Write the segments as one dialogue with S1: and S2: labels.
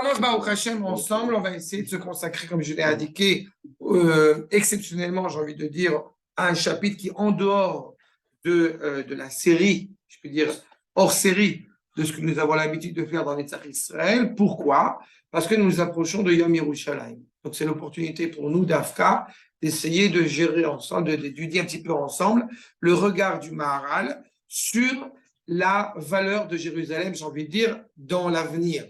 S1: commence Baruch Hashem ensemble. On va essayer de se consacrer, comme je l'ai indiqué, exceptionnellement, j'ai envie de dire, à un chapitre qui, en dehors de la série, je peux dire hors série, de ce que nous avons l'habitude de faire dans l'État Israël. Pourquoi? Parce que nous nous approchons de Yom Yerushalayim. Donc, c'est l'opportunité pour nous, d'Afka, d'essayer de gérer ensemble, d'étudier un petit peu ensemble le regard du Maharal sur la valeur de Jérusalem, j'ai envie de dire, dans l'avenir.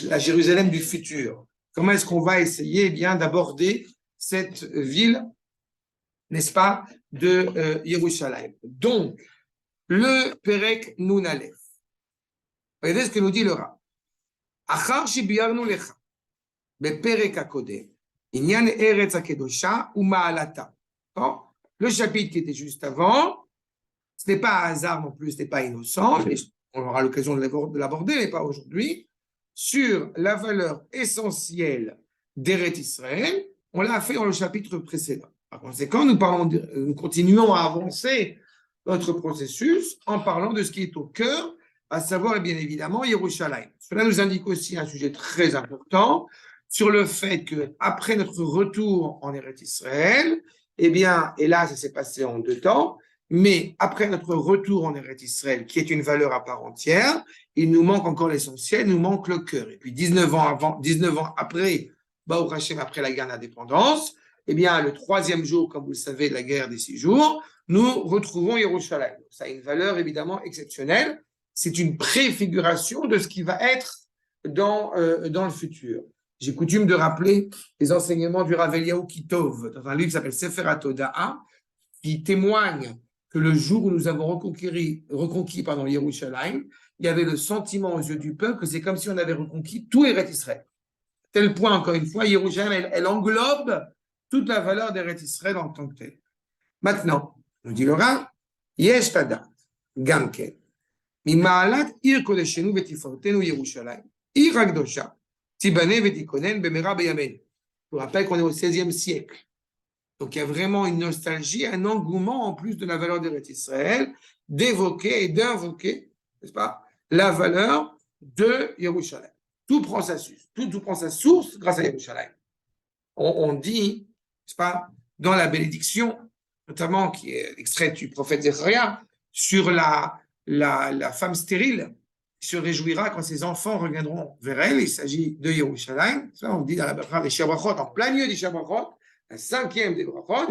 S1: La Jérusalem du futur. Comment est-ce qu'on va essayer bien d'aborder cette ville, n'est-ce pas, de Yerushalayim. Donc, le Perek Nun Aleph. Regardez ce que nous dit le Rav. Achar shibiarnu lecha beperek hakodem inyan eretz hakedosha uma'alata. Le chapitre qui était juste avant, ce n'est pas un hasard non plus, ce n'est pas innocent, mais on aura l'occasion de l'aborder, mais pas aujourd'hui. Sur la valeur essentielle d'Eretz Israël, on l'a fait dans le chapitre précédent. Par conséquent, nous continuons à avancer notre processus en parlant de ce qui est au cœur, à savoir, et bien évidemment, Yerushalayim. Cela nous indique aussi un sujet très important sur le fait qu'après notre retour en Eretz Israël, eh bien, et là, ça s'est passé en 2 temps, mais après notre retour en Eretz Israël, qui est une valeur à part entière, il nous manque encore l'essentiel, il nous manque le cœur. Et puis 19 ans après, Baruch Hashem, après la guerre d'indépendance, eh bien, le 3e jour, comme vous le savez, de la guerre des 6 jours, nous retrouvons Yerushalayim. Ça a une valeur évidemment exceptionnelle. C'est une préfiguration de ce qui va être dans le futur. J'ai coutume de rappeler les enseignements du Rav Eliyahu Kitov, dans un livre qui s'appelle Sefer HaToda'a, qui témoigne que le jour où nous avons reconquis Yerushalayim, il y avait le sentiment aux yeux du peuple que c'est comme si on avait reconquis tout Eretz Israël. Tel point, encore une fois, Yerushalayim, elle englobe toute la valeur d'Eretz Israël en tant que telle. Maintenant, nous dit le Rav, Yesh Tadat, Gamken, Mima'alat Ir Kodeshenu Vetifortenu Yerushalayim, Ir Hagdosha, Tibane Vetikonen Bemera Beyamen. Je vous rappelle qu'on est au XVIe siècle. Donc, il y a vraiment une nostalgie, un engouement en plus de la valeur d'Eretz Israël, d'évoquer et d'invoquer, n'est-ce pas, la valeur de Yerushalayim. Tout prend sa source grâce à Yerushalayim. On dit, n'est-ce pas, dans la bénédiction, notamment qui est extraite du prophète Zechariah, sur la femme stérile qui se réjouira quand ses enfants reviendront vers elle. Il s'agit de Yerushalayim. Ça, on dit dans la bracha des Shabrachot, en plein milieu des Shabrachot, la 5e des brachot,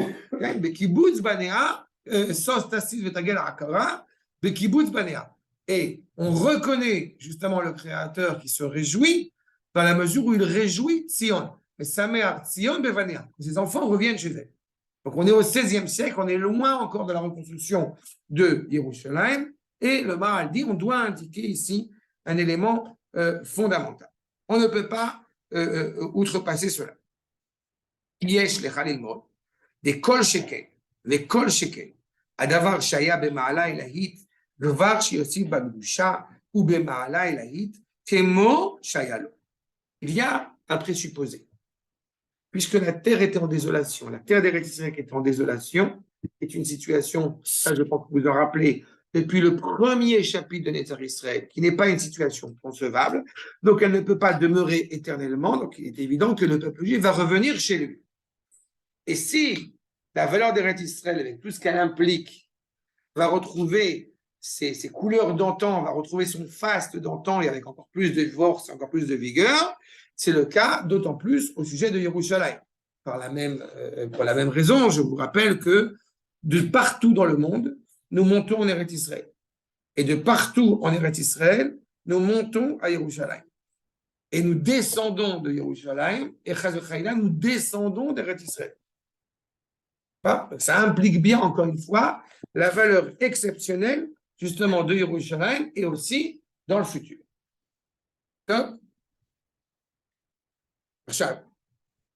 S1: Bekibutz Banea, Sos Tassis Vetagel Akara, Bekibutz Banea. Et on reconnaît justement le Créateur qui se réjouit dans la mesure où il réjouit Tzion. Mais sa mère, Tzion Bevanea, ses enfants reviennent chez elle. Donc on est au XVIe siècle, on est loin encore de la reconstruction de Yerushalayim, et le Maharal dit on doit indiquer ici un élément fondamental. On ne peut pas outrepasser cela. יש לך ללמוד, וכל שכן, הדבר שהיה במעלה אלהית, דבר שיוסיף בקדושה ובמעלה אלהית, כמו שהיה לו. Il y a un présupposé. Puisque la terre était en désolation, la terre d'Eretz Israël qui était en désolation, est une situation, ça je pense que vous en rappelez, depuis le premier chapitre de Netzer Israël, qui n'est pas une situation concevable, donc elle ne peut pas demeurer éternellement, donc il est évident que le peuple juif va revenir chez lui. Et si la valeur d'Eretz Israël, avec tout ce qu'elle implique, va retrouver ses couleurs d'antan, va retrouver son faste d'antan et avec encore plus de force, encore plus de vigueur, c'est le cas d'autant plus au sujet de Yerushalayim. Pour la même raison, je vous rappelle que de partout dans le monde, nous montons en Eretz Israël. Et de partout en Eretz Israël, nous montons à Yerushalayim. Et nous descendons de Yerushalayim, et nous descendons d'Eretz Israël. Ça implique bien, encore une fois, la valeur exceptionnelle, justement, de Yerushalayim et aussi dans le futur.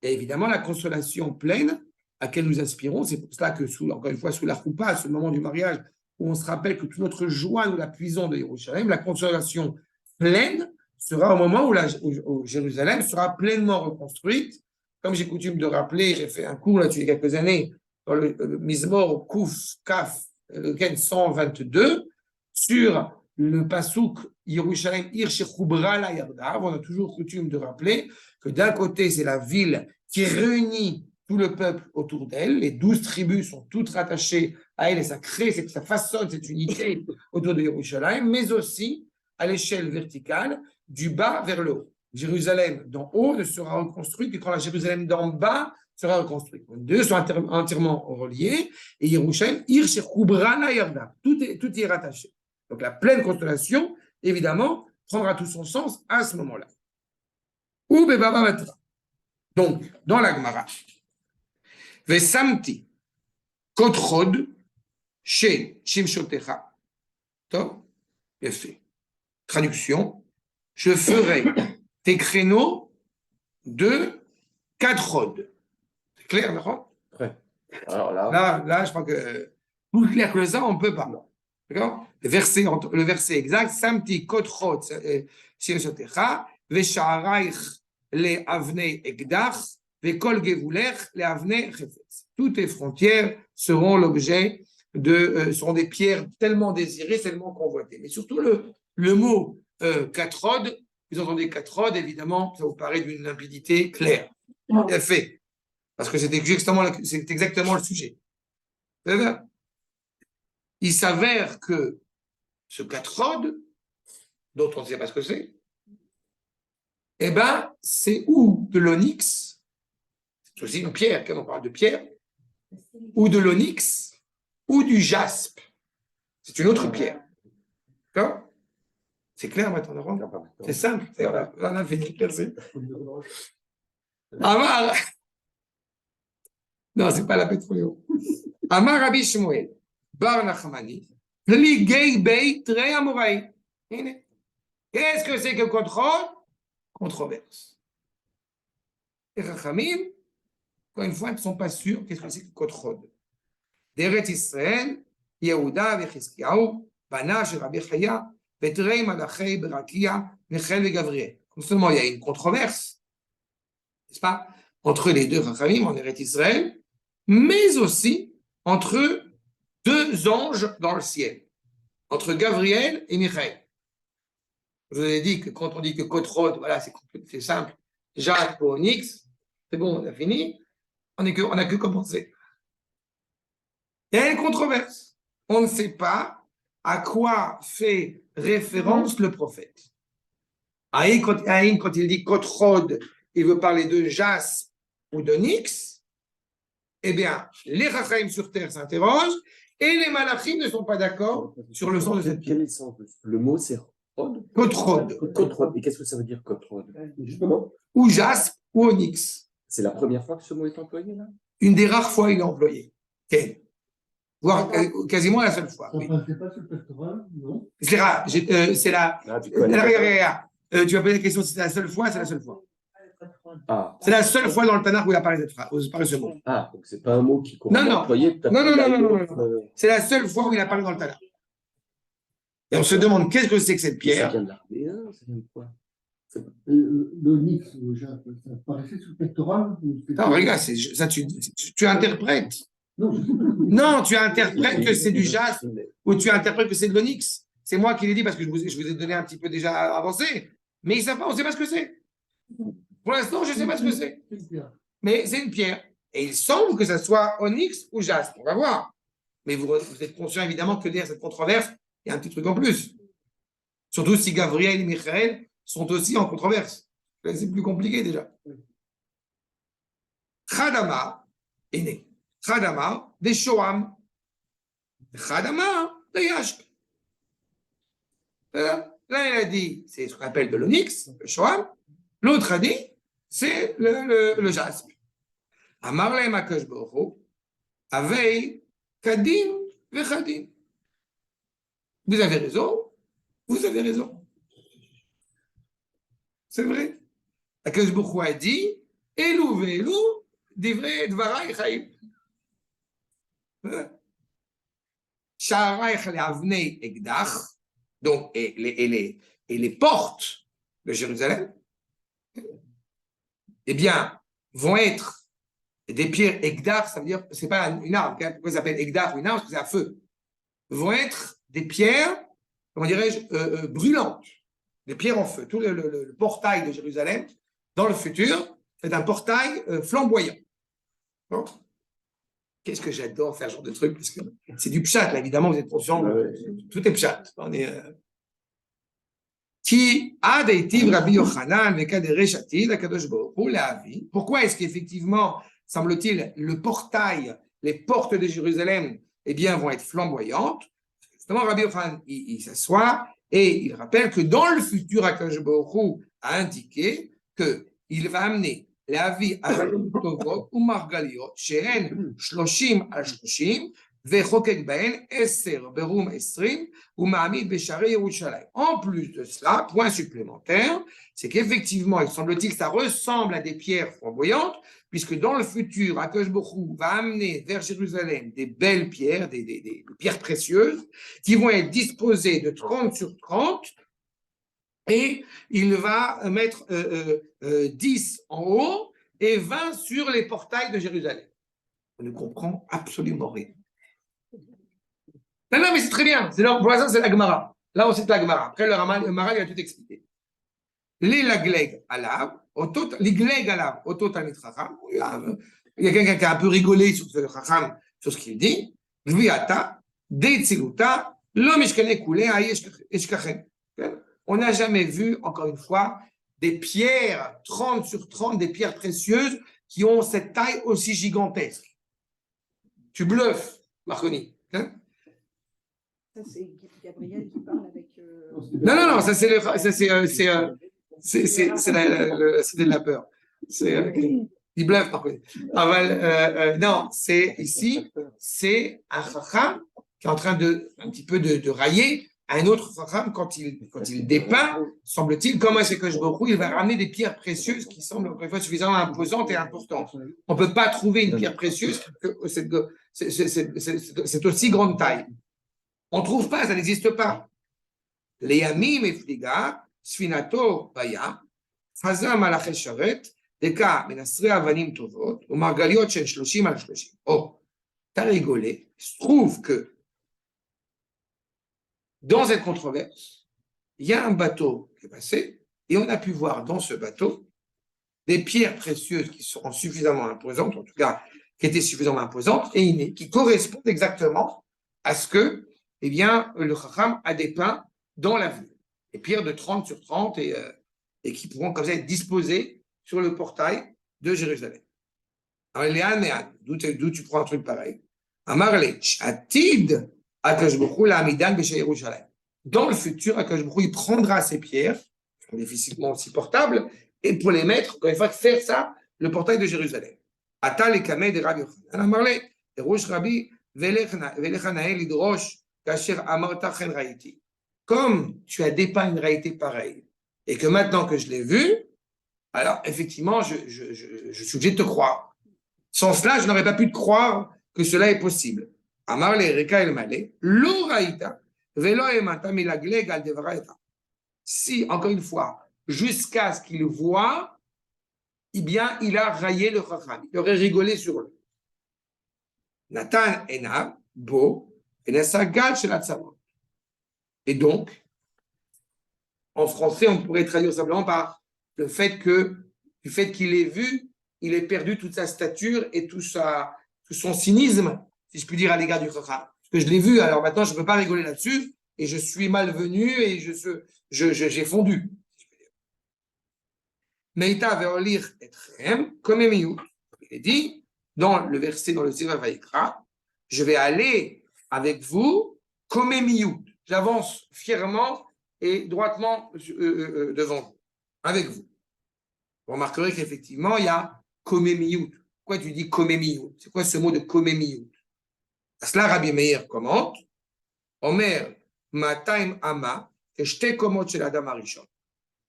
S1: Et évidemment, la consolation pleine à laquelle nous aspirons, c'est pour cela que, encore une fois, sous la choupa, ce moment du mariage, où on se rappelle que toute notre joie, nous la puisons de Yerushalayim, la consolation pleine sera au moment où Jérusalem sera pleinement reconstruite. Comme j'ai coutume de rappeler, j'ai fait un cours là depuis quelques années, dans le Mizmor Kouf Kaf 122, sur le pasouk Yerushalayim Ir Shechubra la Yardav, on a toujours coutume de rappeler que d'un côté, c'est la ville qui réunit tout le peuple autour d'elle, les 12 tribus sont toutes rattachées à elle et ça crée, ça façonne cette unité autour de Yerushalayim, mais aussi à l'échelle verticale, du bas vers le haut. Jérusalem d'en haut ne sera reconstruite que quand la Jérusalem d'en bas sera reconstruite. Les deux sont entièrement reliés et Yerushalayim Ir Shechubra la Yardav, tout y est rattaché. Donc la pleine constellation, évidemment, prendra tout son sens à ce moment-là. Ou Bebaba Matra. Donc, dans la Gemara, Vesamti Kotrod chez Shimshotecha. Top, bien fait. Traduction, je ferai tes créneaux de 4 rods. C'est clair, d'accord?
S2: Ouais. Alors là,
S1: je crois que plus clair que ça, on ne peut pas. D'accord? Le verset exact, Samti Kotrod Shimshotecha, Vesha'araich le Avnei Egdach, Vekol Gevulech le Avnei Chefetz. Toutes les frontières seront l'objet seront des pierres tellement désirées, tellement convoitées. Mais surtout le mot katrod, vous entendez katrod, évidemment, ça vous paraît d'une limpidité claire. Bien fait. Parce que c'est exactement le sujet. Il s'avère que ce katrod, dont on ne sait pas ce que c'est, eh bien, c'est ou de l'onyx, c'est aussi une pierre, quand on parle de pierre, ou de l'onyx, ou du jaspe. C'est une autre pierre. D'accord? C'est clair maintenant, c'est simple. On a fini. Merci. Amar. Non, c'est pas la pétroléo. Amar Rabbi Shmuel, Bar Nachmani, Pligei Beit Rei Amoraï. Qu'est-ce que c'est que contrôle? Controverse. Les Chachamim, encore une fois, ils ne sont pas sûrs qu'est-ce que c'est que contrôle. D'Eretz Israël, Yehuda v'Chizkiyahu, Bana shel Rabbi Chaya, Vetrei Malachei Berakia, Michel et Gabriel. Non seulement il y a une controverse, n'est-ce pas, entre les deux Chachamim en Eretz Israël, mais aussi entre deux anges dans le ciel, entre Gabriel et Michael. Je vous ai dit que quand on dit que Kotrod, voilà, c'est simple, Jacques ou Onyx, c'est bon, on a fini, on n'a que commencé. Il y a une controverse. On ne sait pas à quoi fait référence le prophète. Aïn, quand il dit Kotrod, il veut parler de jaspe ou d'onyx. Eh bien, les Chachamim sur terre s'interrogent et les Malachim ne sont pas d'accord sur le sens de cette pierre.
S2: Quel est le sens? Le mot, c'est
S1: Kotrod.
S2: Kotrod. Et qu'est-ce que ça veut dire, Kotrod? Justement.
S1: Ou jaspe ou onyx.
S2: C'est la première fois que ce mot est employé, là?
S1: Une des rares fois il est employé. Quelle? Voire quasiment la seule fois. Oui.
S3: C'est pas sur le pectoral, non?
S1: C'est rare. C'est la. Tu vas poser la question si c'est la seule fois, c'est la seule fois.
S2: Ah.
S1: C'est la seule fois dans le Tanakh où il apparaît cette phrase, ce mot.
S2: Ah, donc c'est pas un mot qui
S1: Non, non.
S2: employé.
S1: Non. C'est la seule fois où il apparaît dans le Tanakh. Et on se demande qu'est-ce que c'est que cette pierre.
S2: Ça vient de l'Ardéen, ça vient de quoi?
S3: L'onyx, ça apparaissait sur le pectoral?
S1: Non, regarde, ça, tu interprètes.
S3: Non,
S1: tu interprètes que c'est du jaspe ou tu interprètes que c'est de l'onyx. C'est moi qui l'ai dit parce que je vous ai donné un petit peu déjà avancé. Mais ils savent pas, on ne sait pas ce que c'est. Pour l'instant, je ne sais pas ce que c'est. Mais c'est une pierre. Et il semble que ça soit onyx ou jaspe. On va voir. Mais vous êtes conscient évidemment que derrière cette controverse, il y a un petit truc en plus. Surtout si Gabriel et Michael sont aussi en controverse. Là, c'est plus compliqué déjà. Chadama est né. Chadama des Shoam. Chadama des Yashk. Là, il a dit, c'est ce qu'on appelle de l'onyx, le Shoam. L'autre a dit, c'est le jaspe. Amar lehem HaKadosh Baruch Hu, Avei Kadin vechadin. Vous avez raison, vous avez raison. C'est vrai. HaKadosh Baruch Hu a dit, Elu ve'elu, divrei dvarai chaim. Sha'araich le'avnei egdach, donc, et les portes de Jérusalem, eh bien, vont être des pierres Egdar, ça veut dire, c'est pas une arme, pourquoi ça s'appelle Egdar ou une arme, parce que c'est à feu, vont être des pierres comment dirais-je, brûlantes, des pierres en feu. Tout le portail de Jérusalem, dans le futur, c'est un portail flamboyant. Bon. Qu'est-ce que j'adore faire ce genre de truc, parce que c'est du pshat, là, évidemment, vous êtes conscient, tout est pshat. On est. Qui a des Rabbi Yochanan, pourquoi est-ce qu'effectivement, semble-t-il, le portail, les portes de Jérusalem, eh bien, vont être flamboyantes? Justement, Rabbi Yochanan, il s'assoit et il rappelle que dans le futur, Akadosh Baruch Hu a indiqué qu'il va amener להביא אבנים טובות ומרגליות שהן 30 על 30 וחוקק בהן 10 ברום 20 ומעמיד בשערי ירושלים. En plus de cela, point supplémentaire, c'est qu'effectivement, il semble-t-il, ça ressemble à des pierres flamboyantes, puisque dans le futur, Akadosh Baruch Hu va amener vers Jérusalem des belles pierres, des pierres précieuses, qui vont être disposées de 30 sur 30, et il va mettre 10 en haut et 20 sur les portails de Jérusalem. On ne comprend absolument rien. Non, mais c'est très bien. Pour l'instant, c'est la Gemara. Là, on cite la Gemara. Après, le Maral, il a tout expliqué. Les lagleg alav, l'igleg alav, ototamit chacham. Il y a quelqu'un qui a un peu rigolé sur ce chacham, sur ce qu'il dit. Jviata, deitziluta, lo mishkane kule eshkachen. On n'a jamais vu, encore une fois, des pierres 30 sur 30, des pierres précieuses qui ont cette taille aussi gigantesque. Tu bluffes, Marconi. Hein?
S4: Ça, c'est Gabriel qui parle avec.
S1: Non, ça c'est la cité de la peur. Il bluffe, Marconi. Non, c'est ici, c'est un chacham qui est en train un petit peu de railler un autre chacham quand il dépeint, semble-t-il, comment est-ce que il va ramener des pierres précieuses qui semblent encore une fois suffisamment imposantes et importantes. On ne peut pas trouver une pierre précieuse que c'est aussi grande taille. On ne trouve pas, ça n'existe pas. Les yamim et fliga, sfinato bayam, fazam alachel sharet, deka menasre avanim tovot, ou margaliot shel 30 al 30. Oh, t'as rigolé. Il se trouve que dans cette controverse, il y a un bateau qui est passé et on a pu voir dans ce bateau des pierres précieuses qui sont suffisamment imposantes, en tout cas qui étaient suffisamment imposantes et qui correspondent exactement à ce que, eh bien, le Chacham a dépeint dans la vue. Des pierres de 30 sur 30 et qui pourront comme ça être disposées sur le portail de Jérusalem. Alors, Léan, d'où tu prends un truc pareil? Amarle, Atid, dans le futur, Akadosh Baruch Hu, il prendra ces pierres, qui sont difficilement aussi portables, et pour les mettre, quand il va faire ça, le portail de Jérusalem. Atal et Kameh de Rabbi Yochanan. Amarle, Rosh Rabbi, Velechanael idrosh, kasher amarta chen raïti. Comme tu as dépeint une réalité pareille, et que maintenant que je l'ai vue, alors effectivement, je suis obligé de te croire. Sans cela, je n'aurais pas pu te croire que cela est possible. Amar le Reka el Malé, lo raïta, velo emata milagleg al devraeta. Si, encore une fois, jusqu'à ce qu'il voit, eh bien, il a raillé le Chacham, il aurait rigolé sur lui. Nathan enav, bo, enasa gad shel atzavot. Et donc, en français, on pourrait traduire simplement par le fait du fait qu'il ait vu, il ait perdu toute sa stature et tout son cynisme, si je puis dire, à l'égard du Chacham. Parce que je l'ai vu, alors maintenant, je ne peux pas rigoler là-dessus, et je suis malvenu, et j'ai fondu. Meita veolir etrem, comme il est dit, dans le verset, dans le Sefer Vayikra, je vais aller avec vous, comme j'avance fièrement et droitement devant vous, avec vous. Vous remarquerez qu'effectivement, il y a komemiyut. Pourquoi tu dis komemiyut? C'est quoi ce mot de komemiyut? À cela, Rabbi Meir commente, Omer, Mataim Ama, Eshte Komot Shel Adam Arishon.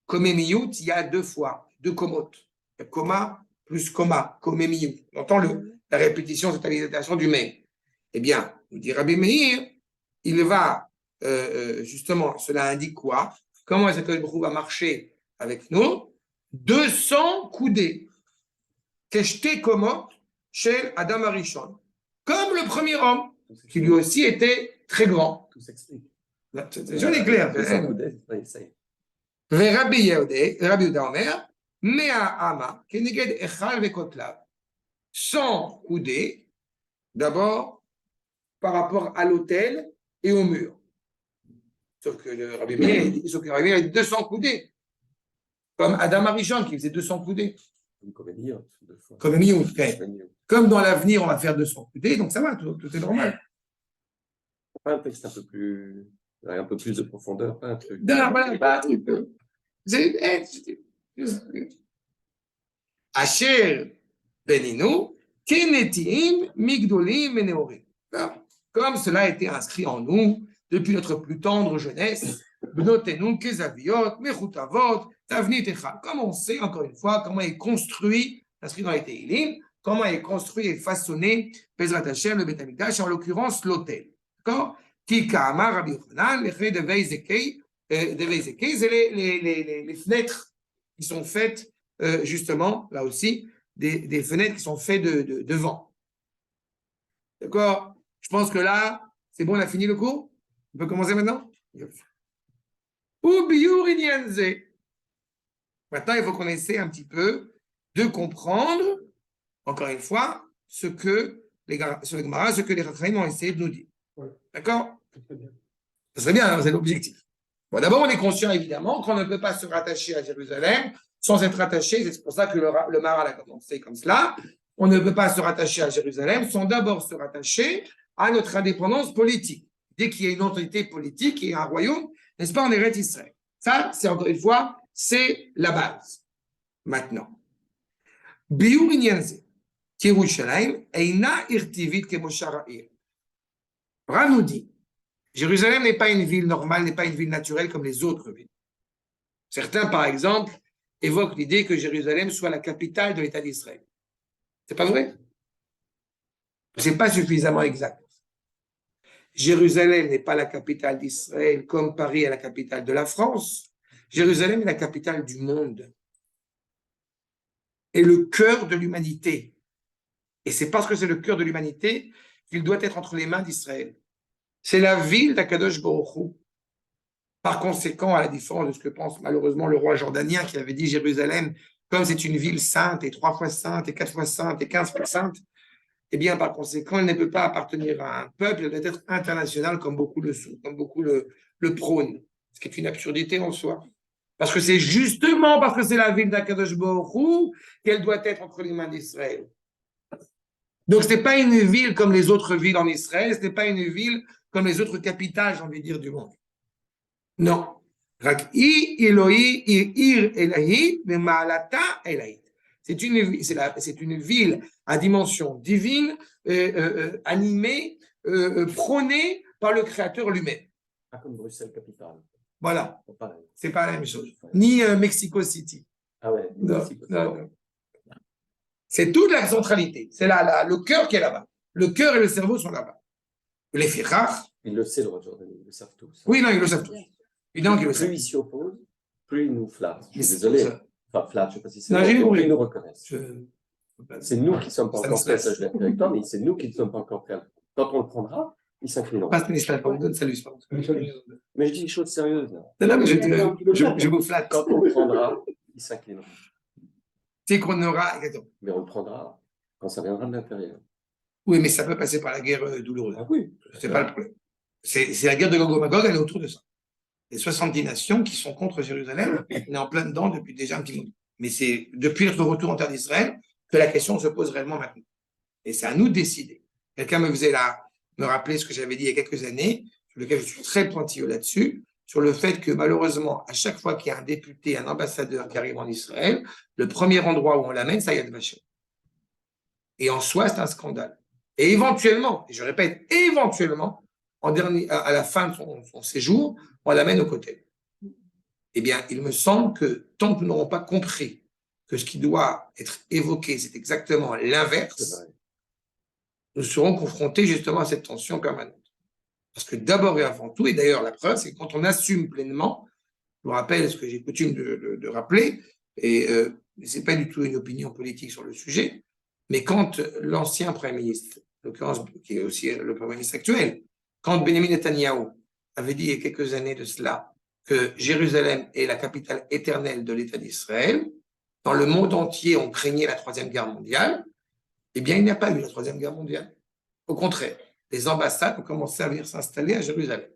S1: Komemiyut, il y a deux fois, deux komotes. Koma plus koma, komemiyut. On entend la répétition, cette alimentation du même. Eh bien, nous dit Rabbi Meir, il va, justement, cela indique quoi? Comment est-ce que le Baruch va marcher avec nous? 200 coudées. Keshte komot shel Adam Arishon. Comme le premier homme, qui lui aussi était très grand.
S2: Tout s'explique.
S1: C'est joli, clair.
S2: 200 coudées, ouais, ça y est.
S1: ורבי יהודה אומר, 100 אמה כנגד היכל וכותליו. 100 coudées, d'abord, par rapport à l'autel et au mur. Sauf que le Rabbi Meir, il dit 200 coudées. Comme Adam Arishon qui faisait 200 coudées.
S2: Comme Eliot, 2 fois.
S1: Comme Eliot,
S2: Comme Eliot.
S1: comme dans l'avenir, on va faire 200 coudées, donc ça va, tout est normal.
S2: Pas un texte un peu plus de profondeur, pas un truc.
S1: Non, voilà, pas un truc. Asher Beninu, Kenetiim, Migdolim, Meneorim. Comme cela a été inscrit en nous depuis notre plus tendre jeunesse, Bnotenu, Kezaviot, Mechutavot, Tavnit Echad. Comme on sait, encore une fois, comment est construit, inscrit dans les Teilim, comment est construit et façonné Bezrat Hashem, le Beth Amikdash, en l'occurrence l'autel. D'accord? Qui Ka'amar Rabbi Yochanan, les frais de Veizekei, c'est les fenêtres qui sont faites, justement, là aussi, des fenêtres qui sont faites de vent. D'accord? Je pense que là, c'est bon, on a fini le cours? On peut commencer maintenant? Ou Biur Inyanze. Maintenant, il faut qu'on essaie un petit peu de comprendre, encore une fois, ce que les Chachamim ont essayé de nous dire. D'accord? Ça serait bien, hein, c'est l'objectif. Bon, d'abord, on est conscient, évidemment, qu'on ne peut pas se rattacher à Jérusalem sans être attaché. C'est pour ça que le Maharal a commencé comme cela. On ne peut pas se rattacher à Jérusalem sans d'abord se rattacher à notre indépendance politique. Dès qu'il y a une autorité politique et un royaume, n'est-ce pas, en Eretz Israël. Ça, c'est encore une fois, c'est la base. Maintenant, Biur Inyanze, Yerushalayim, Eina Irtivit Kemosharair. Rav nous dit, Jérusalem n'est pas une ville normale, n'est pas une ville naturelle comme les autres villes. Certains, par exemple, évoquent l'idée que Jérusalem soit la capitale de l'État d'Israël. C'est pas vrai? C'est pas suffisamment exact. Jérusalem n'est pas la capitale d'Israël comme Paris est la capitale de la France. Jérusalem est la capitale du monde et le cœur de l'humanité. Et c'est parce que c'est le cœur de l'humanité qu'il doit être entre les mains d'Israël. C'est la ville d'Akadosh Baruch Hu. Par conséquent, à la différence de ce que pense malheureusement le roi jordanien qui avait dit Jérusalem, comme c'est une ville sainte et 3 fois sainte et 4 fois sainte et 15 fois sainte, eh bien, par conséquent, elle ne peut pas appartenir à un peuple, elle doit être internationale comme beaucoup le prônent, ce qui est une absurdité en soi. Parce que c'est justement parce que c'est la ville d'Akadosh Baruch Hu qu'elle doit être entre les mains d'Israël. Donc, ce n'est pas une ville comme les autres villes en Israël, ce n'est pas une ville comme les autres capitales, j'ai envie de dire, du monde. Non. C'est une ville à dimension divine, animée, prônée par le Créateur lui-même.
S2: Pas comme Bruxelles capitale.
S1: Voilà.
S2: Pareil.
S1: C'est pas la même chose. Ni Mexico City.
S2: Ah ouais.
S1: Non. C'est toute la centralité. C'est le cœur qui est là-bas. Le cœur et le cerveau sont là-bas. Les Fichach.
S2: Il le sait, le roi Jordan, ils le savent tous.
S1: Oui, non, ils le savent tous. Évidemment qu'ils le savent.
S2: Plus ils s'y opposent, plus ils nous flattent. Je
S1: Mais
S2: suis
S1: c'est
S2: désolé.
S1: ça.
S2: Enfin, flattent, je ne sais pas si c'est
S1: Non,
S2: le
S1: j'ai
S2: mot,
S1: compris.
S2: plus ils nous reconnaissent.
S1: Je-
S2: C'est nous qui ne sommes pas
S1: Ça me
S2: encore prêts,
S1: stresse.
S2: ça je l'ai appris avec toi, mais c'est nous qui ne sommes pas encore prêts. Quand on le prendra, ils s'inclineront.
S1: Passe ministère, on vous donne salut. c'est pas bon.
S2: Mais je dis des choses sérieuses. Là.
S1: Non, mais je vous flatte.
S2: Quand on le prendra, ils s'inclineront.
S1: C'est qu'on aura. Exactement.
S2: Mais on le prendra quand ça viendra de l'intérieur.
S1: Oui, mais ça peut passer par la guerre douloureuse.
S2: Ah oui.
S1: C'est pas le problème. C'est la guerre de Gog et Magog, elle est autour de ça. Les 70 nations qui sont contre Jérusalem, on est en plein dedans depuis déjà un petit moment. Mais c'est depuis notre retour en terre d'Israël que la question se pose réellement maintenant. Et c'est à nous de décider. Quelqu'un me rappelait ce que j'avais dit il y a quelques années, sur lequel je suis très pointilleux là-dessus, sur le fait que malheureusement, à chaque fois qu'il y a un député, un ambassadeur qui arrive en Israël, le premier endroit où on l'amène, c'est Yad Vashem. Et en soi, c'est un scandale. Et éventuellement, et je répète, éventuellement, à la fin de son séjour, on l'amène au côté. Eh bien, il me semble que tant que nous n'aurons pas compris que ce qui doit être évoqué, c'est exactement l'inverse, nous serons confrontés justement à cette tension permanente. Parce que d'abord et avant tout, et d'ailleurs la preuve, c'est que quand on assume pleinement, je vous rappelle ce que j'ai coutume de rappeler, et ce n'est pas du tout une opinion politique sur le sujet, mais quand l'ancien Premier ministre, en l'occurrence qui est aussi le Premier ministre actuel, quand Benjamin Netanyahou avait dit il y a quelques années de cela que Jérusalem est la capitale éternelle de l'État d'Israël. Dans le monde entier, on craignait la Troisième Guerre mondiale. Eh bien, il n'y a pas eu la Troisième Guerre mondiale. Au contraire, les ambassades ont commencé à venir s'installer à Jérusalem.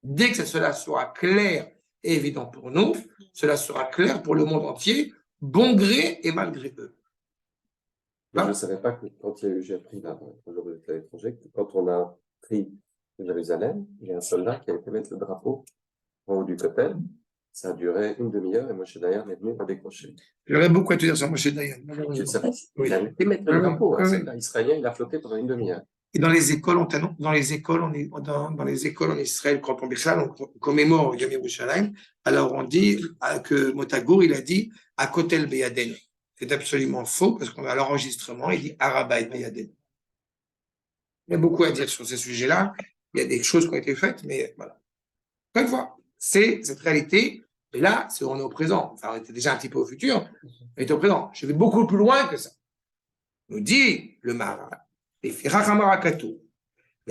S1: Dès que cela sera clair et évident pour nous, cela sera clair pour le monde entier, bon gré et malgré eux.
S2: Je ne savais pas que quand j'ai appris là, quand j'étais à l'étranger, que quand on a pris Jérusalem, il y a un soldat qui avait fait mettre le drapeau en haut du Kotel. Ça a duré une demi-heure et Moshe Dayan est venu à décrocher.
S1: J'aurais beaucoup à te dire sur Moshe Dayan.
S2: Je ne sais pas.
S1: Oui.
S2: Il a fait mettre le drapeau.
S1: Oui.
S2: Un soldat israélien, il a flotté pendant une demi-heure.
S1: Et dans les écoles, dans les écoles en Israël, quand on commémore Yom Yerushalayim, alors on dit que Motagour, il a dit à Kotel Beyaden. C'est absolument faux parce qu'on a l'enregistrement, il dit Arabaï Beyaden. Il y a beaucoup à dire sur ces sujets-là. Il y a des choses qui ont été faites, mais voilà. Encore une fois, c'est cette réalité. Et là, on est au présent. Enfin, on était déjà un petit peu au futur, on est au présent. Je vais beaucoup plus loin que ça. Nous dit le Maharal.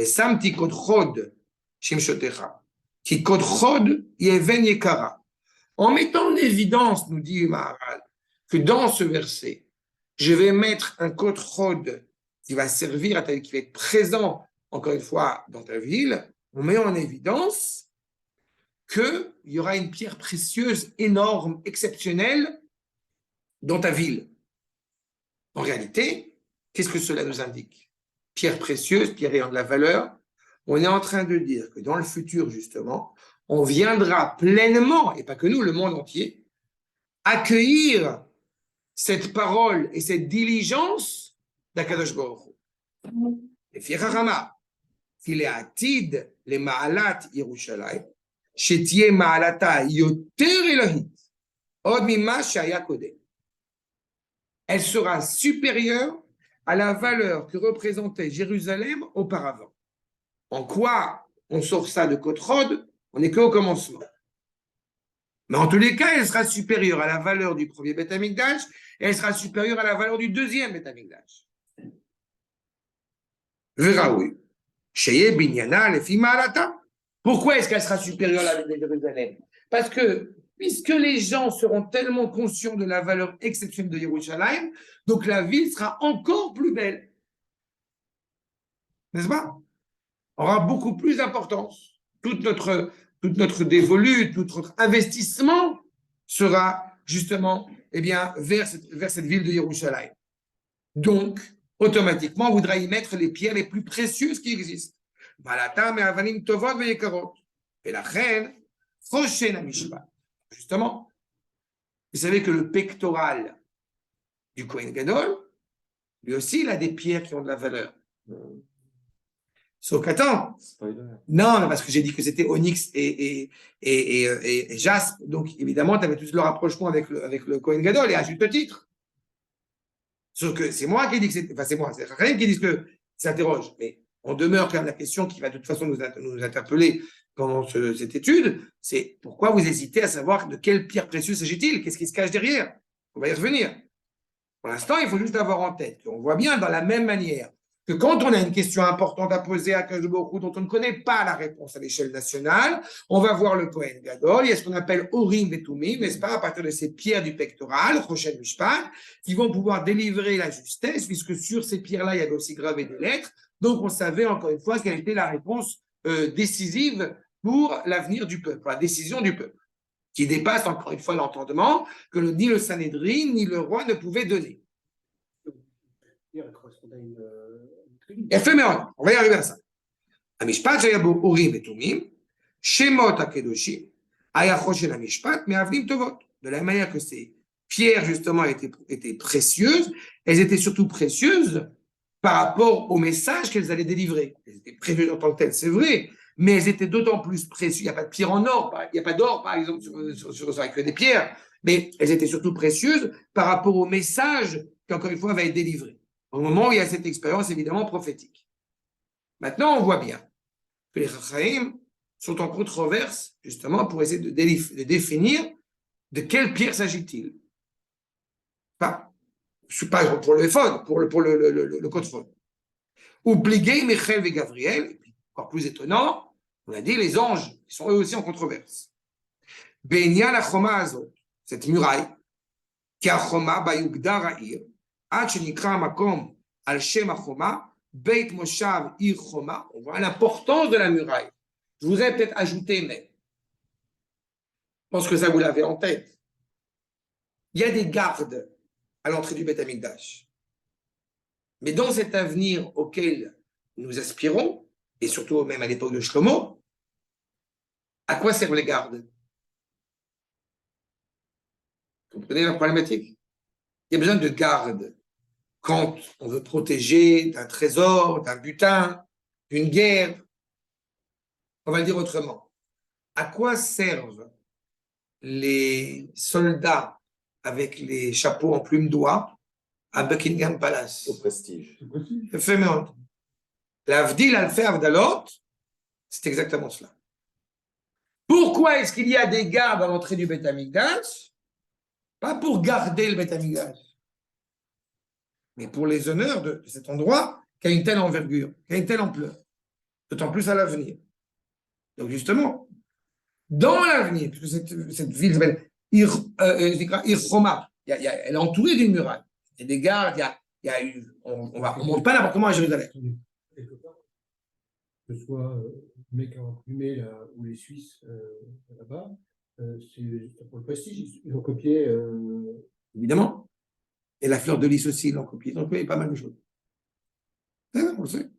S1: Samti kodchod shimshotecha, ki kodchod yeven yekara. En mettant en évidence, nous dit le Maharal, que dans ce verset, je vais mettre un kodchod qui va servir, qui va être présent, encore une fois, dans ta ville. On met en évidence qu'il y aura une pierre précieuse, énorme, exceptionnelle dans ta ville. En réalité, qu'est-ce que cela nous indique? Pierre précieuse, pierre ayant de la valeur. On est en train de dire que dans le futur, justement, on viendra pleinement, et pas que nous, le monde entier, accueillir cette parole et cette diligence d'Akadosh Baruch Hu. Et Firachama, qu'il est atid les Maalat Yerushalayim, shetie Maalata yoter Elohit, od mima shaya kodem. Elle sera supérieure à la valeur que représentait Jérusalem auparavant. En quoi on sort ça de Kotrod? On n'est qu'au commencement. Mais en tous les cas, elle sera supérieure à la valeur du premier Beth Amikdash et elle sera supérieure à la valeur du deuxième Beth Amikdash. Veraoui. Sheye binyana lefi ma'alata. Pourquoi est-ce qu'elle sera supérieure à la de Jérusalem? Parce que puisque les gens seront tellement conscients de la valeur exceptionnelle de Yerushalayim, donc la ville sera encore plus belle. N'est-ce pas? Aura beaucoup plus d'importance. Toute notre dévolu, tout notre investissement sera justement vers cette ville de Yerushalayim. Donc, automatiquement, on voudra y mettre les pierres les plus précieuses qui existent. Malatam et avanim tovot veyekarot. Et la reine, prochaine à Mishpat. Justement, vous savez que le pectoral du Kohen Gadol, lui aussi, il a des pierres qui ont de la valeur. Sauf qu'attends, non, parce que j'ai dit que c'était onyx et jaspe, donc évidemment, tu avais tout le rapprochement avec le Kohen Gadol, et à juste titre. Sauf que c'est moi qui dis que c'est rien qui dit que s'interroge, mais on demeure quand même la question qui va de toute façon nous interpeller pendant cette étude, c'est pourquoi vous hésitez à savoir de quelle pierre précieuse s'agit-il? Qu'est-ce qui se cache derrière? On va y revenir. Pour l'instant, il faut juste avoir en tête qu'on voit bien dans la même manière que quand on a une question importante à poser à Akadosh Baruch Hu dont on ne connaît pas la réponse à l'échelle nationale, on va voir le Kohen Gadol, il y a ce qu'on appelle Urim et Tumim, n'est-ce pas, à partir de ces pierres du pectoral, Choshen Mishpat, qui vont pouvoir délivrer la justesse, puisque sur ces pierres-là, il y avait aussi gravé des lettres. Donc, on savait encore une fois quelle était la réponse décisive pour l'avenir du peuple, pour la décision du peuple, qui dépasse encore une fois l'entendement que ni le Sanhédrin ni le roi ne pouvaient donner. Éphémère, on va y arriver à ça. Amishpat, j'ai Urim et Tumim, Shemot Akedoshim, Ayachoshel Amishpat, mais Avnim Tovot. De la manière que ces pierres, justement, étaient précieuses, elles étaient surtout précieuses par rapport au message qu'elles allaient délivrer. Elles étaient précieuses en tant que telles, c'est vrai, mais elles étaient d'autant plus précieuses. Il n'y a pas de pierre en or, il n'y a pas d'or, par exemple, avec des pierres, mais elles étaient surtout précieuses par rapport au message qui, encore une fois, va être délivré. Au moment où il y a cette expérience, évidemment, prophétique. Maintenant, on voit bien que les Chachamim sont en controverse, justement, pour essayer de définir de quelle pierre s'agit-il. Pas, je ne suis pas pour le phone, pour le contrôle. Ou Pligay, Michel et Gabriel, et puis, encore plus étonnant, On a dit les anges, ils sont eux aussi en controverse. Benya la choma azot, cette muraille, qui a choma bayugdar ha'ir, ad shenikra makom al shem hachoma, beit moshav ir choma. On voit l'importance de la muraille. Je voudrais peut-être ajouter, mais je pense que ça vous l'avez en tête. Il y a des gardes à l'entrée du Beth Amikdash. Mais dans cet avenir auquel nous aspirons, et surtout même à l'époque de Shlomo, à quoi servent les gardes? Vous comprenez la problématique? Il y a besoin de gardes quand on veut protéger d'un trésor, d'un butin, d'une guerre. On va le dire autrement. À quoi servent les soldats avec les chapeaux en plume d'oie à Buckingham Palace?
S2: Au prestige.
S1: יפה מאוד. להבדיל אלפי הבדלות, c'est exactement cela. Pourquoi est-ce qu'il y a des gardes à l'entrée du Beth Amikdash? Pas pour garder le Beth Amikdash, mais pour les honneurs de cet endroit qui a une telle envergure, qui a une telle ampleur, d'autant plus à l'avenir. Donc justement, dans l'avenir, puisque cette ville s'appelle Ir Choma, elle est entourée d'une muraille. Il y a des gardes, on ne monte pas n'importe comment à Jérusalem.
S5: Quelque part, que ce soit le mec imprimé là, ou les Suisses là-bas, c'est pour le prestige. Ils ont copié.
S1: Évidemment. Et la fleur de lys aussi, ils l'ont copié. Ils ont copié pas mal de choses. On le sait.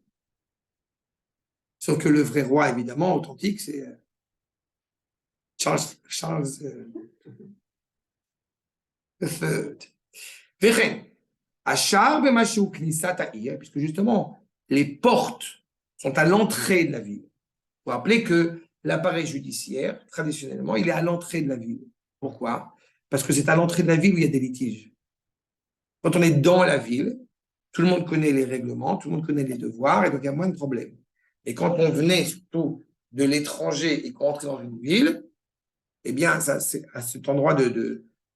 S1: Sauf que le vrai roi, évidemment, authentique, c'est Charles III. Puisque justement, les portes sont à l'entrée de la ville. Il faut rappeler que l'appareil judiciaire, traditionnellement, il est à l'entrée de la ville. Pourquoi? Parce que c'est à l'entrée de la ville où il y a des litiges. Quand on est dans la ville, tout le monde connaît les règlements, tout le monde connaît les devoirs, et donc il y a moins de problèmes. Et quand on venait surtout de l'étranger et qu'on rentrait dans une ville, eh bien, ça, c'est à cet endroit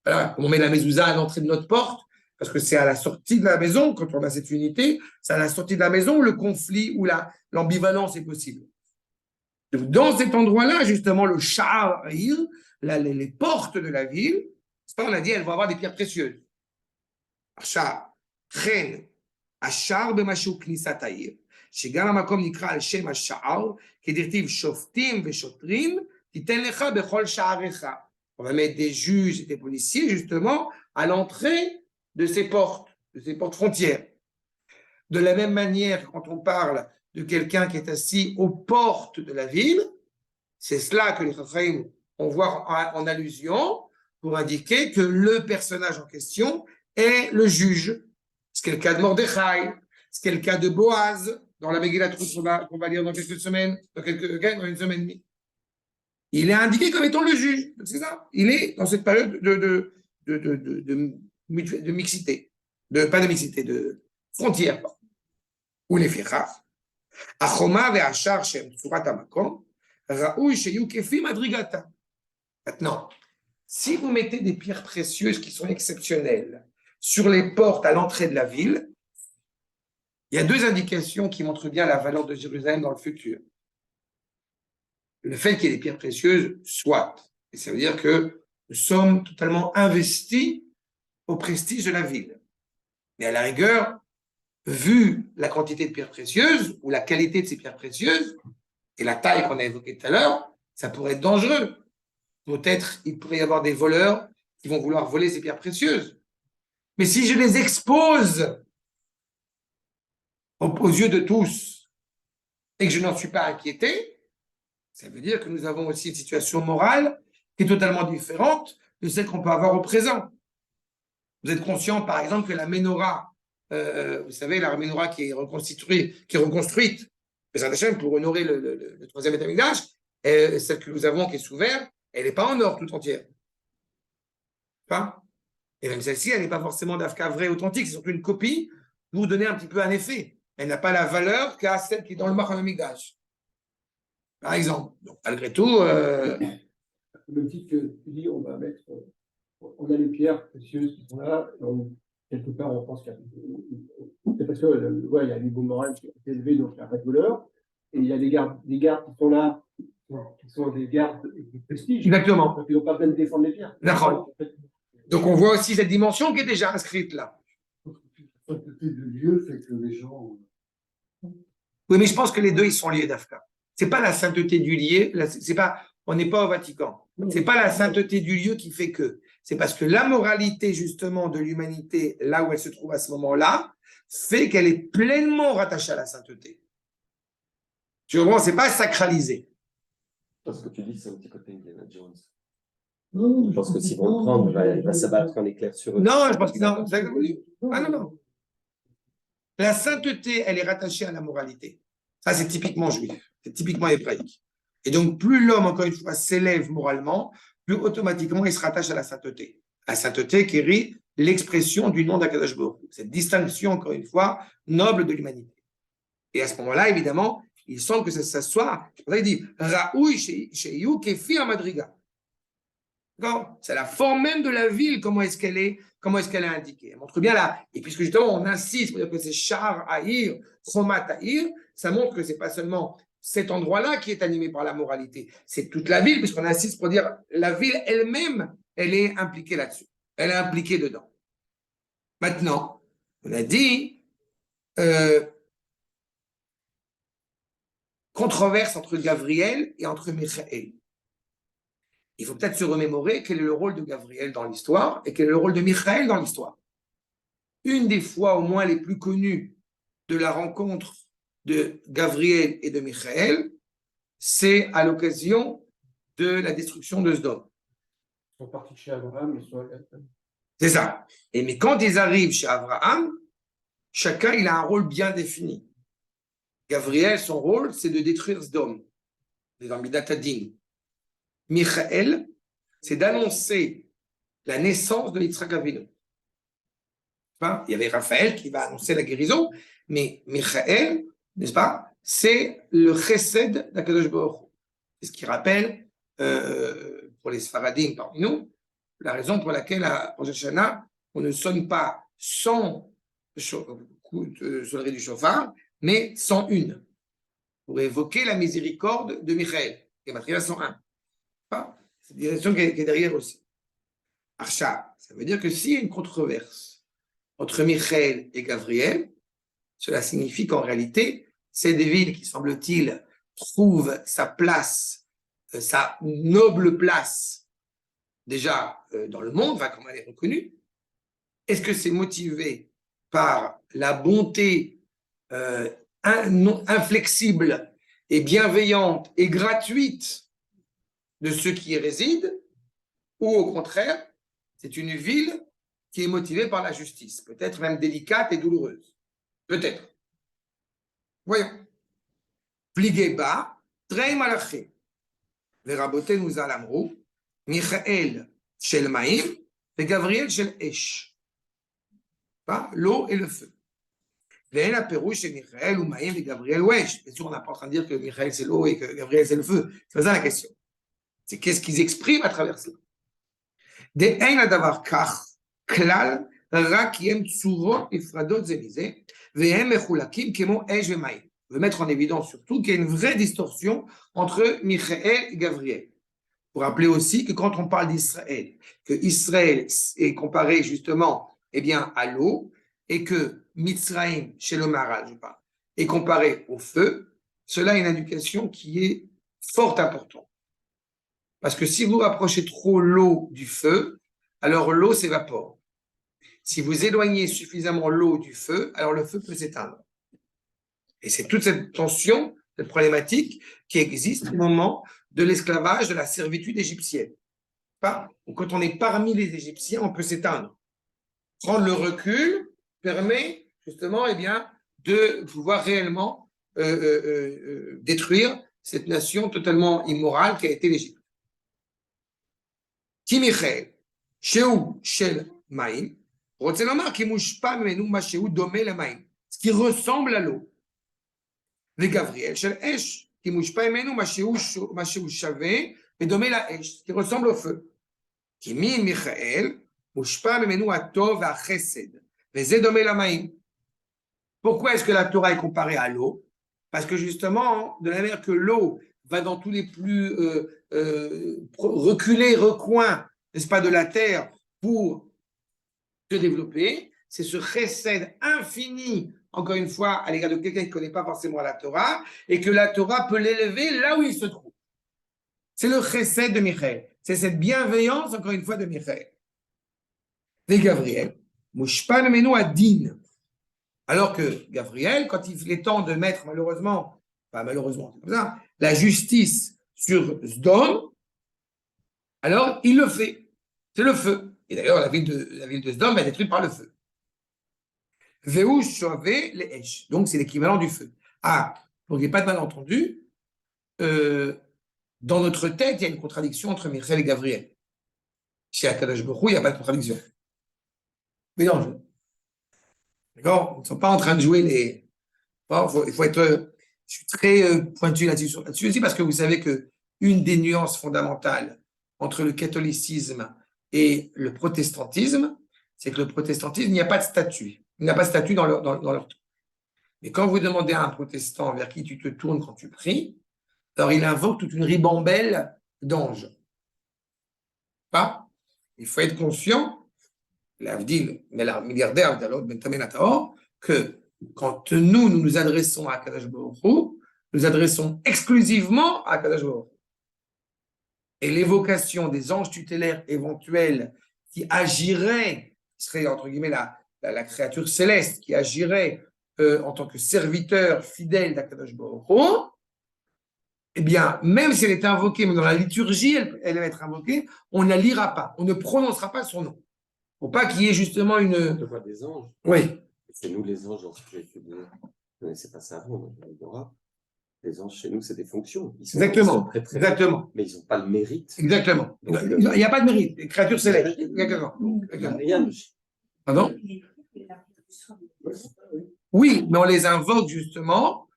S1: voilà, on met la mezouza à l'entrée de notre porte, parce que c'est à la sortie de la maison, quand on a cette unité, c'est à la sortie de la maison où le conflit, où l'ambivalence est possible. Donc, dans cet endroit-là, justement, le Sha'ar, les portes de la ville, c'est pas, on a dit, elles vont avoir des pierres précieuses. Sha'ar, Chen, Ashar b'mashu knisat ha'ir, שגם המקום נקרא על שם השער, כדכתיב שופטים ושוטרים, תיתן לך בכל שעריך. On va mettre des juges et des policiers, justement, à l'entrée de ces portes frontières. De la même manière, quand on parle de quelqu'un qui est assis aux portes de la ville, c'est cela que les Chachamim on voit en allusion pour indiquer que le personnage en question est le juge. C'est le cas de Mordechai, c'est le cas de Boaz, dans la Megillat Ruth qu'on va lire dans quelques semaines, dans une semaine et demie. Il est indiqué comme étant le juge, c'est ça. Il est dans cette période de mixité, pas de mixité, de frontière. Ou les fichas. Achoma ve'achar shem tzurat hamakom, ra'ui sheyu kefi madrigata. Maintenant, si vous mettez des pierres précieuses qui sont exceptionnelles sur les portes à l'entrée de la ville, il y a deux indications qui montrent bien la valeur de Jérusalem dans le futur. Le fait qu'il y ait des pierres précieuses, soit. Et ça veut dire que nous sommes totalement investis au prestige de la ville. Mais à la rigueur, vu la quantité de pierres précieuses ou la qualité de ces pierres précieuses et la taille qu'on a évoquée tout à l'heure, ça pourrait être dangereux. Peut-être il pourrait y avoir des voleurs qui vont vouloir voler ces pierres précieuses. Mais si je les expose aux yeux de tous et que je n'en suis pas inquiété, ça veut dire que nous avons aussi une situation morale qui est totalement différente de celle qu'on peut avoir au présent. Vous êtes conscient, par exemple, que la menorah, vous savez, la menorah qui est reconstruite, pour honorer le troisième Beth Amikdash, celle que nous avons qui est sous verre, elle n'est pas en or tout entière. Pas? Et même celle-ci, elle n'est pas forcément d'Afka vrai authentique, c'est surtout une copie pour vous donner un petit peu un effet. Elle n'a pas la valeur qu'a celle qui est dans le Beth Amikdash. Par exemple. Donc, malgré tout.
S3: Le titre que tu dis, on a les pierres précieuses qui sont là, quelque part, on pense qu'il y a. C'est parce que il y a un niveau moral qui est élevé, donc il n'y a pas de voleur. Et il y a des gardes qui sont là qui sont des gardes de prestige.
S1: Exactement.
S3: Donc, ils n'ont pas besoin de défendre les pierres.
S1: D'accord. Donc on voit aussi cette dimension qui est déjà inscrite là.
S6: La sainteté de Dieu fait que les gens.
S1: Oui, mais je pense que les deux, ils sont liés d'Afka. C'est pas la sainteté du lieu, c'est pas, on n'est pas au Vatican. C'est pas la sainteté du lieu qui fait que. C'est parce que la moralité, justement, de l'humanité, là où elle se trouve à ce moment-là, fait qu'elle est pleinement rattachée à la sainteté. Tu comprends? C'est pas sacralisé.
S2: Parce que tu dis, c'est un petit côté Indiana Jones.
S6: Non,
S2: Je pense que s'ils vont le prendre, il va s'abattre en éclair sur eux.
S1: Non, je pense que non. Ah non, non. La sainteté, elle est rattachée à la moralité. Ça, c'est typiquement juif. C'est typiquement hébraïque. Et donc, plus l'homme, encore une fois, s'élève moralement, plus automatiquement il se rattache à la sainteté. La sainteté qui est l'expression du nom d'Akadosh Baruch Hu. Cette distinction, encore une fois, noble de l'humanité. Et à ce moment-là, évidemment, il semble que ça soit, c'est pour ça qu'il dit, Raoui sheyu kefi amadriga. D'accord? C'est la forme même de la ville, comment est-ce qu'elle est indiquée. Elle montre bien là. Et puisque justement, on insiste pour dire que c'est Shar Haïr, Chomat Haïr, ça montre que c'est pas seulement cet endroit-là qui est animé par la moralité, c'est toute la ville, puisqu'on insiste pour dire la ville elle-même, elle est impliquée là-dessus. Elle est impliquée dedans. Maintenant, on a dit controverse entre Gabriel et entre Michaël. Il faut peut-être se remémorer quel est le rôle de Gabriel dans l'histoire et quel est le rôle de Michaël dans l'histoire. Une des fois au moins les plus connues de la rencontre de Gabriel et de Michaël, c'est à l'occasion de la destruction de Sdom.
S3: Ils sont partis chez Abraham, ils sont allés.
S1: C'est ça. Mais quand ils arrivent chez Abraham, chacun il a un rôle bien défini. Gabriel, son rôle, c'est de détruire Sdom, dans Midat Hadin. Michaël, c'est d'annoncer la naissance de Yitzhak Avinu. Il y avait Raphaël qui va annoncer la guérison, mais Michaël, n'est-ce pas, c'est le chesed d'Akadosh Baruch Hu. C'est ce qui rappelle, pour les Sfaradim parmi nous, la raison pour laquelle à Rosh Hashanah, on ne sonne pas 100 sonneries du chauffard, mais 101, pour évoquer la miséricorde de Michaël, qui est Matriya 101. C'est une direction qui est derrière aussi. Archa, ça veut dire que s'il y a une controverse entre Michaël et Gabriel, cela signifie qu'en réalité, c'est des villes qui, semble-t-il, trouvent sa place, sa noble place, déjà dans le monde, comme elle est reconnue. Est-ce que c'est motivé par la bonté inflexible et bienveillante et gratuite de ceux qui y résident, ou au contraire, c'est une ville qui est motivée par la justice, peut-être même délicate et douloureuse. Peut-être. Voyons. Pligé bas, très malaché. Veraboté nous a l'amrou, Michaël shel maïm, et Gabriel shel esh. L'eau et le feu. Bien sûr, on n'est pas en train de dire que Michaël c'est l'eau et que Gabriel c'est le feu. C'est pas ça la question. C'est qu'est-ce qu'ils expriment à travers cela. De ein adavar kach klal rak yem tsurot ifradot ze mize vehem mechulakim kemo esh vemayim. Je veux mettre en évidence surtout qu'il y a une vraie distorsion entre Michaël et Gabriel. Pour rappeler aussi que quand on parle d'Israël, que Israël est comparé justement à l'eau et que Mitzraïm, chez le Maral, je parle, est comparé au feu, cela est une indication qui est fort importante. Parce que si vous rapprochez trop l'eau du feu, alors l'eau s'évapore. Si vous éloignez suffisamment l'eau du feu, alors le feu peut s'éteindre. Et c'est toute cette tension, cette problématique qui existe au moment de l'esclavage, de la servitude égyptienne. Quand on est parmi les Égyptiens, on peut s'éteindre. Prendre le recul permet justement de pouvoir réellement détruire cette nation totalement immorale qui a été l'Égypte. Ki Michaël, Shehu Shel Maïm, Rotzelomar qui mouchpa menu ma Shehu domé le Maïm, ce qui ressemble à l'eau. Le Gabriel Shel Esh, qui mouchpa menu ma Shehu Shavé, et domé la Esh, ce qui ressemble au feu. Qui min Michaël, mouchpa menu à Tov à Chesed, mais c'est domé la Maïm. Pourquoi est-ce que la Torah est comparée à l'eau? Parce que justement, de la manière que l'eau va dans tous les plus reculés recoins, n'est-ce pas, de la terre pour se développer. C'est ce chesed infini, encore une fois, à l'égard de quelqu'un qui ne connaît pas forcément la Torah, et que la Torah peut l'élever là où il se trouve. C'est le chesed de Michaël. C'est cette bienveillance, encore une fois, de Michaël. Et Gabriel, Mushpan Menu Adin. Alors que Gabriel, quand il est temps de mettre, malheureusement, c'est comme ça, la justice sur Sdom, alors il le fait. C'est le feu. Et d'ailleurs, la ville de Sdom est détruite par le feu. Veu Shove les Esh. Donc, c'est l'équivalent du feu. Ah, pour qu'il n'y ait pas de malentendu, dans notre tête, il y a une contradiction entre Michaël et Gabriel. Chez Akadosh Baruch Hu, il n'y a pas de contradiction. Mais non, d'accord? Ils ne sont pas en train de jouer les. Bon, il faut être. Je suis très pointu là-dessus aussi parce que vous savez que une des nuances fondamentales entre le catholicisme et le protestantisme, c'est que le protestantisme, il n'y a pas de statut. Il n'y a pas de statut dans leur temps. Mais quand vous demandez à un protestant vers qui tu te tournes quand tu pries, alors il invoque toute une ribambelle d'anges. Pas? Il faut être conscient, l'Avdil, mais la milliardaire de l'autre, que quand nous nous adressons à Kadosh Baruch Hu, nous adressons exclusivement à Kadosh Baruch Hu. Et l'évocation des anges tutélaires éventuels qui agiraient, qui seraient entre guillemets la créature céleste, qui agirait en tant que serviteur fidèle d'Akadosh Baruch Hu, eh bien, même si elle est invoquée, mais dans la liturgie, elle va être invoquée, on ne la lira pas, on ne prononcera pas son nom. Pour pas qu'il y ait justement une.
S2: On voit des anges.
S1: Oui.
S2: C'est nous les anges, je ne connaissais pas ça avant, les anges chez nous, c'est des fonctions.
S1: Exactement.
S2: Très, très
S1: Exactement.
S2: Mais ils n'ont pas le mérite.
S1: Exactement.
S2: Donc,
S1: il n'y a pas de mérite. Les créatures célestes. Exactement.
S2: Il n'y a rien.
S1: Pardon? Oui, mais on les invoque justement.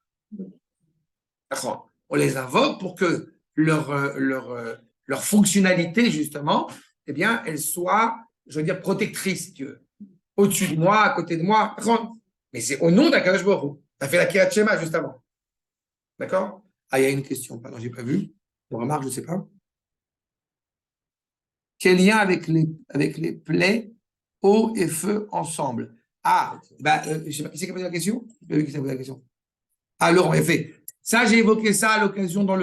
S1: On les invoque pour que leur fonctionnalité, justement, eh bien, elle soit, je veux dire, protectrice, si tu veux. Au-dessus de moi, à côté de moi. Mais c'est au nom d'Akadosh Baruch Hu. Tu as fait la Kirat Shema juste avant. D'accord? Ah, il y a une question, pardon, je n'ai pas vu. On remarque, je ne sais pas. Quel lien avec les plaies, eau et feu ensemble? Ah, je ne sais pas qui c'est qui a posé la question? Je n'ai pas vu qui s'est posé la question. Ah, Laurent, en effet. Ça, j'ai évoqué ça à l'occasion dans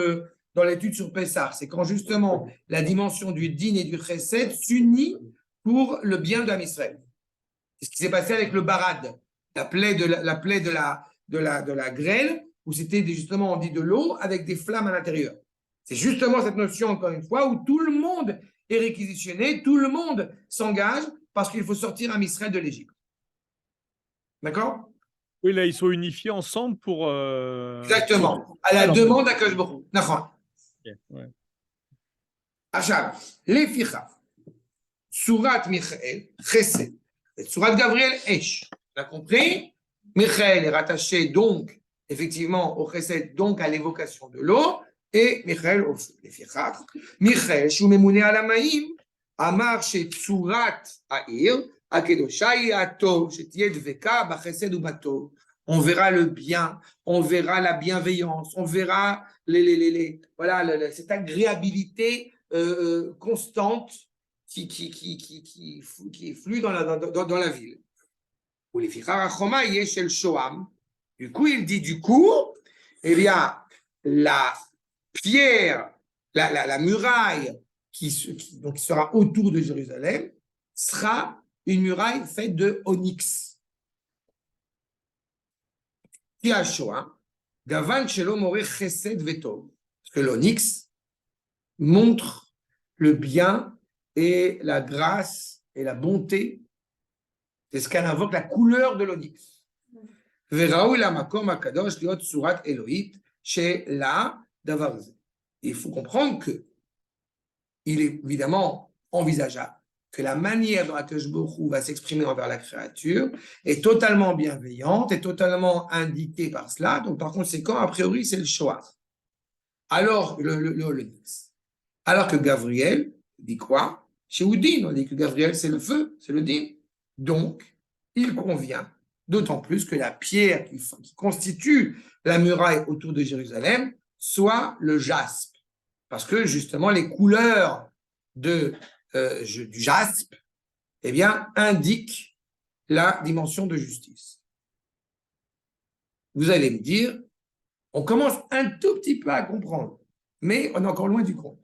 S1: l'étude sur Pessah. C'est quand justement la dimension du din et du chesed s'unit pour le bien de Israël. C'est ce qui s'est passé avec le barad, la plaie de la grêle, où c'était justement, on dit, de l'eau avec des flammes à l'intérieur. C'est justement cette notion, encore une fois, où tout le monde est réquisitionné, tout le monde s'engage parce qu'il faut sortir Israël de l'Égypte. D'accord?
S7: Oui, là, ils sont unifiés ensemble pour.
S1: Exactement. À la demande d'Akadosh Baruch Hu. D'accord.
S7: Ouais.
S1: Achab, les ficha, Surat Michael, Chesed, et Surat Gabriel, Esh. Tu as compris? Michael est rattaché donc, effectivement, au Chesed, donc à l'évocation de l'eau, et Michael au feu. Les ficha, Michael, Shumemune Alamaim, Amar chez Surat Aïr, on verra le bien, on verra la bienveillance, on verra cette agréabilité constante qui flue dans la ville. Du coup, il dit eh bien, la pierre, la muraille qui sera autour de Jérusalem sera une muraille faite de onyx. Parce que l'onyx montre le bien et la grâce et la bonté. C'est ce qu'elle invoque, la couleur de l'onyx. Il faut comprendre que il est évidemment envisageable que la manière dont Akadosh Baruch Hu va s'exprimer envers la créature est totalement bienveillante, est totalement indiquée par cela. Donc, par conséquent, a priori, c'est le Shoah. Alors, le alors que Gabriel dit quoi? Chez Houdin, on dit que Gabriel, c'est le feu, c'est le din. Donc, il convient, d'autant plus que la pierre qui constitue la muraille autour de Jérusalem soit le jaspe. Parce que justement, les couleurs du jaspe, eh bien, indiquent la dimension de justice. Vous allez me dire, on commence un tout petit peu à comprendre, mais on est encore loin du compte.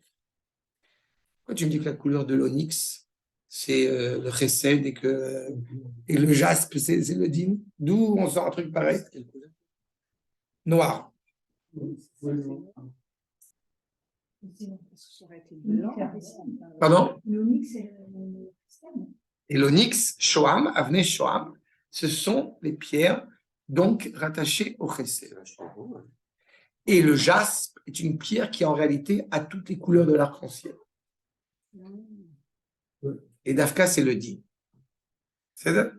S1: Quand tu me dis que la couleur de l'onyx, c'est le chesed et le jaspe, c'est le din, d'où on sort un truc pareil? Noir. Pardon? Et l'onyx, Shoam, Avnei Shoam, ce sont les pierres donc rattachées au chesed. Et le jaspe est une pierre qui en réalité a toutes les couleurs de l'arc-en-ciel. Et Dafka, c'est le din. C'est ça?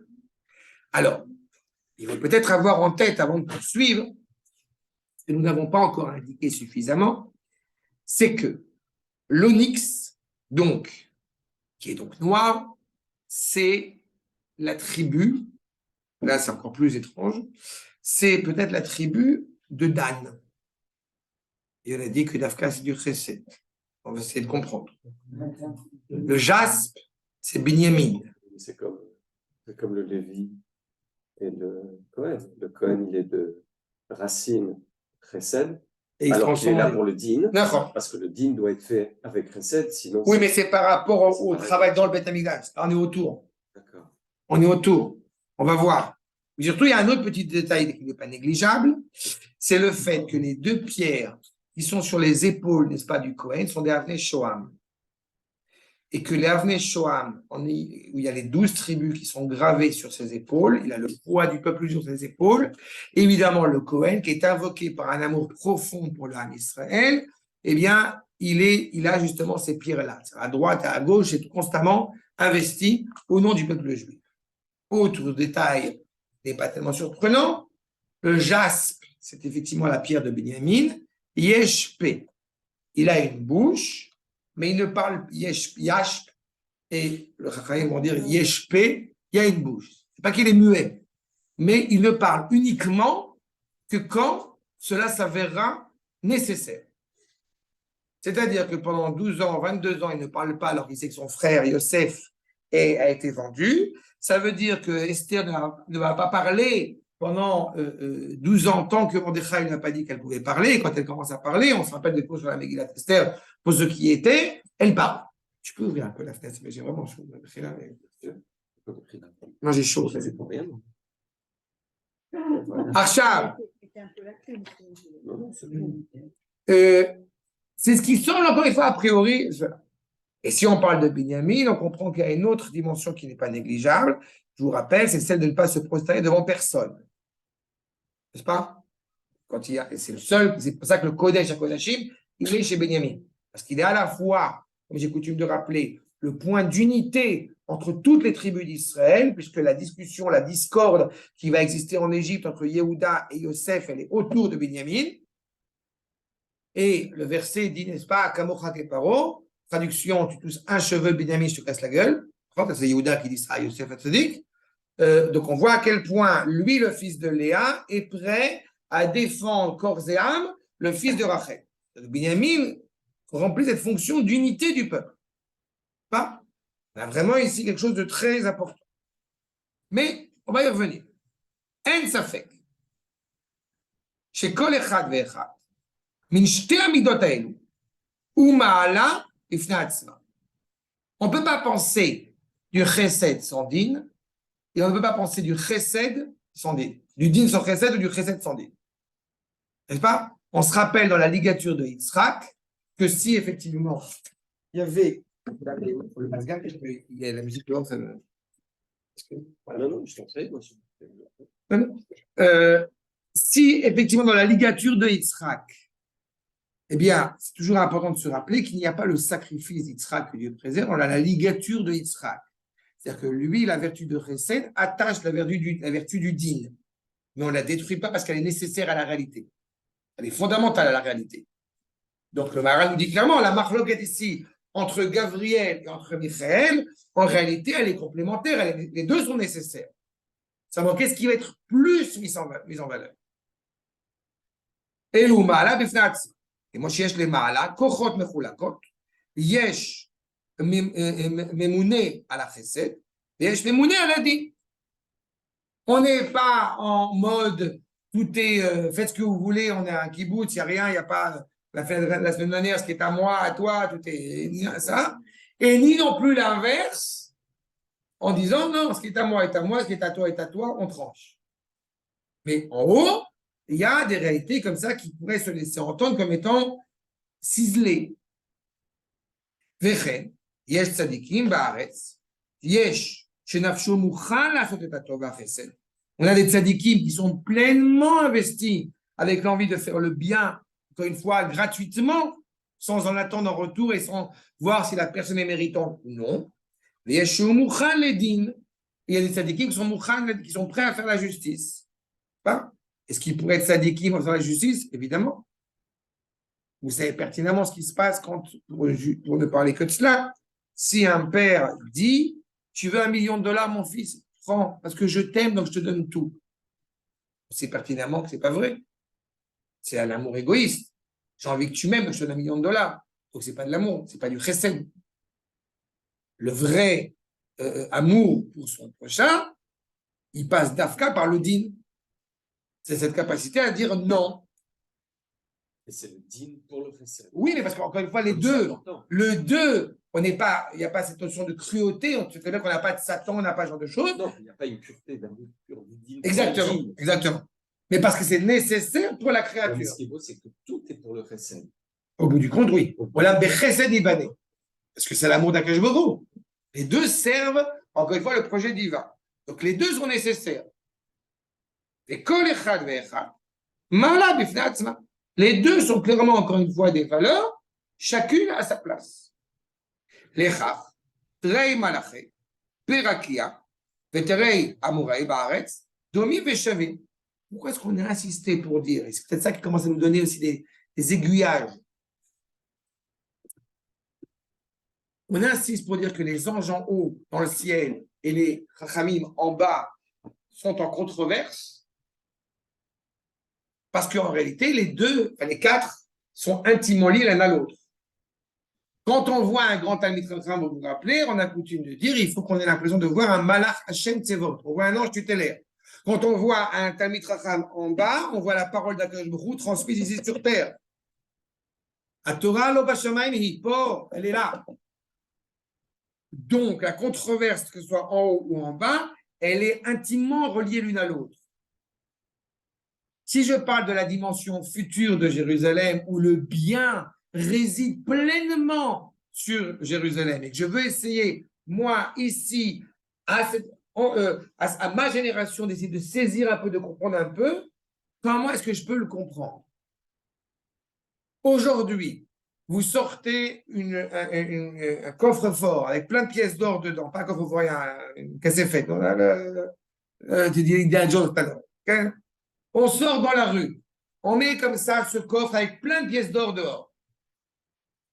S1: Alors, il faut peut-être avoir en tête, avant de poursuivre, ce que nous n'avons pas encore indiqué suffisamment, c'est que l'onyx, donc, qui est donc noir, c'est la tribu, là c'est encore plus étrange, c'est peut-être la tribu de Dan. Et on a dit que Dafka, c'est du chesed. On va essayer de comprendre. Le jaspe, c'est Binyamin.
S2: C'est comme le Lévi et le Cohen. Le Cohen, il est de racine chesed,
S1: Et
S2: alors qu'il est là pour le din,
S1: D'accord.
S2: parce que le din doit être fait avec chesed, sinon...
S1: Oui, mais c'est par rapport au travail dans le Beth Amikdash. On est autour.
S2: D'accord.
S1: On est autour. On va voir. Mais surtout, il y a un autre petit détail qui n'est pas négligeable, c'est le fait que les deux pierres qui sont sur les épaules, n'est-ce pas, du Kohen, sont des Avnei Shoam. Et que les Avnei Shoam, où il y a les 12 tribus qui sont gravées sur ses épaules, il a le poids du peuple sur ses épaules. Évidemment, le Kohen, qui est invoqué par un amour profond pour le Ham Israël, eh bien, il a justement ces pierres-là. À droite et à gauche, est constamment investi au nom du peuple juif. Autre détail n'est pas tellement surprenant, le jaspe, c'est effectivement la pierre de Binyamin. Yeshpe, il a une bouche, mais il ne parle Yashp, et le Chachamim vont dire Yeshpe, il y a une bouche. C'est pas qu'il est muet, mais il ne parle uniquement que quand cela s'avérera nécessaire. C'est-à-dire que pendant 12 ans, 22 ans, il ne parle pas alors qu'il sait que son frère Yosef a été vendu. Ça veut dire que Esther ne va pas parler pendant 12 ans, tant que Mordechai n'a pas dit qu'elle pouvait parler. Et quand elle commence à parler, on se rappelle des cours sur la Megillat Esther, pour ceux qui y étaient, elle parle. Tu peux ouvrir un peu la fenêtre, mais j'ai vraiment chaud. Non, j'ai chaud.
S2: C'est pour rien.
S1: Achab, c'est ce qui semble encore une fois a priori. Et si on parle de Binyamin, on comprend qu'il y a une autre dimension qui n'est pas négligeable. Je vous rappelle, c'est celle de ne pas se prosterner devant personne. N'est-ce pas? C'est le seul, c'est pour ça que le Kodesh à Kodashim, il est chez Binyamin. Parce qu'il est à la fois, comme j'ai coutume de rappeler, le point d'unité entre toutes les tribus d'Israël, puisque la discussion, la discorde qui va exister en Égypte entre Yehuda et Yosef, elle est autour de Binyamin. Et le verset dit, n'est-ce pas, Kamocha Keparo, traduction, tu touches un cheveu de Binyamin, je te casse la gueule. C'est Yehuda qui dit ça à Yosef Hatzadik. Donc on voit à quel point lui, le fils de Léa, est prêt à défendre corps et âme le fils de Rachel. Binyamin remplit cette fonction d'unité du peuple. Pas? On a vraiment ici quelque chose de très important. Mais on va y revenir. En safek. Chez Kol Echad Ve'echad. Min shte amidot haelu. Ou ma'ala ifnei atzma. On ne peut pas penser du chesed sans din, et on ne peut pas penser du chesed sans din. Du din sans chesed ou du chesed sans din. N'est-ce pas? On se rappelle dans la ligature de Yitzhak que si effectivement il y avait il y a la musique dehors, ça me...
S2: Non, je t'en prie, moi.
S1: Si effectivement dans la ligature de Yitzhak, eh bien, c'est toujours important de se rappeler qu'il n'y a pas le sacrifice d'Yitzhak que Dieu préserve, on a la ligature de Yitzhak. C'est-à-dire que lui, la vertu de Chesed attache la vertu du din. Mais on ne la détruit pas parce qu'elle est nécessaire à la réalité. Elle est fondamentale à la réalité. Donc le Maharal nous dit clairement, la marloquette ici, entre Gabriel et entre Michaël, en réalité, elle est complémentaire, les deux sont nécessaires. Seulement, qu'est-ce qui va être plus mis en valeur? Et l'Ouma, là, כמו שיש למעלה, כוחות מחולקות, יש ממונה על החסד, ויש ממונה על הדין. On n'est pas en mode, tout est, faites ce que vous voulez, on est un kibbutz, il n'y a rien, il n'y a pas la semaine dernière, ce qui est à moi, à toi, tout est ça. Et ni non plus l'inverse, en disant non, ce qui est à moi est à moi, ce qui est à toi, on tranche. Mais en haut, il y a des réalités comme ça qui pourraient se laisser entendre comme étant ciselées. וכן, יש צדיקים בארץ, יש שנפשו מוכן לעשות את הטוב והחסד. On a des tzadikim qui sont pleinement investis avec l'envie de faire le bien, encore une fois, gratuitement, sans en attendre en retour et sans voir si la personne est méritante ou non. ויש שהוא מוכן לדין. Il y a des tzadikim qui sont prêts à faire la justice. Pas? Est-ce qu'ils pourraient être tzadikim pour faire la justice? Évidemment. Vous savez pertinemment ce qui se passe quand, pour ne parler que de cela, si un père dit « Tu veux $1 million, mon fils? Prends, parce que je t'aime, donc je te donne tout. » C'est pertinemment que ce n'est pas vrai. C'est un amour égoïste. J'ai envie que tu m'aimes, donc je te donne $1 million. Donc ce n'est pas de l'amour, ce n'est pas du chesed. Le vrai amour pour son prochain, il passe d'Afka par le din. C'est cette capacité à dire non.
S2: Et c'est le din pour le chesed.
S1: Oui, mais parce qu'encore une fois, les deux, il n'y a pas cette notion de cruauté, on sait très bien qu'on n'a pas de Satan, on n'a pas ce genre de choses.
S2: Non, il n'y a pas une pureté d'amour pur du din.
S1: Exactement. Mais parce que c'est nécessaire pour la créature.
S2: Mais ce qui est beau, c'est que tout est pour le chesed.
S1: Au bout du compte, oui. Voilà, Bechesed Ibané. Parce que c'est l'amour d'Akash Baruch. Les deux servent, encore une fois, le projet divin. Donc les deux sont nécessaires. Et Kol Echad Ve'echad, Mala Bifnei Atzma. Les deux sont clairement, encore une fois, des valeurs, chacune à sa place. Lechach, Trei Malaché, Perakia, Veterei Amouraï Baaretz, Domi Veshavim. Pourquoi est-ce qu'on a insisté pour dire, et c'est peut-être ça qui commence à nous donner aussi des aiguillages. On insiste pour dire que les anges en haut, dans le ciel, et les chachamim en bas sont en controverse, parce qu'en réalité, les quatre sont intimement liés l'un à l'autre. Quand on voit un grand Talmid Chacham, vous vous rappelez, on a coutume de dire, il faut qu'on ait l'impression de voir un Malach Hashem Tzevot. On voit un ange tutélaire. Quand on voit un Talmid Chacham en bas, on voit la parole d'Akadosh Baruch Hu transmise ici sur terre. A Torah lo bashamayim hipo, elle est là. Donc, la controverse, que ce soit en haut ou en bas, elle est intimement reliée l'une à l'autre. Si je parle de la dimension future de Jérusalem, où le bien réside pleinement sur Jérusalem, et que je veux essayer, moi, ici, à ma génération, d'essayer de saisir un peu, de comprendre un peu, comment est-ce que je peux le comprendre? Aujourd'hui, vous sortez un coffre-fort avec plein de pièces d'or dedans, pas un coffre-fort, il y a une cassette faite. Tu dis Indiana Jones tout à l'heure. Okay? On sort dans la rue, on met comme ça ce coffre avec plein de pièces d'or dehors.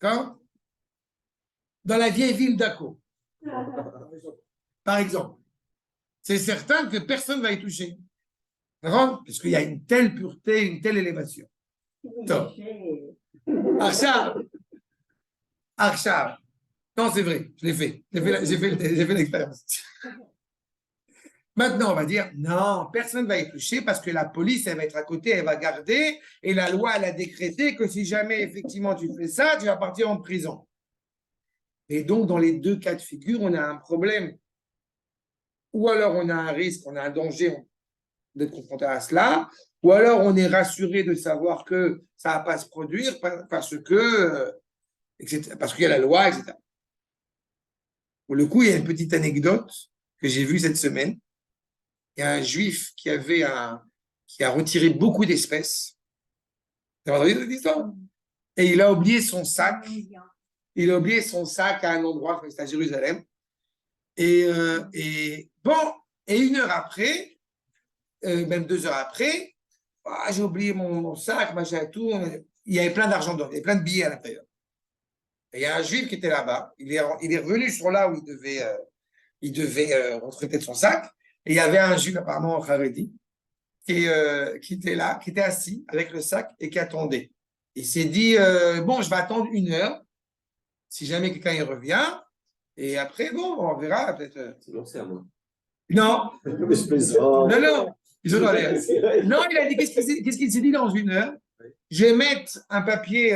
S1: D'accord? Dans la vieille ville d'Akko. Par exemple. C'est certain que personne ne va y toucher. D'accord? Parce qu'il y a une telle pureté, une telle élévation. Top. Arshav. Non, c'est vrai, je l'ai fait. J'ai fait l'expérience. Maintenant, on va dire, non, personne ne va y toucher parce que la police, elle va être à côté, elle va garder, et la loi, elle a décrété que si jamais, effectivement, tu fais ça, tu vas partir en prison. Et donc, dans les deux cas de figure, on a un problème. Ou alors, on a un risque, on a un danger d'être confronté à cela, ou alors on est rassuré de savoir que ça ne va pas se produire parce que, etc., parce qu'il y a la loi, etc. Pour le coup, il y a une petite anecdote que j'ai vue cette semaine. Il y a un juif qui a retiré beaucoup d'espèces. Vous avez entendu cette histoire? Et il a oublié son sac. Il a oublié son sac à un endroit, c'est à Jérusalem. Et une heure après, même 2 heures après, j'ai oublié mon sac, machin et tout. Il y avait plein d'argent dedans, il y avait plein de billets à l'intérieur. Et il y a un juif qui était là-bas. Il est revenu sur là où il devait rentrer peut-être son sac. Et il y avait un juif apparemment Haredi qui était là, qui était assis avec le sac et qui attendait. Il s'est dit, bon, je vais attendre 1 heure, si jamais quelqu'un y revient, et après, bon, on verra peut-être.
S2: C'est long, c'est à moi.
S1: Non,
S2: Mais je plaisante.
S1: non, ils ont non, il a dit, qu'est-ce qu'il s'est dit dans 1 heure? Je vais mettre un papier,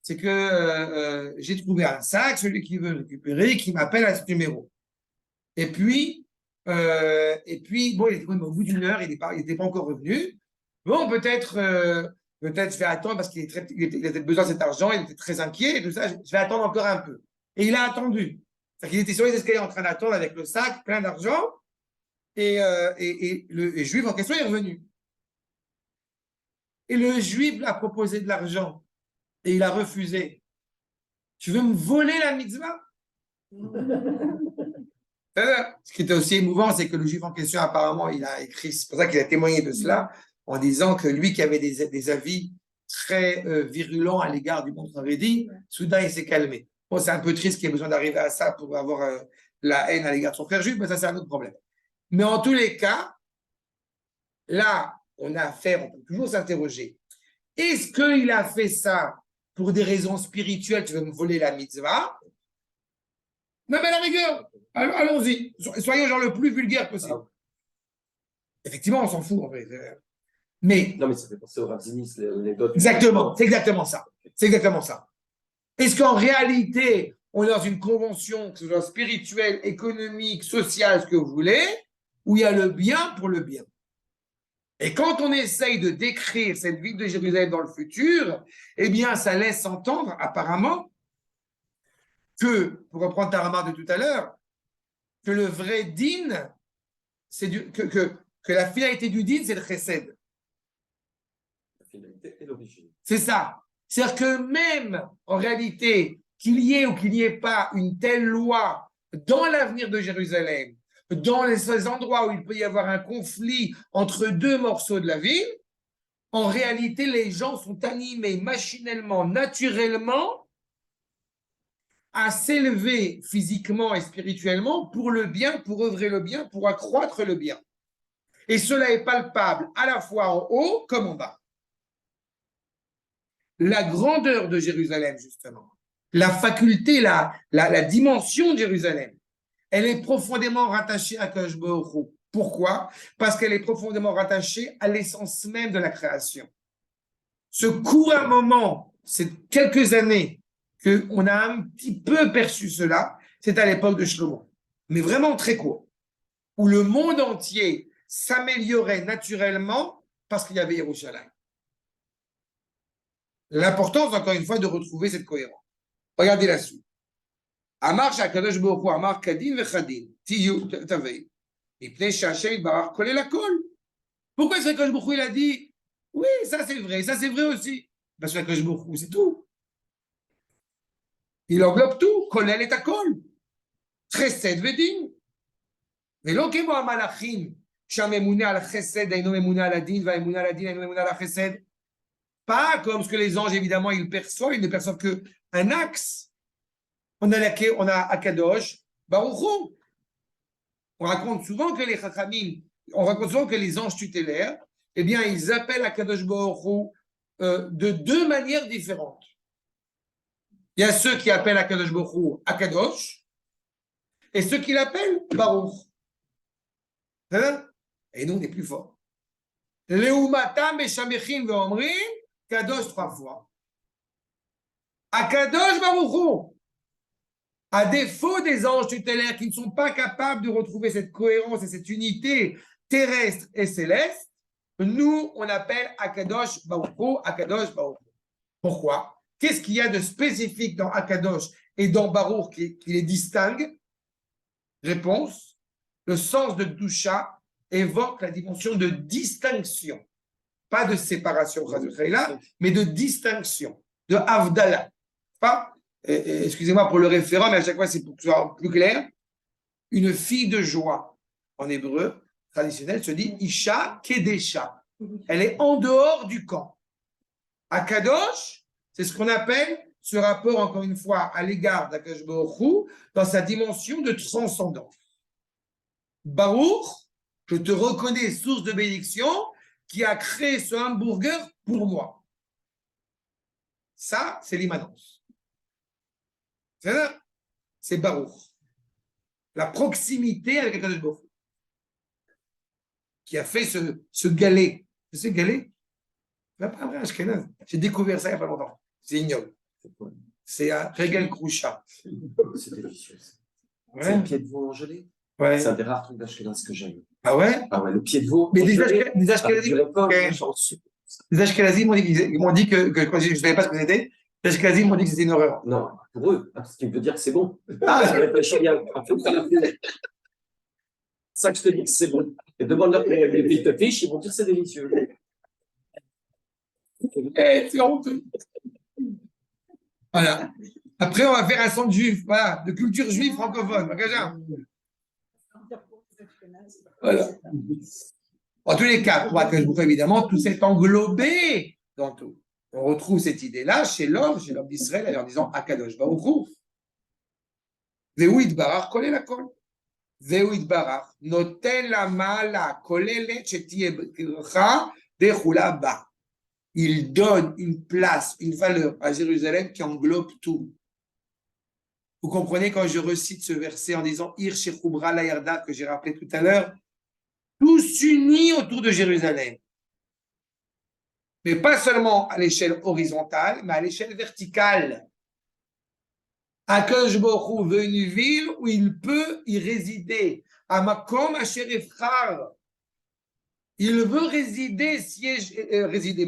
S1: c'est que j'ai trouvé un sac, celui qui veut récupérer, qui m'appelle à ce numéro. Et puis, bon, il était quand même au bout d'1 heure, il n'était pas encore revenu. Bon, peut-être je vais attendre parce qu'il avait besoin de cet argent, il était très inquiet et tout ça. Je vais attendre encore un peu. Et il a attendu. C'est-à-dire qu'il était sur les escaliers en train d'attendre avec le sac plein d'argent. Et le juif en question est revenu. Et le juif lui a proposé de l'argent et il a refusé. Tu veux me voler la mitzvah? Ce qui était aussi émouvant, c'est que le juif en question, apparemment, il a écrit, c'est pour ça qu'il a témoigné de cela, en disant que lui qui avait des avis très virulents à l'égard du monde Haredi, soudain il s'est calmé. Bon, c'est un peu triste qu'il ait besoin d'arriver à ça pour avoir la haine à l'égard de son frère juif, mais ça c'est un autre problème. Mais en tous les cas, là, on a affaire, on peut toujours s'interroger. Est-ce qu'il a fait ça pour des raisons spirituelles, tu veux me voler la mitzvah? Non, mais à la rigueur, allons-y, soyons genre le plus vulgaire possible. Effectivement, on s'en fout en fait. Mais
S2: non, mais ça fait penser au Rav Zinis, l'anecdote.
S1: Exactement, c'est exactement ça. C'est exactement ça. Est-ce qu'en réalité, on est dans une convention, que ce soit spirituelle, économique, sociale, ce que vous voulez, où il y a le bien pour le bien? Et quand on essaye de décrire cette ville de Jérusalem dans le futur, eh bien, ça laisse entendre, apparemment, que, pour reprendre ta remarque de tout à l'heure, que le vrai din, c'est que la finalité du din, c'est le chesed.
S2: La finalité et l'origine. C'est
S1: ça. C'est-à-dire que même, en réalité, qu'il y ait ou qu'il n'y ait pas une telle loi dans l'avenir de Jérusalem, dans les endroits où il peut y avoir un conflit entre deux morceaux de la ville, en réalité, les gens sont animés machinalement, naturellement, à s'élever physiquement et spirituellement pour le bien, pour œuvrer le bien, pour accroître le bien. Et cela est palpable à la fois en haut comme en bas. La grandeur de Jérusalem, justement, la faculté, la dimension de Jérusalem, elle est profondément rattachée à Akadosh Baruch Hu. Pourquoi? Parce qu'elle est profondément rattachée à l'essence même de la création. Ce court moment, c'est quelques années qu'on a un petit peu perçu cela, c'est à l'époque de Shlomo, mais vraiment très court, où le monde entier s'améliorait naturellement parce qu'il y avait Yerushalayim. L'importance, encore une fois, de retrouver cette cohérence. Regardez la suite. Amar shakadosh baruch hu amar kadin vechadin tiyu tavei mipnei she'Hashem yitbarach kolel hakol. Pourquoi est-ce que Akadosh Baruch Hu, il a dit oui, ça c'est vrai aussi. Parce que Akadosh Baruch Hu, c'est tout. Il englobe tout, kolel et hakol. Chesed vedin. ולא כמו המלאכים שהממונה על החסד אינו ממונה על הדין והממונה על הדין אינו ממונה על החסד. Pas comme ce que les anges, évidemment, ils ne perçoivent qu'un axe. On a Akadosh Baruch Hu. On raconte souvent que les Chachamim, on raconte souvent que les anges tutélaires, eh bien, ils appellent Akadosh Baruch Hu de deux manières différentes. Il y a ceux qui appellent Akadosh Baruch Hu Akadosh et ceux qui l'appellent Baruch. Hein? Et nous, on est plus forts. Leumatam meshamechim ve'omrim Kadosh 3 fois. Akadosh Baruch Hu, à défaut des anges tutélaires qui ne sont pas capables de retrouver cette cohérence et cette unité terrestre et céleste, nous, on appelle Akadosh Baruch Hu, Akadosh Baruch Hu. Pourquoi? Qu'est-ce qu'il y a de spécifique dans Akadosh et dans Baruch qui les distingue? Réponse, le sens de Dusha évoque la dimension de distinction. Pas de séparation, mais de distinction, de Havdalah. Pas, excusez-moi pour le référent, mais à chaque fois c'est pour que ce soit plus clair. Une fille de joie, en hébreu traditionnel, se dit Isha Kedesha. Elle est en dehors du camp. Akadosh, c'est ce qu'on appelle ce rapport, encore une fois, à l'égard d'Akadosh Baruch Hu, dans sa dimension de transcendance. Baruch, je te reconnais source de bénédiction, qui a créé ce hamburger pour moi. Ça, c'est l'immanence. C'est ça? C'est Baruch. La proximité avec Akadosh Baruch Hu, qui a fait ce galet. Tu sais, galet? C'est pas vrai, Ashkenaz. J'ai découvert ça il n'y a pas longtemps. C'est ignoble. C'est un régal kroucha.
S2: C'est délicieux.
S1: Ouais.
S2: C'est le pied de veau en gelée.
S1: Ouais.
S2: C'est un des rares trucs d'Ashkenaz que j'aime.
S1: Ah ouais?
S2: Ah ouais, le pied de veau.
S1: Mais
S2: en
S1: des
S2: gelée,
S1: Ashkenazim,
S2: avec du récord,
S1: ok.
S2: j'en suis-
S1: Les Ashkenazim m'ont dit que quand je ne savais pas ce que c'était, les Ashkenazim m'ont dit que c'était une horreur.
S2: Non, pour eux, ce qui veut dire que c'est bon.
S1: Ah,
S2: Réfléchis bien. C'est ça que je te dis que c'est bon. Et demande-leur les petites fiches, ils vont dire que c'est délicieux.
S1: c'est honteux. Voilà. Après, on va faire un centre juif, voilà, de culture juive francophone. Voilà. En tous les cas, pour Akadosh Baruch Hu, évidemment, tout s'est englobé dans tout. On retrouve cette idée-là chez l'homme d'Israël, en disant Akadosh Baruch Hu. Vehu Yitbarach kolel hakol. Vehu Yitbarach noten lama la kolelet shetiye b'tircha dechula ba. Il donne une place, une valeur à Jérusalem qui englobe tout. Vous comprenez quand je recite ce verset en disant Ir shechubra la yarda que j'ai rappelé tout à l'heure, tous unis autour de Jérusalem. Mais pas seulement à l'échelle horizontale, mais à l'échelle verticale. Akadosh Baruch Hu veut une ville où il peut y résider. À Makom Asher Efrar. Il veut résider, résider.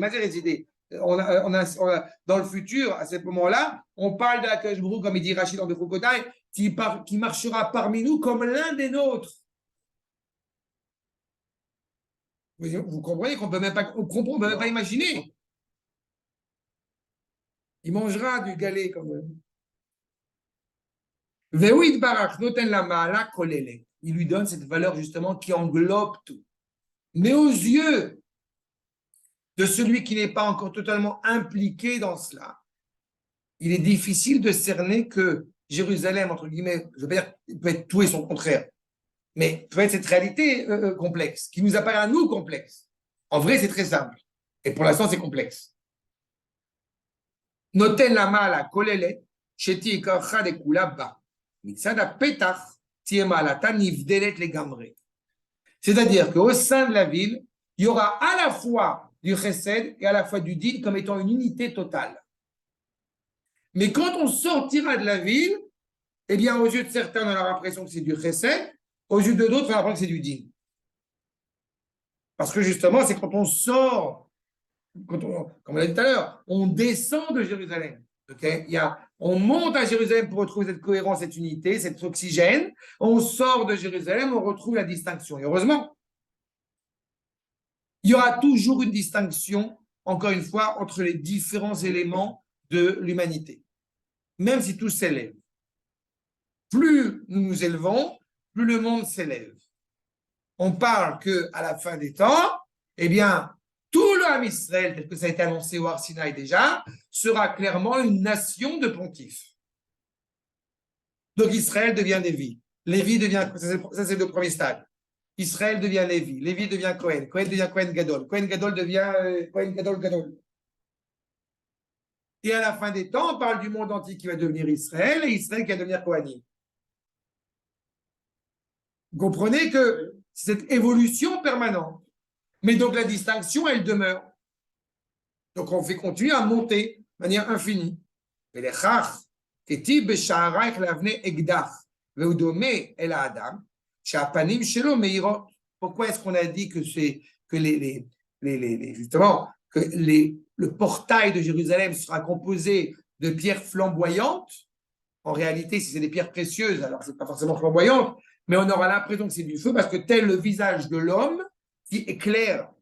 S1: Dans le futur, à ce moment-là, on parle d'Akadosh Baruch Hu, comme il dit Rachid dans Bechukotai, qui marchera parmi nous comme l'un des nôtres. Vous comprenez qu'on ne peut même pas imaginer. Il mangera du galet comme Vehuid Barak, noten la ma'ala kolele. Il lui donne cette valeur justement qui englobe tout. Mais aux yeux de celui qui n'est pas encore totalement impliqué dans cela, il est difficile de cerner que Jérusalem, entre guillemets, je veux pas dire, peut être tout et son contraire, mais peut être cette réalité complexe, qui nous apparaît à nous complexe. En vrai, c'est très simple. Et pour l'instant, c'est complexe. Noten la ma'ala kolele, sheti ikarcha de kulabba. C'est-à-dire qu'au sein de la ville, il y aura à la fois du chesed et à la fois du din comme étant une unité totale. Mais quand on sortira de la ville, eh bien, aux yeux de certains, on aura l'impression que c'est du chesed, aux yeux de d'autres, on aura l'impression que c'est du din. Parce que justement, c'est quand on sort, comme on l'a dit tout à l'heure, on descend de Jérusalem. Okay? On monte à Jérusalem pour retrouver cette cohérence, cette unité, cet oxygène. On sort de Jérusalem, on retrouve la distinction. Et heureusement, il y aura toujours une distinction, encore une fois, entre les différents éléments de l'humanité. Même si tout s'élève. Plus nous nous élevons, plus le monde s'élève. On parle qu'à la fin des temps, eh bien, tout le Ham Israël, tel que ça a été annoncé au Har Sinaï déjà, sera clairement une nation de pontifes. Donc Israël devient Lévi. Lévi devient, ça c'est le premier stade. Israël devient Lévi. Lévi devient Cohen. Cohen devient Cohen Gadol. Cohen Gadol devient Cohen Gadol Gadol. Et à la fin des temps, on parle du monde entier qui va devenir Israël et Israël qui va devenir Kohanim. Vous comprenez que c'est cette évolution permanente. Mais donc la distinction, elle demeure. Donc on fait continuer à monter de manière infinie. Pourquoi est-ce qu'on a dit que c'est que justement que le portail de Jérusalem sera composé de pierres flamboyantes? En réalité, si c'est des pierres précieuses, alors c'est pas forcément flamboyante, mais on aura l'impression que c'est du feu parce que tel le visage de l'homme qui éclaire.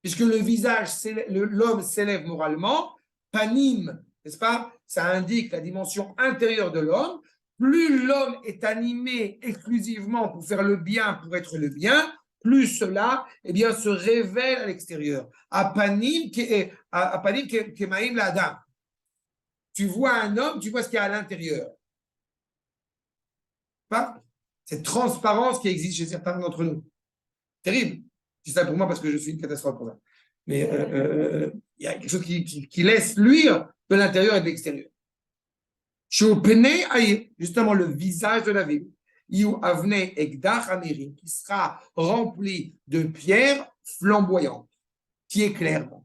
S1: Puisque le visage, l'homme s'élève moralement, panim, n'est-ce pas? Ça indique la dimension intérieure de l'homme. Plus l'homme est animé exclusivement pour faire le bien, pour être le bien, plus cela, eh bien, se révèle à l'extérieur. Apanim kemaim l'adam. Tu vois un homme, tu vois ce qu'il y a à l'intérieur. Pas cette transparence qui existe chez certains d'entre nous. Terrible. Je dis ça pour moi parce que je suis une catastrophe pour ça. Mais il y a quelque chose qui laisse luire de l'intérieur et de l'extérieur. Justement, le visage de la ville, qui sera rempli de pierres flamboyantes, qui éclairent.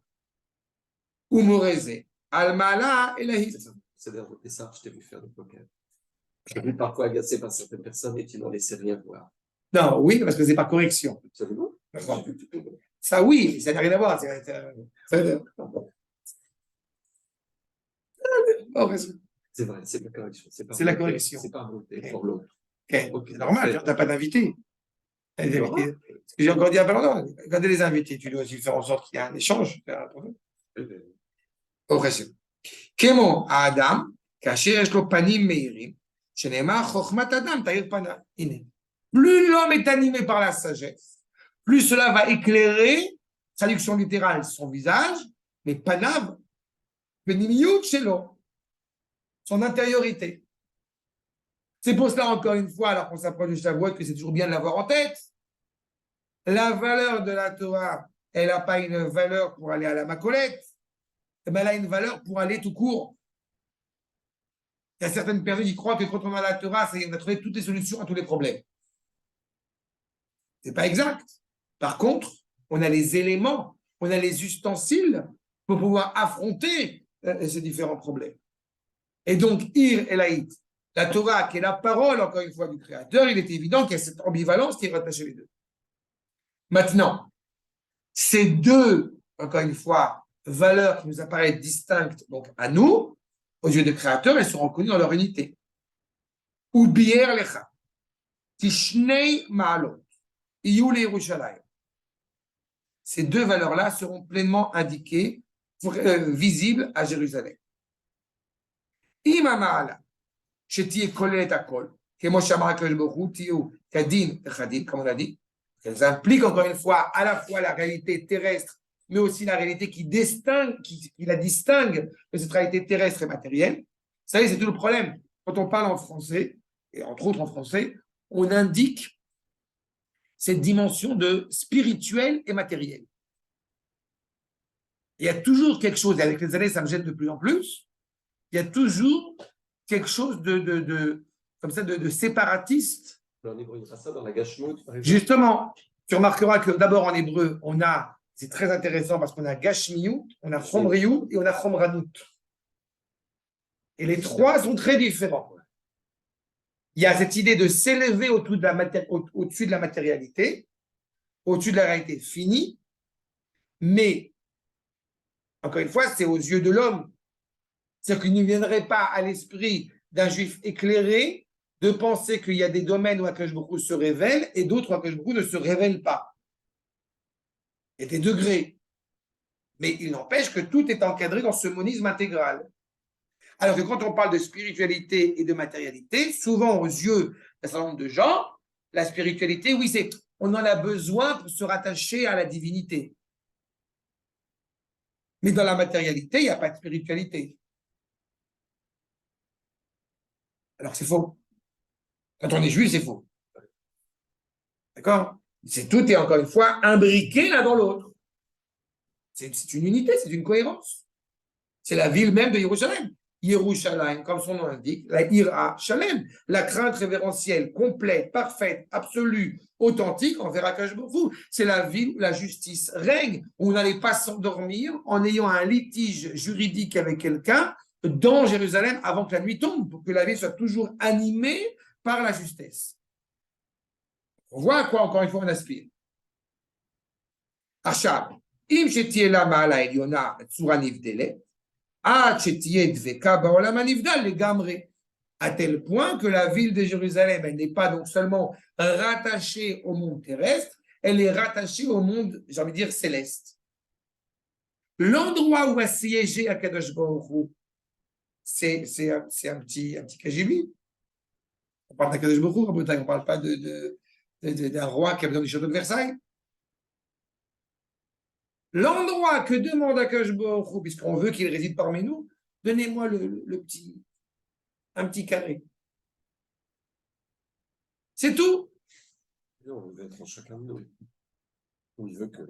S1: Umoreze, Almala et Lahit.
S2: C'est d'ailleurs des ça, je t'ai vu faire du poker. Je t'ai vu parfois agacé par certaines personnes et tu n'en laissais rien voir.
S1: Non, oui, parce que c'est par correction.
S2: Absolument.
S1: D'accord. Ça, oui, ça n'a rien à voir.
S2: C'est vrai, c'est la correction.
S1: C'est la correction.
S2: C'est pas un mot pour l'autre.
S1: C'est normal, tu n'as pas d'invité. Ce que j'ai encore dit à pas longtemps, regardez les invités, tu dois aussi faire en sorte qu'il y ait un échange. Kemo Adam, כאשר יש לו פנים מאירים, שנאמר חוכמת אדם תאיר פניו. הנה, plus l'homme est animé par la sagesse, plus cela va éclairer, traduction littérale, son visage, mais panav, penimiyut shelo, son intériorité. C'est pour cela, encore une fois, alors qu'on s'approche du Shavuot, que c'est toujours bien de l'avoir en tête. La valeur de la Torah, elle n'a pas une valeur pour aller à la Macolette, mais elle a une valeur pour aller tout court. Il y a certaines personnes qui croient que quand on a la Torah, on a trouvé toutes les solutions à tous les problèmes. Ce n'est pas exact. Par contre, on a les éléments, on a les ustensiles pour pouvoir affronter ces différents problèmes. Et donc, Ir et Laït, la Torah, qui est la parole, encore une fois, du Créateur, il est évident qu'il y a cette ambivalence qui est rattachée les deux. Maintenant, ces deux, encore une fois, valeurs qui nous apparaissent distinctes donc à nous, aux yeux du Créateur, elles sont reconnues dans leur unité. Ubier lecha, tishnei ma'alot, iyu leYerushalayim. Ces deux valeurs-là seront pleinement indiquées, visibles à Jérusalem. Ima ma'ala, שתהיה כוללת הכל, כמו שאמר הקדוש ברוך הוא, תהיו כדין וכדין, comme on a dit. Elles impliquent encore une fois à la fois la réalité terrestre, mais aussi la réalité qui la distingue de cette réalité terrestre et matérielle. Vous savez, c'est tout le problème. Quand on parle en français, et entre autres en français, on indique cette dimension de spirituel et matériel. Il y a toujours quelque chose, et avec les années, ça me gêne de plus en plus, il y a toujours quelque chose comme ça, de séparatiste.
S2: En hébreu, il y a ça dans la Gashmout, par exemple.
S1: Justement, tu remarqueras que d'abord en hébreu, on a, c'est très intéressant parce qu'on a Gashmiut, on a Chomriut et on a Chomranut. Et les trois sont très différents. Il y a cette idée de s'élever au-dessus de la matérialité, au-dessus de la réalité finie, mais, encore une fois, c'est aux yeux de l'homme. C'est-à-dire qu'il ne viendrait pas à l'esprit d'un juif éclairé de penser qu'il y a des domaines où Akadosh Baruch Hu se révèle et d'autres où Akadosh Baruch Hu ne se révèle pas. Il y a des degrés. Mais il n'empêche que tout est encadré dans ce monisme intégral. Alors que quand on parle de spiritualité et de matérialité, souvent aux yeux d'un certain nombre de gens, la spiritualité, oui, c'est on en a besoin pour se rattacher à la divinité. Mais dans la matérialité, il n'y a pas de spiritualité. Alors c'est faux. Quand on est juif, c'est faux. D'accord? Tout est encore une fois imbriqué l'un dans l'autre. C'est une unité, c'est une cohérence. C'est la ville même de Jérusalem. Yerushalayim, comme son nom l'indique, la Ira Shalem, la crainte révérentielle, complète, parfaite, absolue, authentique envers Akadosh Baruch Hu. C'est la ville où la justice règne, où on n'allait pas s'endormir en ayant un litige juridique avec quelqu'un dans Jérusalem avant que la nuit tombe, pour que la ville soit toujours animée par la justesse. On voit à quoi, encore une fois, on aspire. Achab, im shetiye la ma'ala eliona tzura nivdelet, à tel point que la ville de Jérusalem, elle n'est pas donc seulement rattachée au monde terrestre, elle est rattachée au monde, j'ai envie de dire, céleste. L'endroit où a siégé Akadosh Baruch Hu, c'est un petit KGB. On parle d'Akadosh Baruch Hu, en Bretagne, on ne parle pas d'un roi qui a besoin du château de Versailles. L'endroit que demande Akadosh Baruch Hu, puisqu'on veut qu'il réside parmi nous, donnez-moi un petit carré. C'est tout.
S2: On veut être en chacun de nous. Il veut que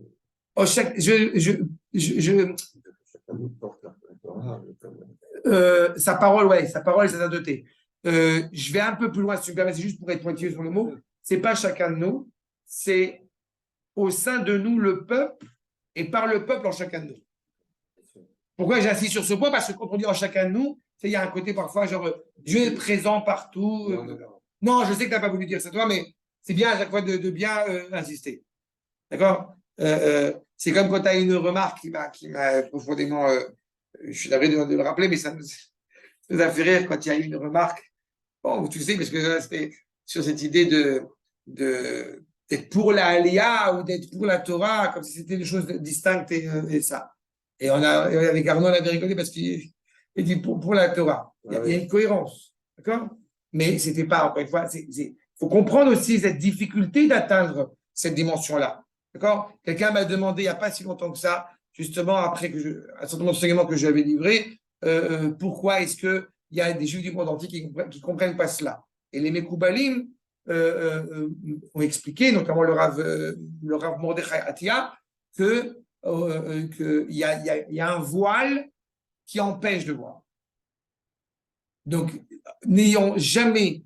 S1: Sa parole, ouais, sa parole et sa sainteté. Je vais un peu plus loin, si tu me permets, c'est juste pour être pointilleux sur le mot. C'est pas chacun de nous, c'est au sein de nous le peuple et par le peuple en chacun de nous. Pourquoi j'insiste sur ce point? Parce que quand on dit en chacun de nous, il y a un côté parfois genre Dieu est présent partout. Non, je sais que tu n'as pas voulu dire ça toi, mais c'est bien à chaque fois de bien insister. D'accord? C'est comme quand tu as une remarque qui m'a profondément. Je suis navré de le rappeler, mais ça nous a fait rire quand il y a eu une remarque. Bon, tu sais, parce que c'était sur cette idée d'être pour la Aliyah ou d'être pour la Torah, comme si c'était des choses distinctes et ça. Et avec Arnaud, on avait rigolé parce qu'il dit pour la Torah. Il y a une cohérence. D'accord? Mais c'était pas, encore une fois, il faut comprendre aussi cette difficulté d'atteindre cette dimension-là. D'accord? Quelqu'un m'a demandé il n'y a pas si longtemps que ça, justement, après un certain nombre d'enseignements que j'avais livrés, pourquoi est-ce qu'il y a des Juifs du monde entier qui ne comprennent pas cela? Et les Mekoubalim ont expliqué, notamment le Rav Mordechai Atia, qu'il y a un voile qui empêche de voir. Donc, n'ayons jamais,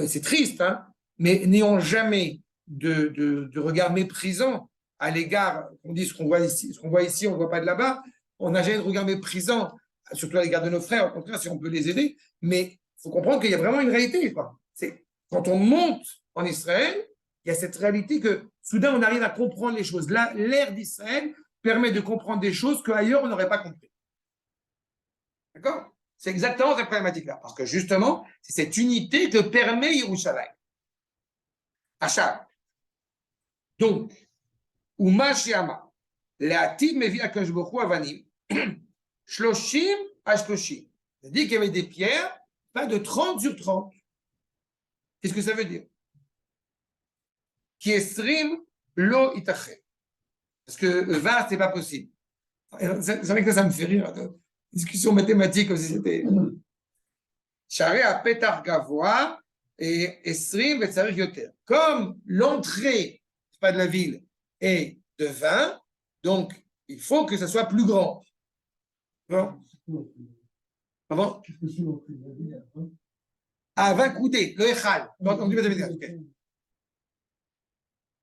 S1: c'est triste, hein, mais n'ayons jamais de regard méprisant à l'égard, on dit ce qu'on voit ici, on ne voit pas de là-bas, on n'a jamais de regard méprisant, surtout à l'égard de nos frères, au contraire, si on peut les aider, mais il faut comprendre qu'il y a vraiment une réalité, quoi. C'est, quand on monte en Israël, il y a cette réalité que soudain on arrive à comprendre les choses. Là, l'ère d'Israël permet de comprendre des choses qu'ailleurs on n'aurait pas compris. D'accord? C'est exactement cette problématique-là. Parce que justement, c'est cette unité que permet Yerushalayim. Achab. Donc, Uma Shiama, Leativ Mevi Akash Baruch Hu Avanim, Shloshim Ashloshim. C'est-à-dire qu'il y avait des pierres, pas de 30 sur 30. Qu'est-ce que ça veut dire? Qui esrim lo itachet. Parce que 20, c'est pas possible. C'est vrai que ça me fait rire. Discussion mathématique comme si c'était. Charé à Petar Gavoa et Esrim Vetsarir Yoter. Comme l'entrée, pas de la ville, est de 20, donc il faut que ça soit plus grand. Bon. Avant? À 20 coudées, le Echal.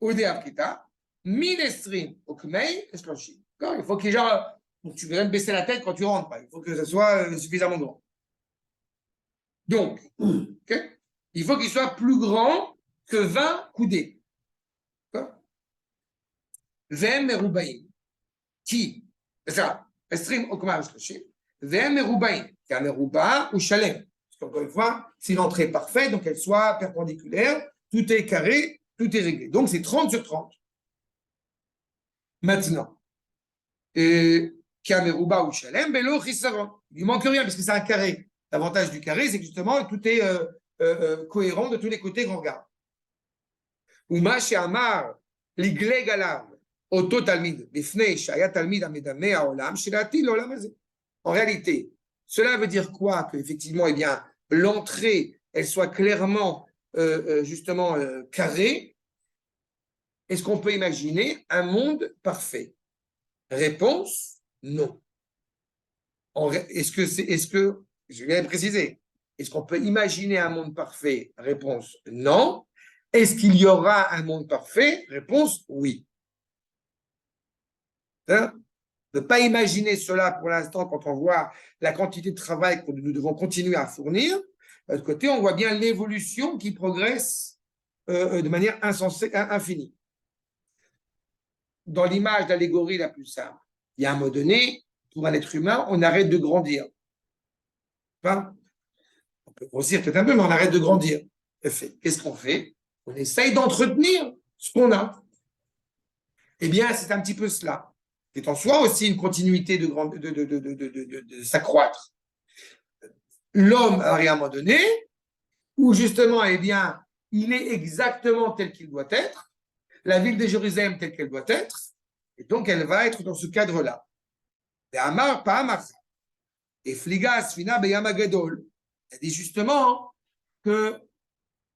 S1: Oudé Arkita, Min Esrim Okmei Esloshim. Il faut qu'il y ait genre. Donc, tu ne veux même baisser la tête quand tu rentres. Il faut que ça soit suffisamment grand. Donc, okay, il faut qu'il soit plus grand que 20 coudées. Vem merubaim. Qui? C'est ça. Estrim okma shloshim. Vem merubaim. Car meruba ou shalem. Parce qu'encore une fois, si l'entrée est parfaite, donc elle soit perpendiculaire, tout est carré, tout est réglé. Donc, c'est 30 sur 30. Maintenant. Kameruba ou Shalem, Belo Chisaron. Il ne manque rien parce que c'est un carré. L'avantage du carré, c'est que justement, tout est cohérent de tous les côtés qu'on regarde. Uma Sheamar, Ligle Galam, Oto Talmid, Bifnei, Shaya Talmid, Amedame, Aolam, Shirati, Lolam Azé. En réalité, cela veut dire quoi? Qu'effectivement, eh bien, l'entrée, elle soit clairement, justement, carrée. Est-ce qu'on peut imaginer un monde parfait? Réponse, non. Je viens de préciser, est-ce qu'on peut imaginer un monde parfait? Réponse, non. Est-ce qu'il y aura un monde parfait? Réponse, oui. Hein? Ne pas imaginer cela pour l'instant quand on voit la quantité de travail que nous devons continuer à fournir. De l'autre côté, on voit bien l'évolution qui progresse de manière insensée, infinie. Dans l'image d'allégorie la plus simple, il y a un moment donné, pour un être humain, on arrête de grandir. Enfin, on peut grossir peut-être un peu, mais on arrête de grandir. Qu'est-ce qu'on fait? On essaye d'entretenir ce qu'on a. Eh bien, c'est un petit peu cela. C'est en soi aussi une continuité de s'accroître. L'homme arrive à un moment donné où justement, eh bien, il est exactement tel qu'il doit être, la ville de Jérusalem telle qu'elle doit être, et donc elle va être dans ce cadre-là. Et Amar, pas Amar. Et Fliga, Sfina, Beyamagadol. Il dit justement que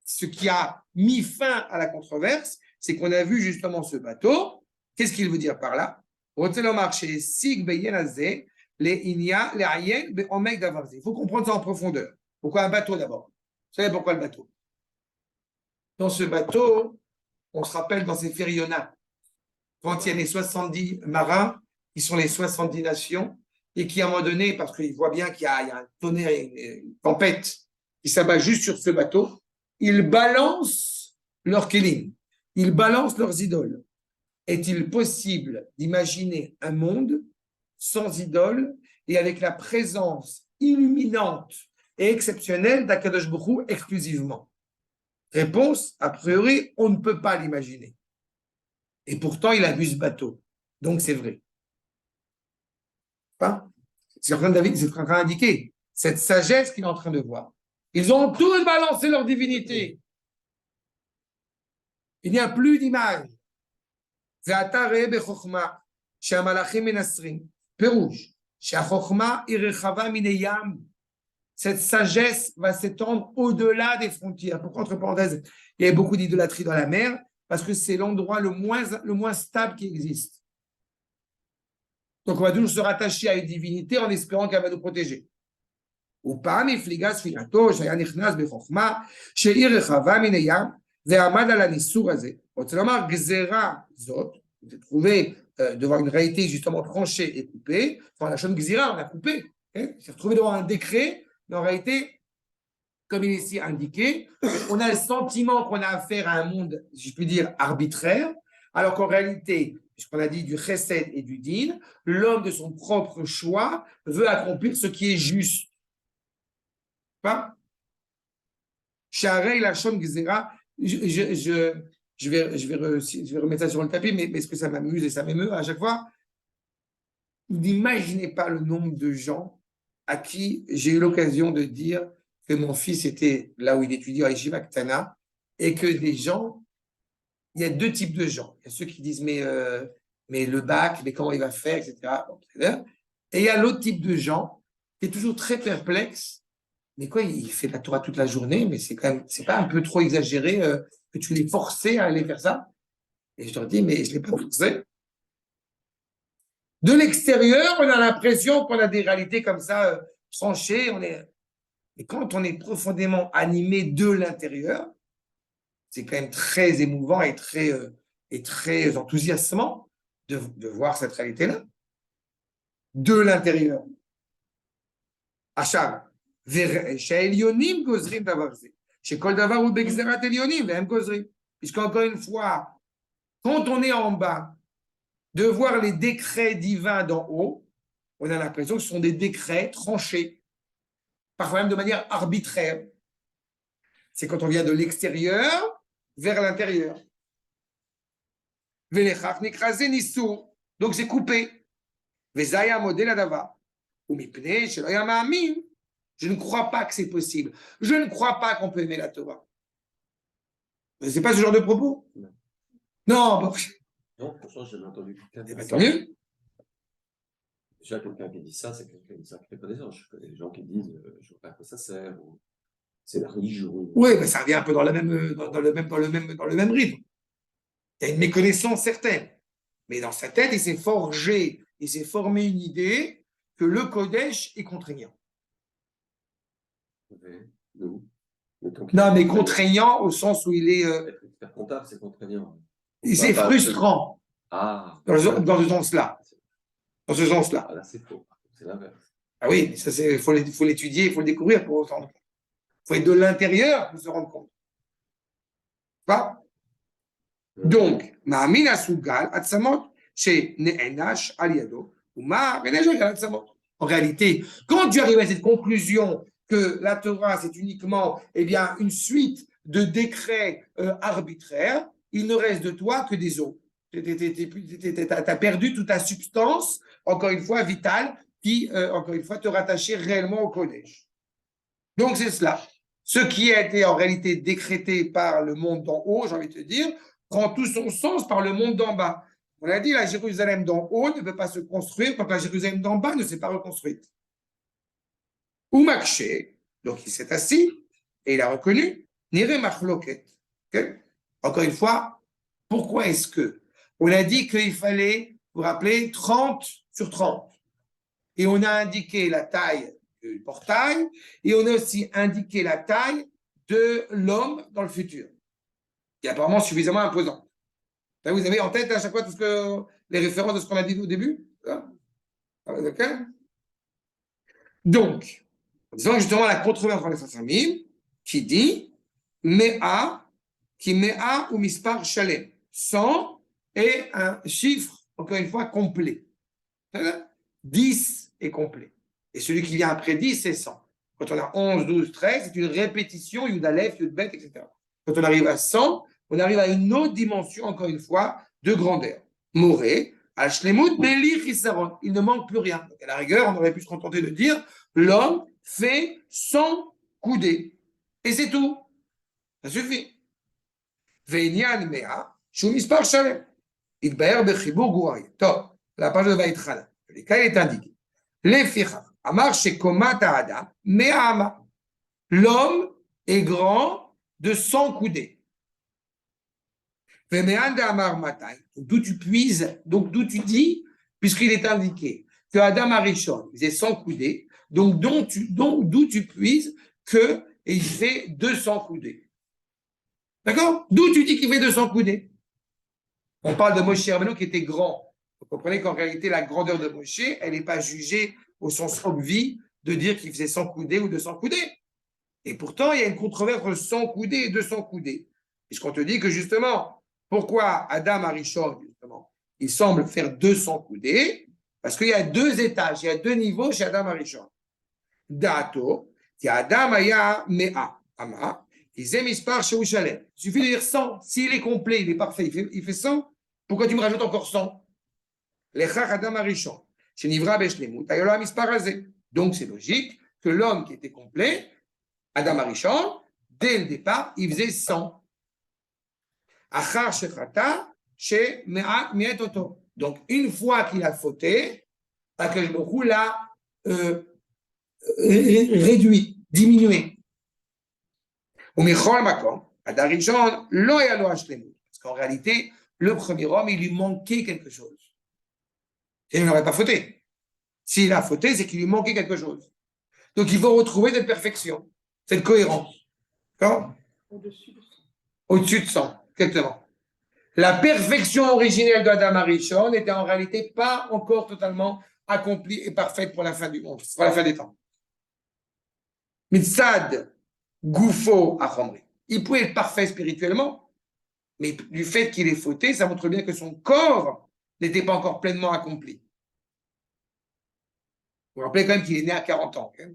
S1: ce qui a mis fin à la controverse, c'est qu'on a vu justement ce bateau. Qu'est-ce qu'il veut dire par là? רוצה לומר שהשיג בעניין הזה לעיין בעומק דבר זה. Il faut comprendre ça en profondeur. Pourquoi un bateau d'abord? Vous savez pourquoi le bateau? Dans ce bateau, on se rappelle dans ces Fériona, quand il y a les 70 marins, qui sont les 70 nations, et qui à un moment donné, parce qu'ils voient bien qu'il y a un tonnerre, une tempête qui s'abat juste sur ce bateau, ils balancent leurs kélim, ils balancent leurs idoles. Est-il possible d'imaginer un monde sans idoles et avec la présence illuminante et exceptionnelle d'Akadosh Baruch Hu exclusivement? Réponse, a priori, on ne peut pas l'imaginer. Et pourtant, il a vu ce bateau. Donc, c'est vrai. C'est en train d'indiquer cette sagesse qu'il est en train de voir. Ils ont tous balancé leur divinité. Il n'y a plus d'image. Cette sagesse va s'étendre au-delà des frontières. Pourquoi, entre parenthèses, il y a beaucoup d'idolâtrie dans la mer? Parce que c'est l'endroit le moins stable qui existe. Donc, on va toujours se rattacher à une divinité en espérant qu'elle va nous protéger. Ou pas, mais fligas filato, shaya nichnas bechokma, she'ir rechava min hayam, ve'amad ala nisur hazeh. Autrement, gzera zot, vous êtes trouvé devant une réalité justement tranchée et coupée. Enfin, la chaîne gzira, on a coupé. C'est retrouvé devant un décret, mais en réalité, comme il est ici indiqué, on a le sentiment qu'on a affaire à un monde, si je puis dire, arbitraire, alors qu'en réalité, puisqu'on a dit du chesed et du din, l'homme de son propre choix veut accomplir ce qui est juste. Pas? Sharei Lachon Gzera, je vais remettre ça sur le tapis, mais parce que ça m'amuse et ça m'émeut à chaque fois. Vous n'imaginez pas le nombre de gens à qui j'ai eu l'occasion de dire que mon fils était là où il étudie à Yeshiva Ktana et que des gens, il y a deux types de gens. Il y a ceux qui disent mais le bac, mais comment il va faire, etc. Bon, et il y a l'autre type de gens qui est toujours très perplexe. Mais quoi, il fait la Torah toute la journée, mais c'est quand même, c'est pas un peu trop exagéré que tu l'aies forcé à aller faire ça? Et je leur dis, mais je l'ai pas forcé. De l'extérieur, on a l'impression qu'on a des réalités comme ça tranchées. Et quand on est profondément animé de l'intérieur, c'est quand même très émouvant et très enthousiasmant de voir cette réalité-là. De l'intérieur. Achab. שהעליונים גוזרים דבר זה, שכל דבר הוא בגזרת עליונים והם גוזרים. Puisqu'encore une fois, quand on est en bas, de voir les décrets divins d'en haut, on a l'impression que ce sont des décrets tranchés, parfois même de manière arbitraire. C'est quand on vient de l'extérieur vers l'intérieur. Donc c'est coupé. Vezaya modèle adava. Ou mipne shelo ya ma'amin. Je ne crois pas que c'est possible. Je ne crois pas qu'on peut aimer la Torah. Ce n'est pas ce genre de propos. Non. Bon.
S2: Non, franchement, j'ai jamais entendu quelqu'un dire ça.
S1: Tant mieux.
S2: Déjà, quelqu'un qui dit ça, c'est quelqu'un qui dit ça qui fait connaissance. Je connais des gens qui disent je ne vois pas à quoi ça sert, ou c'est la religion.
S1: Oui, mais ça revient un peu dans le même rythme. Il y a une méconnaissance certaine. Mais dans sa tête, il s'est formé une idée que le Kodesh est contraignant. Non, mais contraignant au sens où il est.
S2: Faire comptable, c'est contraignant.
S1: C'est frustrant.
S2: Ah.
S1: Dans ce sens-là. Dans ce sens-là.
S2: Ah, là, c'est faux. C'est l'inverse.
S1: Ah oui, mais ça, il faut l'étudier, il faut le découvrir pour s'en rendre compte. Il faut être de l'intérieur pour se rendre compte. Pas? Donc, Ma'amin Asugal, Atsamot, chez Ne'enash Aliado, ou Ma'amin Atsamot. En réalité, quand tu arrives à cette conclusion que la Torah, c'est uniquement une suite de décrets arbitraires, il ne reste de toi que des os. Tu as perdu toute ta substance, encore une fois, vitale, qui, encore une fois, te rattachait réellement au Kodesh. Donc, c'est cela. Ce qui a été en réalité décrété par le monde d'en haut, j'ai envie de te dire, prend tout son sens par le monde d'en bas. On a dit, la Jérusalem d'en haut ne peut pas se construire quand la Jérusalem d'en bas ne s'est pas reconstruite. Umakshe, donc il s'est assis et il a reconnu, Nire Machloket. Encore une fois, pourquoi est-ce que on a dit qu'il fallait vous vous rappelez, 30 sur 30. Et on a indiqué la taille du portail et on a aussi indiqué la taille de l'homme dans le futur, qui est apparemment suffisamment imposant. Là, vous avez en tête à chaque fois les références de ce qu'on a dit au début. D'accord. Donc, disons justement la controverse entre les Chachamim qui dit Mea, qui Mea ou Mispar Shalem, 100 et un chiffre, encore une fois, complet. 10 est complet. Et celui qui vient après 10, c'est 100. Quand on a 11, 12, 13, c'est une répétition, Yud Aleph, Yud Bet, etc. Quand on arrive à 100, on arrive à une autre dimension, encore une fois, de grandeur. Moré, Ashlemut, Beli, Chisaron. Il ne manque plus rien. Donc, à la rigueur, on aurait pu se contenter de dire l'homme fait 100 coudées. Et c'est tout. Ça suffit. Ve'inyan Mea, Shum Mispar Shalem. Idbaer Bechibur Gouari. Top. La page de Vaïtrana. Les cas, il est indiqué. Les fichach. Amar shekomata adam me'ama. L'homme est grand de 100 coudées. Ve'me'an de amar matai. D'où tu puises, donc d'où tu dis, puisqu'il est indiqué que Adam Arishon faisait 100 coudées, donc d'où tu puises qu'il fait 200 coudées. D'accord? D'où tu dis qu'il fait 200 coudées? On parle de Moshe Rabbeinu qui était grand. Vous comprenez qu'en réalité, la grandeur de Moshe, elle n'est pas jugée au sens obvi de dire qu'il faisait 100 coudées ou 200 coudées. Et pourtant, il y a une controverse entre 100 coudées et 200 coudées. Puisqu'on te dit que justement, pourquoi Adam Arishon, justement, il semble faire 200 coudées? Parce qu'il y a 2 étages, il y a 2 niveaux chez Adam Arishon. Dato, qui Adam Aya Mea, Ama, il mispar chez Ushalem. Il suffit de dire 100. S'il est complet, il est parfait, il fait 100. Pourquoi tu me rajoutes encore 100? Donc c'est logique que l'homme qui était complet, Adam Arishon, dès le départ, il faisait 100. Donc une fois qu'il a fauté, Akadosh Baruch Hu l'a réduit, diminué. Adam Arishon, parce qu'en réalité, le premier homme, il lui manquait quelque chose. Et il n'aurait pas fauté. S'il a fauté, c'est qu'il lui manquait quelque chose. Donc, il faut retrouver cette perfection, cette cohérence. D'accord?
S4: Au-dessus de 100.
S1: Au-dessus de 100, exactement. La perfection originelle d'Adam Arishon n'était en réalité pas encore totalement accomplie et parfaite pour la fin du monde, pour la fin des temps. Mitzad Goufo Achomri. Il pouvait être parfait spirituellement, mais du fait qu'il ait fauté, ça montre bien que son corps n'était pas encore pleinement accompli. Vous vous rappelez quand même qu'il est né à 40 ans. Hein?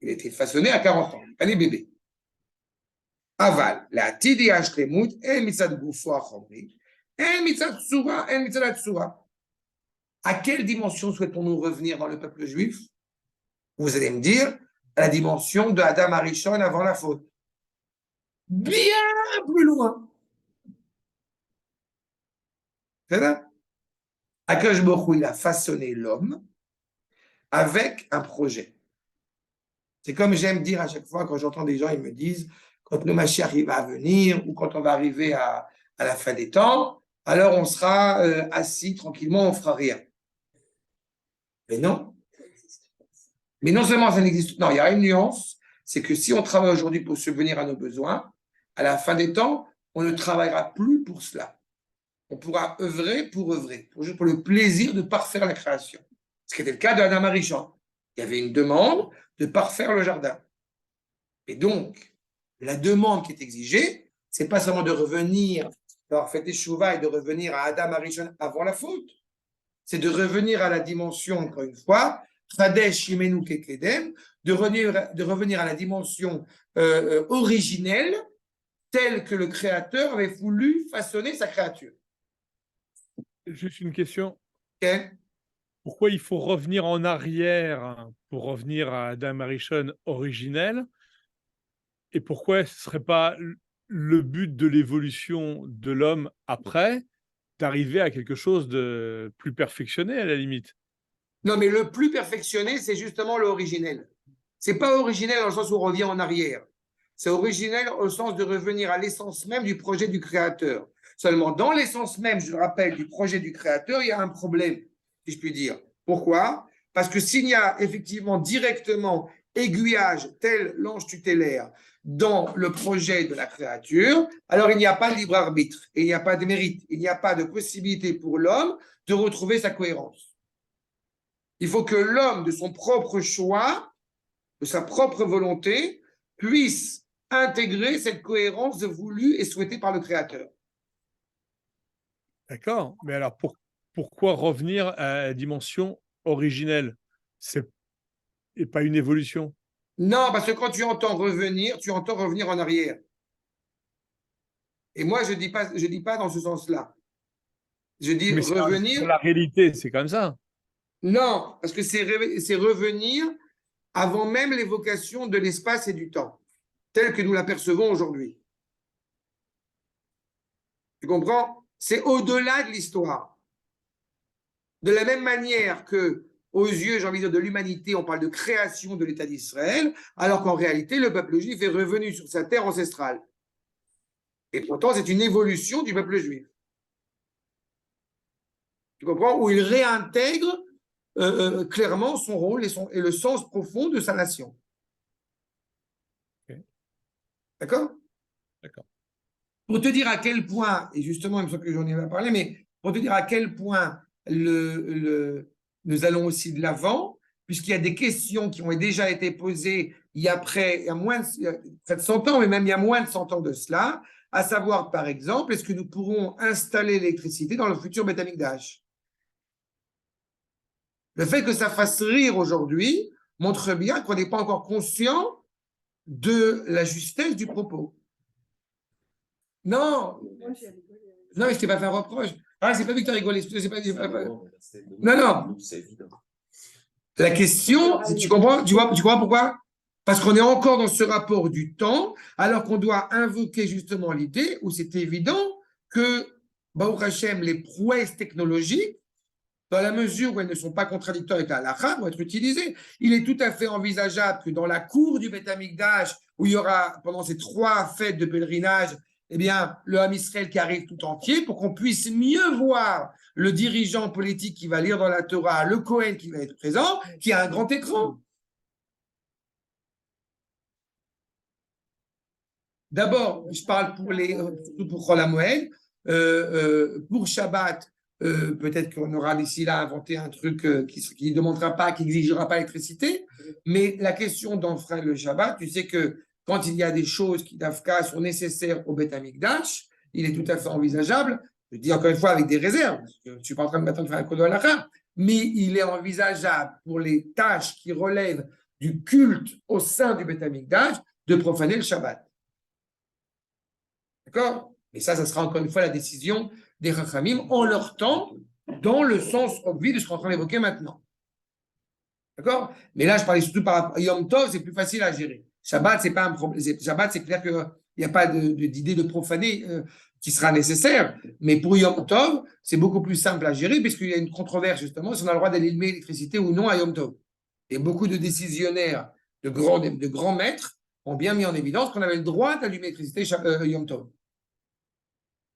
S1: Il a été façonné à 40 ans, pas les bébés. Aval, la tidi ashlemut, el mitzad gufo achomri, el mitzad tsura, el mitzad tsura. À quelle dimension souhaitons-nous revenir dans le peuple juif? Vous allez me dire, à la dimension de Adam Arishon avant la faute. Bien plus loin. C'est ça? Akadosh Baruch Hu, il a façonné l'homme avec un projet. C'est comme j'aime dire à chaque fois quand j'entends des gens, ils me disent, quand le Mashiach va venir ou quand on va arriver à la fin des temps, alors on sera assis tranquillement, on ne fera rien. Mais non. Mais non seulement ça n'existe pas, non, il y a une nuance, c'est que si on travaille aujourd'hui pour subvenir à nos besoins, à la fin des temps, on ne travaillera plus pour cela. On pourra œuvrer, pour le plaisir de parfaire la création. Ce qui était le cas de Adam Arishon. Il y avait une demande de parfaire le jardin. Et donc, la demande qui est exigée, c'est pas seulement de revenir, d'avoir fait teshuva et de revenir à Adam Arishon avant la faute. C'est de revenir à la dimension, encore une fois, Chadesh Yimenu Kekedem, de revenir à la dimension originelle, telle que le Créateur avait voulu façonner sa créature.
S7: Juste une question.
S1: Okay.
S7: Pourquoi il faut revenir en arrière pour revenir à Adam Arishon originel? Et pourquoi ce ne serait pas le but de l'évolution de l'homme après, d'arriver à quelque chose de plus perfectionné à la limite?
S1: Non, mais le plus perfectionné, c'est justement l'originel. C'est pas originel dans le sens où on revient en arrière. C'est originel au sens de revenir à l'essence même du projet du Créateur. Seulement, dans l'essence même, je le rappelle, du projet du créateur, il y a un problème, si je puis dire. Pourquoi? Parce que s'il y a effectivement directement aiguillage tel l'ange tutélaire dans le projet de la créature, alors il n'y a pas de libre arbitre, et il n'y a pas de mérite, il n'y a pas de possibilité pour l'homme de retrouver sa cohérence. Il faut que l'homme, de son propre choix, de sa propre volonté, puisse intégrer cette cohérence voulue et souhaitée par le créateur.
S7: D'accord. Mais alors, pourquoi revenir à la dimension originelle? Et pas une évolution?
S1: Non, parce que quand tu entends revenir, tu entends revenir en arrière. Et moi, je dis pas dans ce sens-là. Je dis
S7: Mais
S1: revenir.
S7: c'est la réalité, c'est comme ça.
S1: Non, parce que c'est revenir avant même l'évocation de l'espace et du temps, tel que nous l'apercevons aujourd'hui. Tu comprends? C'est au-delà de l'histoire. De la même manière que, aux yeux, j'ai envie de dire, de l'humanité, on parle de création de l'État d'Israël, alors qu'en réalité, le peuple juif est revenu sur sa terre ancestrale. Et pourtant, c'est une évolution du peuple juif. Tu comprends? Où il réintègre clairement son rôle et le sens profond de sa nation.
S7: Okay.
S1: D'accord?
S7: D'accord.
S1: Pour te dire à quel point, et justement, il me semble que j'en ai pas parlé, mais pour te dire à quel point nous allons aussi de l'avant, puisqu'il y a des questions qui ont déjà été posées il y a près de 100 ans, mais même il y a moins de 100 ans de cela, à savoir, par exemple, est-ce que nous pourrons installer l'électricité dans le futur Beth Amikdash? Le fait que ça fasse rire aujourd'hui montre bien qu'on n'est pas encore conscient de la justesse du propos. Non, non, je ne t'ai pas fait un reproche. Ah, c'est pas Victor rigolé. Non, non.
S2: C'est évident.
S1: La question, tu comprends pourquoi? Parce qu'on est encore dans ce rapport du temps, alors qu'on doit invoquer justement l'idée où c'est évident que, Baruch Hashem, les prouesses technologiques, dans la mesure où elles ne sont pas contradictoires avec la halakha, vont être utilisées. Il est tout à fait envisageable que dans la cour du Beth Amikdash, où il y aura, pendant ces 3 fêtes de pèlerinage, eh bien, le Ham Israël qui arrive tout entier, pour qu'on puisse mieux voir le dirigeant politique qui va lire dans la Torah, le Kohen qui va être présent, qui a un grand écran. D'abord, je parle surtout pour Chol HaMoed, pour Shabbat, peut-être qu'on aura d'ici là inventé un truc qui ne demandera pas, qui n'exigera pas l'électricité, mais la question d'enfreindre le Shabbat, tu sais que quand il y a des choses qui, d'Afka, sont nécessaires au Beth Amikdash, il est tout à fait envisageable, je dis encore une fois avec des réserves, parce que je ne suis pas en train de m'attendre à faire un code de halakha, mais il est envisageable pour les tâches qui relèvent du culte au sein du Beth Amikdash de profaner le Shabbat. D'accord? Et ça sera encore une fois la décision des Chachamim en leur temps, dans le sens obvi de ce qu'on est en train d'évoquer maintenant. D'accord? Mais là, je parlais surtout par rapport à Yom Tov, c'est plus facile à gérer. Shabbat, c'est pas un problème. Shabbat, c'est clair qu'il n'y a pas d'idée de profaner qui sera nécessaire. Mais pour Yom Tov, c'est beaucoup plus simple à gérer, puisqu'il y a une controverse, justement, si on a le droit d'allumer l'électricité ou non à Yom Tov. Et beaucoup de décisionnaires, de grands maîtres, ont bien mis en évidence qu'on avait le droit d'allumer l'électricité Yom Tov.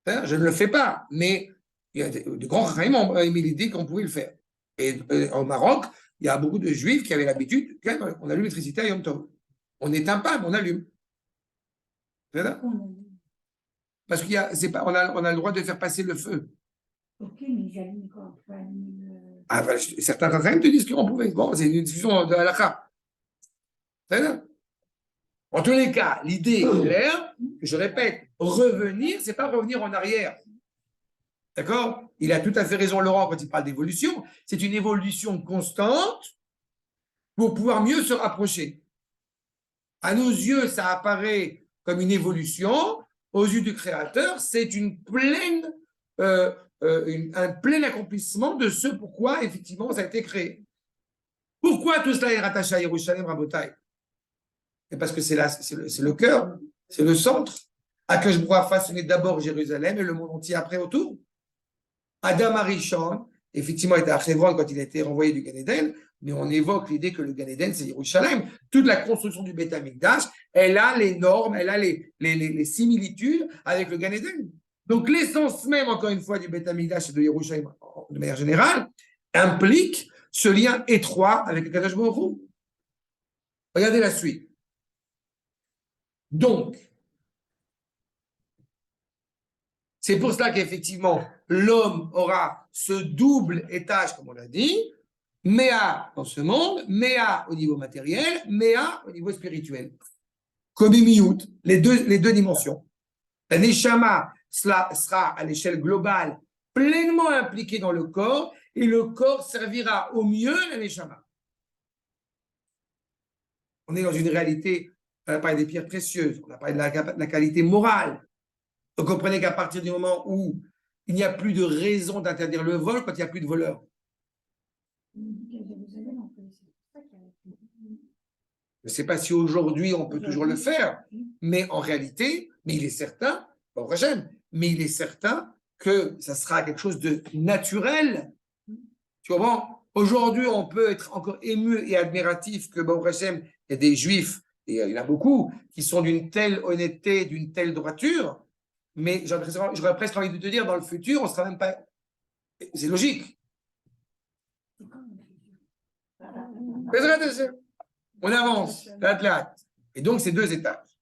S1: Je ne le fais pas, mais il y a de grands Chachamim ont émis l'idée qu'on pouvait le faire. Et au Maroc, il y a beaucoup de Juifs qui avaient l'habitude, on allume l'électricité à Yom Tov. On n'éteint pas, mais on allume. C'est ça? Parce qu'on a le droit de faire passer le feu.
S4: Ok, mais ils allument quand
S1: Certains Chachamim te disent qu'on pouvait. Bon, c'est une discussion de halakha. C'est ça? En tous les cas, l'idée est claire, je répète, revenir, c'est pas revenir en arrière. D'accord? Il a tout à fait raison, Laurent, quand il parle d'évolution. C'est une évolution constante pour pouvoir mieux se rapprocher. À nos yeux, ça apparaît comme une évolution. Aux yeux du Créateur, c'est un plein accomplissement de ce pourquoi, effectivement, ça a été créé. Pourquoi tout cela est rattaché à Yerushalem, Rabotai? C'est parce que c'est le cœur, c'est le centre. Akash Baruch Hu a façonné d'abord Jérusalem et le monde entier après autour. Adam Arishon, effectivement, était à Hebron quand il a été renvoyé du Gan Eden, mais on évoque l'idée que le Gan Eden, c'est Yerushalem. Toute la construction du Beth Amikdash, elle a les normes, elle a les similitudes avec le Gan Eden. Donc, l'essence même, encore une fois, du Beth Amikdash et de Yerushalayim, de manière générale, implique ce lien étroit avec le Kadosh Baruch Hu. Regardez la suite. Donc, c'est pour cela qu'effectivement, l'homme aura ce double étage, comme on l'a dit, Méa dans ce monde, Méa au niveau matériel, Méa au niveau spirituel. Comme Miyut, les deux dimensions. La Neshama sera à l'échelle globale pleinement impliqué dans le corps et le corps servira au mieux la Neshama. On est dans une réalité, on a parlé des pierres précieuses, on a parlé de la qualité morale. Donc comprenez qu'à partir du moment où il n'y a plus de raison d'interdire le vol, quand il n'y a plus de voleurs. Je ne sais pas si aujourd'hui on peut toujours le faire, mais en réalité, mais il est certain, mais il est certain que ça sera quelque chose de naturel. Tu comprends? Aujourd'hui, on peut être encore ému et admiratif que Baruch Hashem, il y a des juifs, et il y en a beaucoup, qui sont d'une telle honnêteté, d'une telle droiture, mais j'aurais presque envie de te dire, dans le futur, on ne sera même pas. C'est logique. On avance, lat. Et donc, c'est deux étages.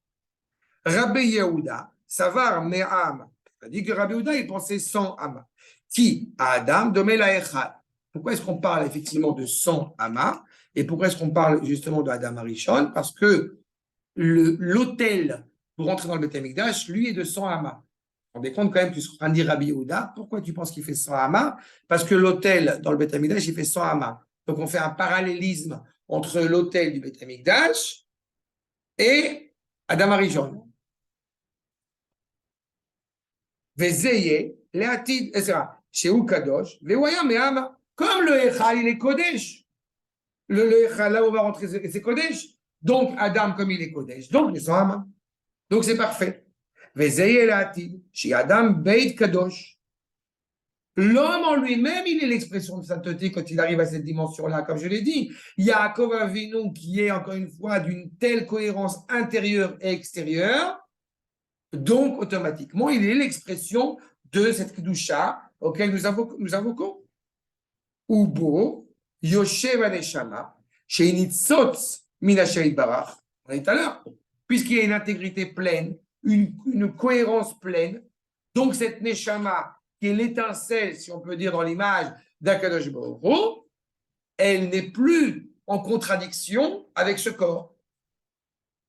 S1: Rabbi Yehuda, Savar Me'am, il a dit que Rabbi Yehuda, il pensait 100 amas. Qui à Adam, Domé la Echad. Pourquoi est-ce qu'on parle effectivement de 100 amas? Et pourquoi est-ce qu'on parle justement de Adam Arishon? Parce que l'autel pour rentrer dans le Beth Amikdash, lui, est de 100 amas. On rendez compte quand même que ce qu'on dit Rabbi Yehuda. Pourquoi tu penses qu'il fait 100 amas? Parce que l'autel dans le Beth Amikdash, il fait 100 amas. Donc on fait un parallélisme entre l'autel du Beth Amikdash et Adam Arishon. Vezeye, le'atid, etc. Chez Kadosh, ve'oya me'ama. Comme le Echal, il est Kodesh. Le Echal, là où on va rentrer, c'est Kodesh. Donc, Adam, comme il est Kodesh. Donc, ils sont Ama. Donc, c'est parfait. Vezeye, le'atid. Chez Adam, Beit Kadosh. L'homme en lui-même, il est l'expression de sainteté quand il arrive à cette dimension-là. Comme je l'ai dit, Yaakov Avinu, qui est encore une fois d'une telle cohérence intérieure et extérieure. Donc, automatiquement, il est l'expression de cette Kedusha auquel nous invoquons. Ubo, Yoshev Aneshama, Sheinitzotz Minashaïd Barach. On est tout à l'heure. Puisqu'il y a une intégrité pleine, une cohérence pleine, donc cette Neshama, qui est l'étincelle, si on peut dire dans l'image d'Akadosh Baruch Hu, elle n'est plus en contradiction avec ce corps.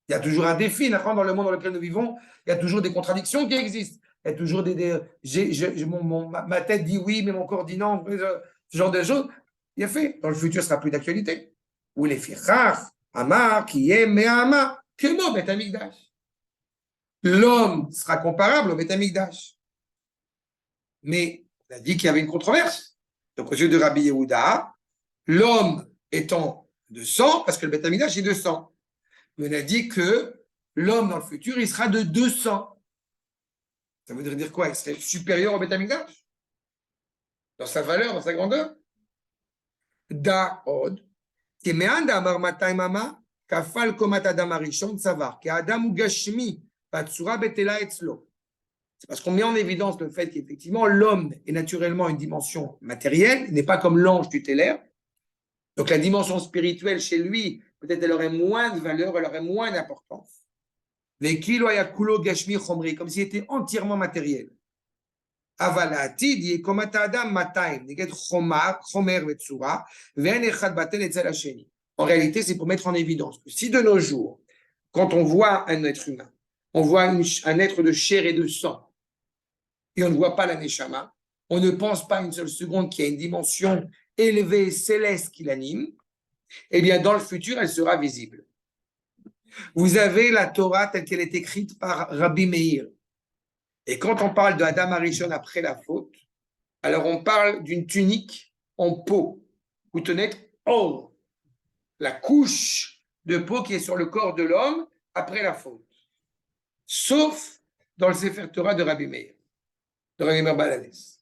S1: Il y a toujours un défi, dans le monde dans lequel nous vivons, il y a toujours des contradictions qui existent. Il y a toujours ma tête dit oui, mais mon corps dit non, ce genre de choses. Il a fait. Dans le futur, ce sera plus d'actualité. Ou les firach, amar, qui est me'ama, kemo Beth Amikdash. L'homme sera comparable au Beth Amikdash. Mais on a dit qu'il y avait une controverse. Donc, aux yeux de Rabbi Yehuda, l'homme étant de 100, parce que le Beth Amikdash est de 100. Mais on a dit que l'homme dans le futur, il sera de 200. Ça voudrait dire quoi? Il serait supérieur au Beth Amikdash? Dans sa valeur, dans sa grandeur? Da'od, qui me'an da'amar matay mama, kafal komat adam arishon savar, ki adam ou gashmi, patsura betela etzlo. C'est parce qu'on met en évidence le fait qu'effectivement, l'homme est naturellement une dimension matérielle, il n'est pas comme l'ange tutélaire. Donc la dimension spirituelle chez lui, peut-être elle aurait moins de valeur, elle aurait moins d'importance. Les kilo yakulo gashmi chomri, comme s'il était entièrement matériel. Avalatid, il est comme Adam Mataim, neget chomar, chomer vetsura, ve'en echad batel etzel hasheni. En réalité, c'est pour mettre en évidence que si de nos jours, quand on voit un être humain, on voit un être de chair et de sang, et on ne voit pas la neshama, on ne pense pas une seule seconde qu'il y a une dimension élevée, céleste qui l'anime, eh bien, dans le futur, elle sera visible. Vous avez la Torah telle qu'elle est écrite par Rabbi Meir. Et quand on parle de Adam Arishon après la faute, alors on parle d'une tunique en peau, ou tenez, or, la couche de peau qui est sur le corps de l'homme après la faute. Sauf dans le Sefer Torah de Rabbi Meir, de Rabbi Meir Baladès.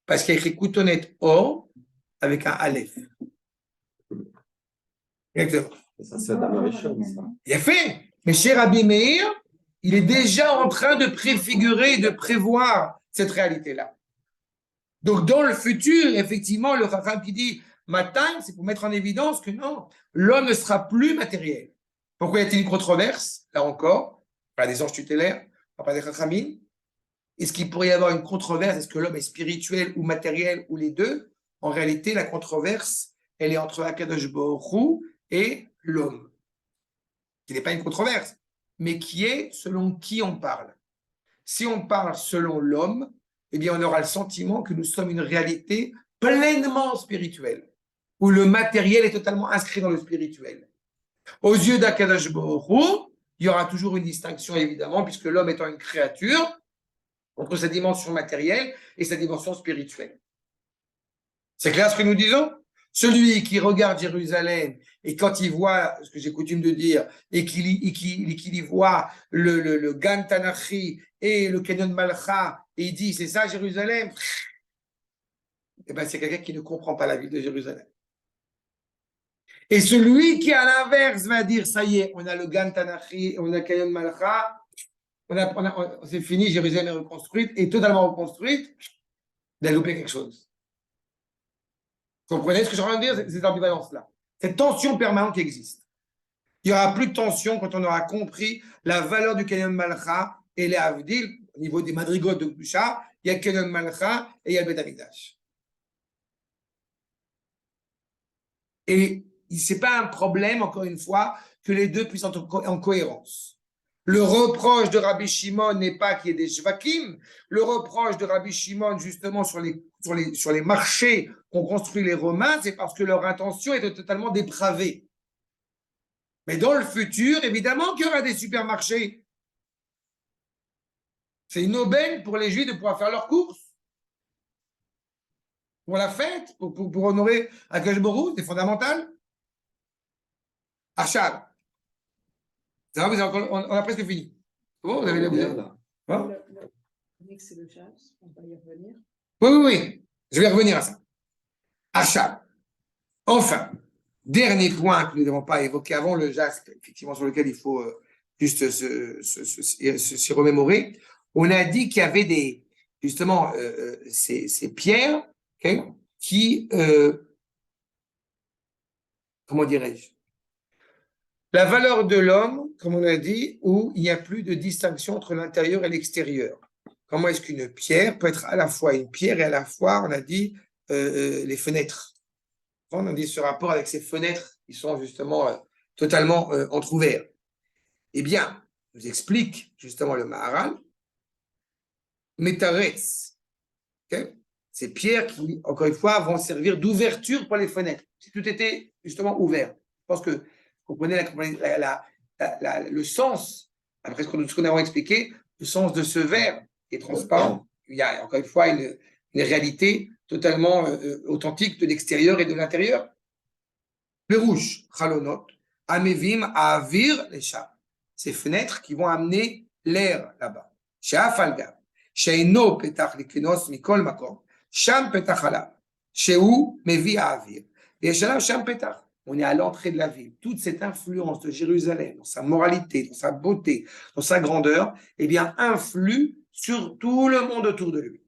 S1: Parce qu'il y a écrit Koutonet or avec un Aleph. Exactement.
S2: Ça, c'est Adam Arishon, ça.
S1: Il a fait. Mais chez Rabbi Meir, il est déjà en train de préfigurer, de prévoir cette réalité-là. Donc, dans le futur, effectivement, le Chacham qui dit Matin, c'est pour mettre en évidence que non, l'homme ne sera plus matériel. Pourquoi y a-t-il une controverse? Là encore, pas des anges tutélaires, pas des Chachamim. Est-ce qu'il pourrait y avoir une controverse? Est-ce que l'homme est spirituel ou matériel ou les deux? En réalité, la controverse, elle est entre Akadosh Baruch Hu et l'homme. Qui n'est pas une controverse, mais qui est selon qui on parle. Si on parle selon l'homme, eh bien, on aura le sentiment que nous sommes une réalité pleinement spirituelle, où le matériel est totalement inscrit dans le spirituel. Aux yeux d'Akadosh Baruch Hu, il y aura toujours une distinction, évidemment, puisque l'homme étant une créature, entre sa dimension matérielle et sa dimension spirituelle. C'est clair ce que nous disons? Celui qui regarde Jérusalem et quand il voit, ce que j'ai coutume de dire, et qu'il y voit le Gan Tanachi et le Canyon Malcha, et il dit, c'est ça Jérusalem, eh bien c'est quelqu'un qui ne comprend pas la ville de Jérusalem. Et celui qui, à l'inverse, va dire, ça y est, on a le Gan Tanachi, on a le Canyon Malcha, c'est fini, Jérusalem est reconstruite, et totalement reconstruite, il a loupé quelque chose. Vous comprenez ce que je suis en train de dire, cette ambivalence-là, cette tension permanente qui existe. Il n'y aura plus de tension quand on aura compris la valeur du Canyon Malcha et les Avdil, au niveau des madrigaux de Kusha, il y a le Canyon Malcha et il y a le Bet Amikdash. Et ce n'est pas un problème, encore une fois, que les deux puissent être en cohérence. Le reproche de Rabbi Shimon n'est pas qu'il y ait des shvakim. Le reproche de Rabbi Shimon, justement, sur les marchés qu'ont construit les Romains, c'est parce que leur intention était totalement dépravée. Mais dans le futur, évidemment qu'il y aura des supermarchés. C'est une aubaine pour les Juifs de pouvoir faire leurs courses. Pour la fête, pour honorer Akadosh Baruch Hu, c'est fondamental. Achab. Ça va, on a presque fini. Bon, vous avez la besoin. Hein?
S4: C'est le chat, on va y revenir.
S1: Oui. Je vais revenir à ça. Achab. Enfin, dernier point que nous n'avons pas évoqué avant, le jaspe, effectivement, sur lequel il faut juste s'y remémorer. On a dit qu'il y avait justement, ces pierres, okay, qui, comment dirais-je, la valeur de l'homme, comme on a dit, où il n'y a plus de distinction entre l'intérieur et l'extérieur. Comment est-ce qu'une pierre peut être à la fois une pierre et à la fois, on a dit, les fenêtres. On a dit ce rapport avec ces fenêtres qui sont justement totalement entrouvertes. Eh bien, nous explique justement le Maharal, Metaretz, okay? Ces pierres qui, encore une fois, vont servir d'ouverture pour les fenêtres. Si tout était justement ouvert. Je pense que vous comprenez le sens, après ce qu'on a expliqué, le sens de ce verre qui est transparent. Il y a encore une fois une réalité totalement authentique de l'extérieur et de l'intérieur. Le rouge, Chalonot, Amevim, Avir, les chats. Ces fenêtres qui vont amener l'air là-bas. Sheafalga, Sheino Petach Likinos Mikol Makom, Sham Petach Alav, Shehu Mevi Avir, et Sham Petach. On est à l'entrée de la ville. Toute cette influence de Jérusalem, dans sa moralité, dans sa beauté, dans sa grandeur, eh bien, influe sur tout le monde autour de lui.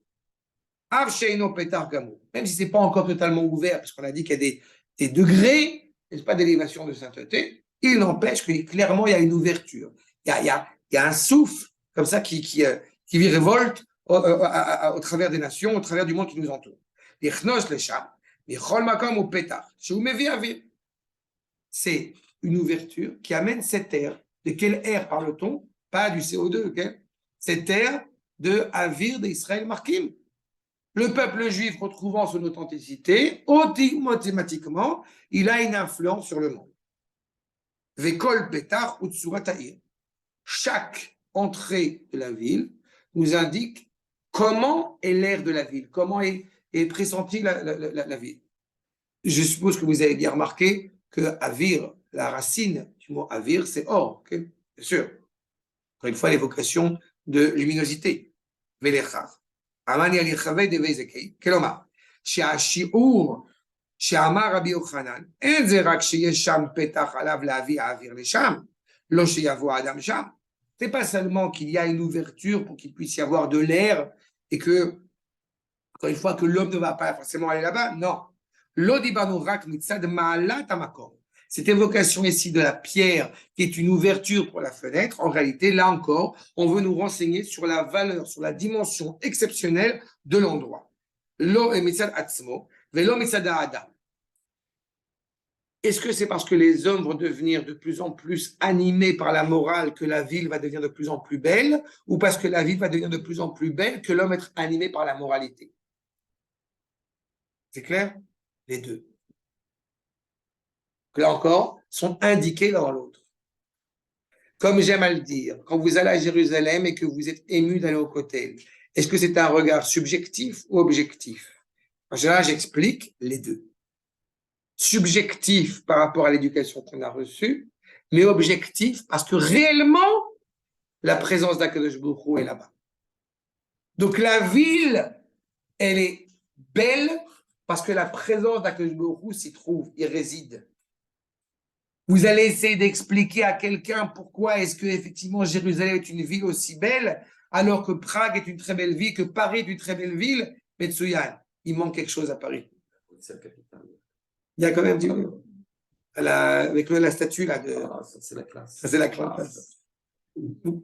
S1: Même si ce n'est pas encore totalement ouvert, parce qu'on a dit qu'il y a des degrés, n'est-ce pas, d'élévation de sainteté, il n'empêche que clairement, il y a une ouverture. Il y a un souffle comme ça qui révolte au travers des nations, au travers du monde qui nous entoure. C'est une ouverture qui amène cet air. De quel air parle-t-on? Pas du CO2, okay? Cet air de Avir d'Israël Markim. Le peuple juif retrouvant son authenticité, automatiquement, il a une influence sur le monde. Vekol Petach Utsurat Ha'ir. Chaque entrée de la ville nous indique comment est l'air de la ville, comment est pressentie la ville. Je suppose que vous avez bien remarqué que Avir, la racine du mot Avir, c'est or, okay? Bien sûr. Encore une fois, l'évocation de luminosité. Velechar. Amani al-Yachaveh de Vezekei. Kelomar. שהשיעור שאמר רבי יוחנן, אין זה רק שיש שם פתח עליו להביא האוויר לשם, לא שיבוא האדם שם. C'est pas seulement qu'il y a une ouverture pour qu'il puisse y avoir de l'air et que, encore une fois, que l'homme ne va pas forcément aller là-bas. Non. Cette évocation ici de la pierre qui est une ouverture pour la fenêtre, en réalité, là encore, on veut nous renseigner sur la valeur, sur la dimension exceptionnelle de l'endroit. Est-ce que c'est parce que les hommes vont devenir de plus en plus animés par la morale que la ville va devenir de plus en plus belle, ou parce que la ville va devenir de plus en plus belle que l'homme être animé par la moralité? C'est clair? Les deux. Là encore, sont indiqués l'un dans l'autre. Comme j'aime à le dire, quand vous allez à Jérusalem et que vous êtes ému d'aller au Kotel, est-ce que c'est un regard subjectif ou objectif? En général, j'explique les deux. Subjectif par rapport à l'éducation qu'on a reçue, mais objectif parce que réellement, la présence d'Akadosh Baruch Hu est là-bas. Donc la ville, elle est belle parce que la présence d'Akadosh Baruch Hu s'y trouve, il réside. Vous allez essayer d'expliquer à quelqu'un pourquoi est-ce que effectivement Jérusalem est une ville aussi belle, alors que Prague est une très belle ville, que Paris est une très belle ville. Mais Tsuyan, il manque quelque chose à Paris.
S2: C'est la capitale.
S1: Il y a quand même avec la statue là de.
S2: Ah, ça, c'est la classe.
S1: Ça, c'est la classe.
S3: Une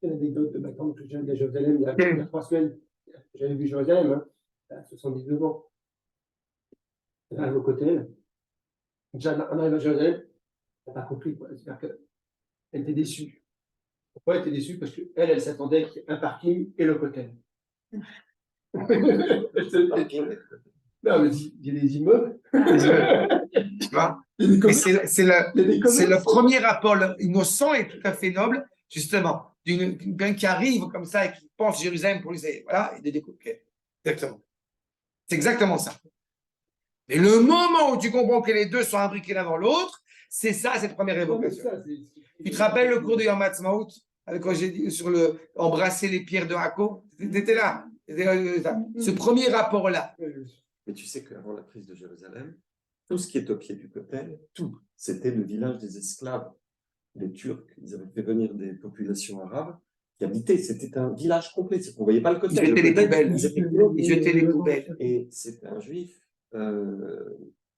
S3: anecdote de ma tante que j'ai allée à Jérusalem il y a 3 semaines. J'avais vu Jérusalem, hein, à 79 ans. Elle arrive au Kotel. Déjà, on arrive à Jérusalem, elle n'a pas compris. C'est-à-dire qu'elle était déçue. Pourquoi elle était déçue? Parce qu'elle s'attendait qu'il y ait un parking et le Kotel. Non, mais il y a des immeubles.
S1: Tu vois? Mais c'est le premier rapport innocent et tout à fait noble, justement, quelqu'un qui arrive comme ça et qui pense Jérusalem pour lui dire, voilà, et de découvrir. Exactement. C'est exactement ça. Mais le moment où tu comprends que les deux sont imbriqués l'un dans l'autre, c'est ça, cette première évocation. Tu te rappelles le cours de Yom Ha'atzmaut, avec quand j'ai dit sur le embrasser les pierres de Hako? Tu étais là. Ce premier rapport-là.
S2: Mais tu sais qu'avant la prise de Jérusalem, tout ce qui est au pied du Kotel, tout, c'était le village des esclaves. Les Turcs, ils avaient fait venir des populations arabes qui habitaient. C'était un village complet. On ne voyait pas le Kotel.
S1: Ils jetaient les poubelles.
S2: Ils jetaient les poubelles. Et c'était un juif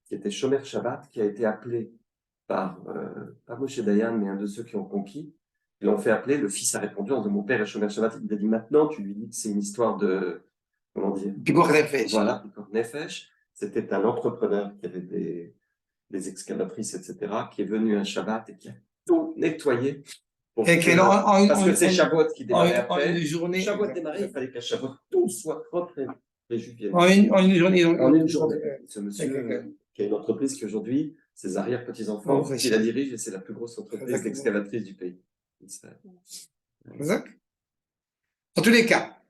S2: qui était Shomer Shabbat, qui a été appelé par, pas Moshe Dayan, mais un de ceux qui ont conquis. Ils l'ont fait appeler. Le fils a répondu en disant, mon père est Shomer Shabbat. Il a dit, maintenant, tu lui dis que c'est une histoire de... Comment dire?
S1: Picor Nefesh.
S2: Voilà, Picor Nefesh. C'était un entrepreneur qui avait des excavatrices, etc., qui est venu un Shabbat et qui a tout nettoyé.
S1: Parce
S2: que c'est Shavuot qui démarrait après.
S1: En une journée.
S2: Shavuot démarrait, il fallait qu'à Shavuot, tout soit propre. Les Juifs viennent.
S1: En une journée.
S2: En une journée. Ce monsieur qui a une entreprise qui aujourd'hui, ses arrière-petits-enfants, qui la dirige et c'est la plus grosse entreprise d'excavatrice du pays.
S1: Exact. En tous les cas,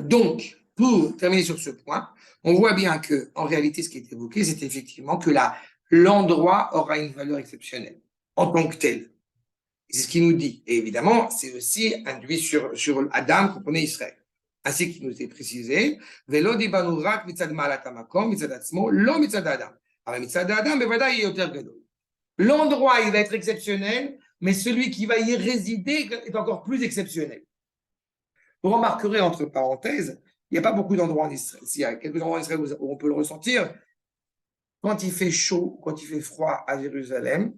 S1: donc, pour terminer sur ce point, on voit bien que, en réalité, ce qui est évoqué, c'est effectivement que l'endroit aura une valeur exceptionnelle, en tant que tel. C'est ce qu'il nous dit. Et évidemment, c'est aussi induit sur Adam, quand on est Israël. Ainsi qu'il nous est précisé, l'endroit, il va être exceptionnel, mais celui qui va y résider est encore plus exceptionnel. Vous remarquerez, entre parenthèses, il n'y a pas beaucoup d'endroits en Israël. S'il y a quelques endroits en Israël où on peut le ressentir, quand il fait chaud, quand il fait froid à Jérusalem,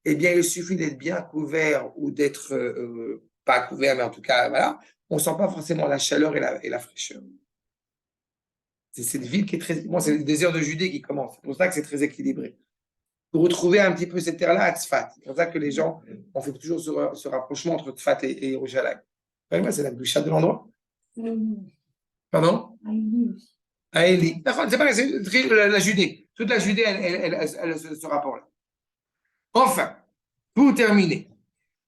S1: eh bien, il suffit d'être bien couvert ou d'être pas couvert, mais en tout cas, voilà, on ne sent pas forcément la chaleur et la fraîcheur. C'est cette ville qui est très... Bon, c'est le désert de Judée qui commence. C'est pour ça que c'est très équilibré. Pour retrouver un petit peu cette terre-là à Tzfat. C'est pour ça que les gens ont fait toujours ce rapprochement entre Tzfat et Yerushalayim. C'est la douche de l'endroit. Pardon? À Élie. C'est pareil, c'est la Judée. Toute la Judée, elle a ce rapport-là. Enfin, pour terminer,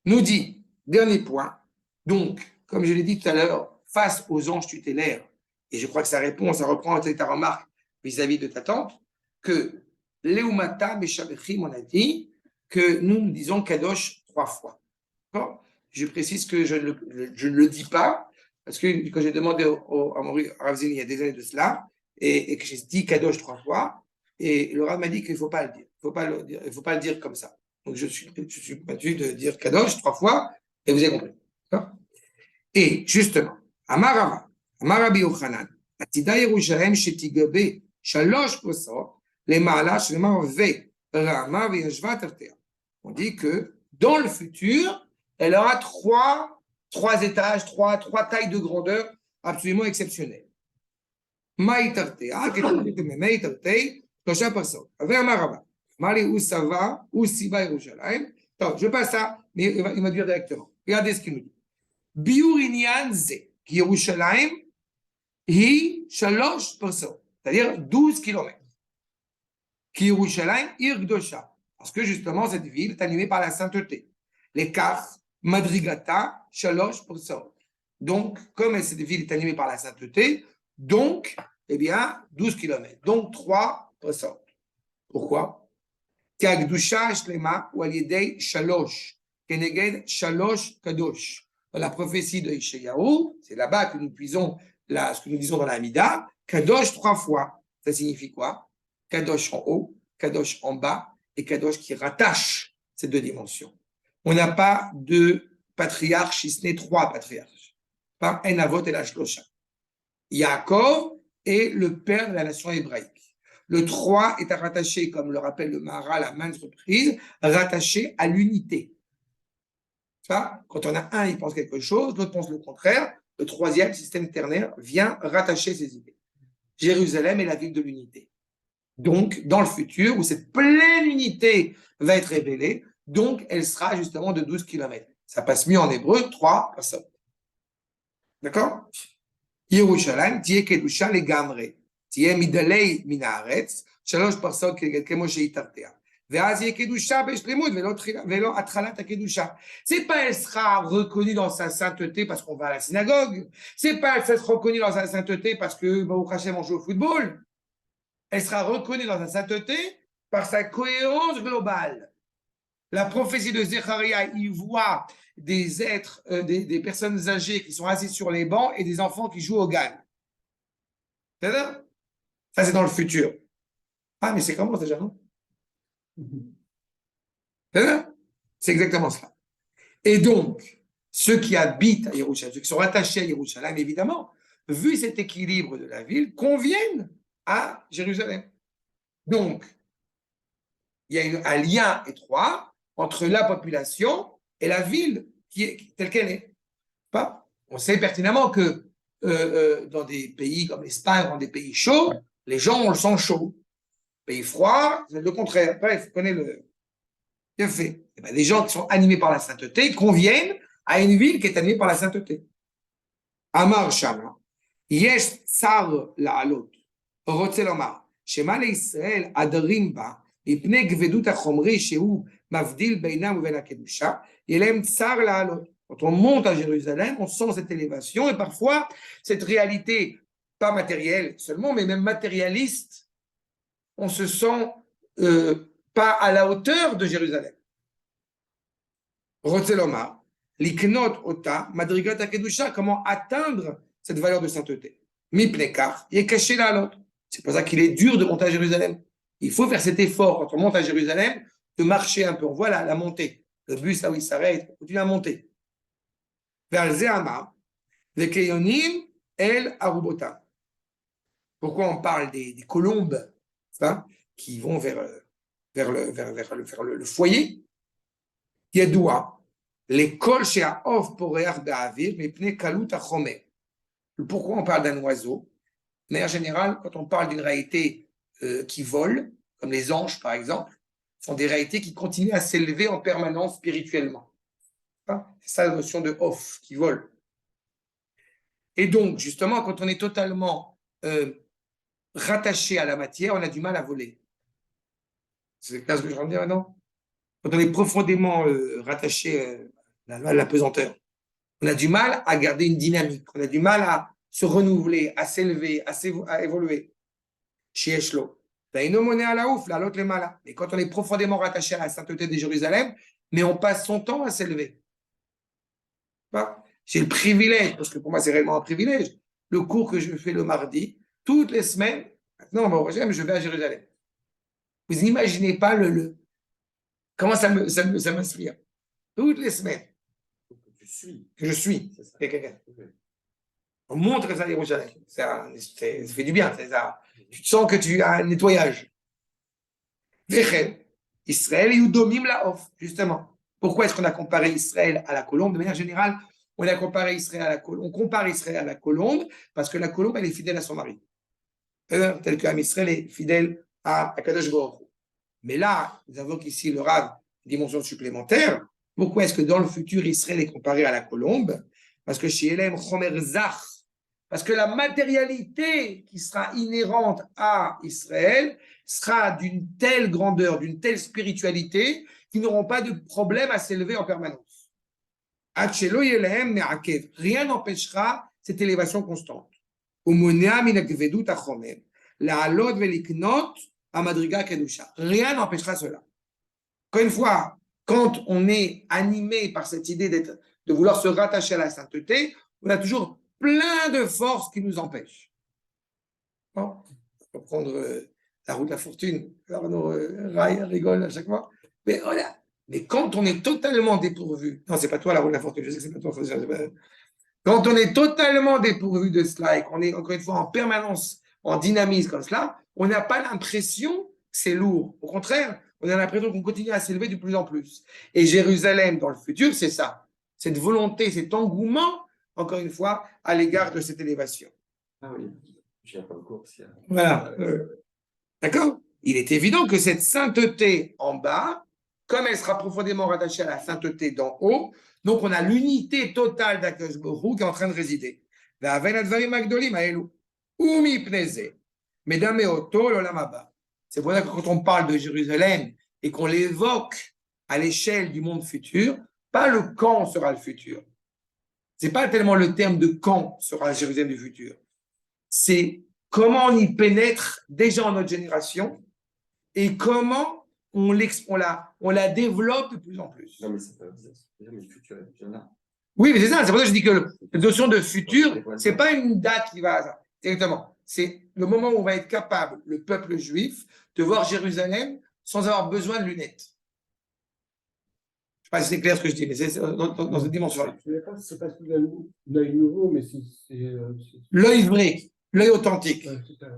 S1: nous dit, dernier point, donc, comme je l'ai dit tout à l'heure, face aux anges tutélaires, et je crois que ça reprend ta remarque vis-à-vis de ta tante, que Leumata Meshavechim, on a dit que nous disons Kadosh 3 fois. D'accord? Je précise que je ne le dis pas, parce que quand j'ai demandé à mon Rav Zini il y a des années de cela, et que j'ai dit Kadosh 3 fois, et le Rav m'a dit qu'il ne faut pas le dire. Il faut pas le dire comme ça. Donc je suis battu de dire Kadosh 3 fois, et vous avez compris. Et justement, Amarava, Amarabi Yochanan, Atida Yerushalem Shetigabe, Shalosh Posor, les Malash, les Marve, Rama, Veyashva, Tertea. On dit que dans le futur, elle aura trois étages, trois tailles de grandeur absolument exceptionnelles. Maï Tertea, Maï Tertea, Tosha Posor. Avec Amarava, Mali Usava, Usiva Yerushalem. Donc, je passe ça, mais il va dire directement. Regardez ce qu'il nous dit. ביור עניין זה, כי ירושלים היא 3 פרסות, c'est-à-dire 12 kilomètres. כי ירושלים עיר קדושה, parce que justement cette ville est animée par la sainteté. לכך מדרגתה 3 פרסות. Donc, comme cette ville est animée par la sainteté, donc, eh bien, 12 kilomètres. Donc, 3 פרסות. Pourquoi? כי הקדושה השלמה הוא על ידי 3, כנגד 3 קדוש. Dans la prophétie de Ishayahu, c'est là-bas que nous puisons ce que nous disons dans la Hamida, Kadosh 3 fois. Ça signifie quoi? Kadosh en haut, Kadosh en bas, et Kadosh qui rattache ces 2 dimensions. On n'a pas de patriarche, si ce n'est 3 patriarches. Pas Enavot et la Shlosha. Yaakov est le père de la nation hébraïque. Le 3 est rattaché, comme le rappelle le Maharal à maintes reprises, rattaché à l'unité. Ça, quand on a un, il pense quelque chose, l'autre pense le contraire. Le 3e système ternaire vient rattacher ces idées. Jérusalem est la ville de l'unité. Donc, dans le futur, où cette pleine unité va être révélée, donc elle sera justement de 12 kilomètres. Ça passe mieux en hébreu, 3 personnes. D'accord? Yerushalayim, tiye kedusha legamre, tiye midalei min haaretz, 3 personnes kemo sheitartea. C'est pas elle sera reconnue dans sa sainteté parce qu'on va à la synagogue. C'est pas elle sera reconnue dans sa sainteté parce que Baruch Hashem on joue au football. Elle sera reconnue dans sa sainteté par sa cohérence globale. La prophétie de Zecharia, il voit des êtres, des personnes âgées qui sont assises sur les bancs et des enfants qui jouent au GAN. C'est-à-dire? Ça, c'est dans le futur. Ah, mais c'est comment déjà, non? C'est exactement cela. Et donc, ceux qui habitent à Yerushalayim, ceux qui sont rattachés à Yerushalayim, évidemment, vu cet équilibre de la ville, conviennent à Jérusalem. Donc, il y a un lien étroit entre la population et la ville telle qu'elle est. Pas? On sait pertinemment que dans des pays comme l'Espagne, dans des pays chauds, les gens ont le sang chaud. Pays froid, c'est le contraire. Bref, vous connaissez le... Bien fait. Et bien, des gens qui sont animés par la sainteté conviennent à une ville qui est animée par la sainteté. Amar Shama, Yesh Tsar La'alot, Rotze Lomar, Shema Le'Israël Adarim Ba, Mipne Gvedut HaChomri Shehu Mavdil Beinam Uven HaKedusha, Yelem Tsar La'alot. Quand on monte à Jérusalem, on sent cette élévation et parfois cette réalité, pas matérielle seulement, mais même matérialiste, on se sent pas à la hauteur de Jérusalem. Rotzeloma, liknot ota, madrigat akedusha, comment atteindre cette valeur de sainteté? Mipnekar, il est caché là à l'autre. C'est pour ça qu'il est dur de monter à Jérusalem. Il faut faire cet effort quand on monte à Jérusalem de marcher un peu. On voit la montée. Le bus là où il s'arrête, on continue à monter. Vers Zéama, les Keyonim, El Arubota. Pourquoi on parle des colombes? Qui vont vers le foyer. Yadoua, l'école chez Aof Poreach Be'avir, mais pne Kalut Achomé. Pourquoi on parle d'un oiseau? De manière générale, quand on parle d'une réalité qui vole, comme les anges par exemple, sont des réalités qui continuent à s'élever en permanence spirituellement. C'est ça la notion de Off, qui vole. Et donc, justement, quand on est totalement rattaché à la matière, on a du mal à voler. C'est ce que je suis en train de dire maintenant? Quand on est profondément rattaché à la pesanteur, on a du mal à garder une dynamique, on a du mal à se renouveler, à s'élever, à évoluer. Chez Eshlo. Mais quand on est profondément rattaché à la sainteté de Jérusalem, mais on passe son temps à s'élever. J'ai le privilège, parce que pour moi c'est réellement un privilège, le cours que je fais le mardi, toutes les semaines, maintenant je vais à Jérusalem. Vous n'imaginez pas comment ça m'inspire. Toutes les semaines.
S2: je suis.
S1: Que je suis.
S2: C'est ça. Oui.
S1: On montre ça à Jérusalem. Ça fait du bien. Tu te sens que tu as un nettoyage. Vechem, Israël, Yudomim Laof, justement. Pourquoi est-ce qu'on a comparé Israël à la colombe? De manière générale, on a comparé Israël à la colombe. On compare Israël à la colombe parce que la colombe, elle est fidèle à son mari. Tel que Israël est fidèle à Kadosh Baruch Hu. Mais là, nous avons ici le Rav, dimension supplémentaire. Pourquoi est-ce que dans le futur, Israël est comparé à la colombe? Parce que chez Elem, Chomer Zach, parce que la matérialité qui sera inhérente à Israël sera d'une telle grandeur, d'une telle spiritualité, qu'ils n'auront pas de problème à s'élever en permanence. Rien n'empêchera cette élévation constante. Rien n'empêchera cela. Encore une fois, quand on est animé par cette idée de vouloir se rattacher à la sainteté, on a toujours plein de forces qui nous empêchent. Bon, on va prendre la route de la fortune. Arnaud Rai rigole à chaque fois. Mais voilà. Mais quand on est totalement dépourvu, non, c'est pas toi la route de la fortune, je sais que c'est pas toi. Quand on est totalement dépourvu de cela et qu'on est encore une fois en permanence en dynamisme comme cela, on n'a pas l'impression que c'est lourd. Au contraire, on a l'impression qu'on continue à s'élever de plus en plus. Et Jérusalem, dans le futur, c'est ça. Cette volonté, cet engouement, encore une fois, à l'égard de cette élévation.
S2: Ah oui, j'ai un concours.
S1: Voilà. D'accord? Il est évident que cette sainteté en bas, comme elle sera profondément rattachée à la sainteté d'en haut, donc on a l'unité totale d'Akadosh Baruch Hu qui est en train de résider. C'est pour ça que quand on parle de Jérusalem et qu'on l'évoque à l'échelle du monde futur, pas le quand sera le futur. C'est pas tellement le terme de quand sera Jérusalem du futur. C'est comment on y pénètre déjà en notre génération et comment on la développe de plus en plus.
S2: Non, mais c'est pas le futur est déjà là.
S1: Oui, mais c'est ça. C'est pour ça que je dis que la notion de futur, c'est pas une date qui va. Exactement. C'est le moment où on va être capable, le peuple juif, de voir Jérusalem sans avoir besoin de lunettes. Je ne sais pas si c'est clair ce que je dis, mais c'est dans cette dimension-là.
S3: C'est pas sous l'œil nouveau, mais c'est.
S1: L'œil vrai, l'œil authentique.
S3: Ouais, c'est ça.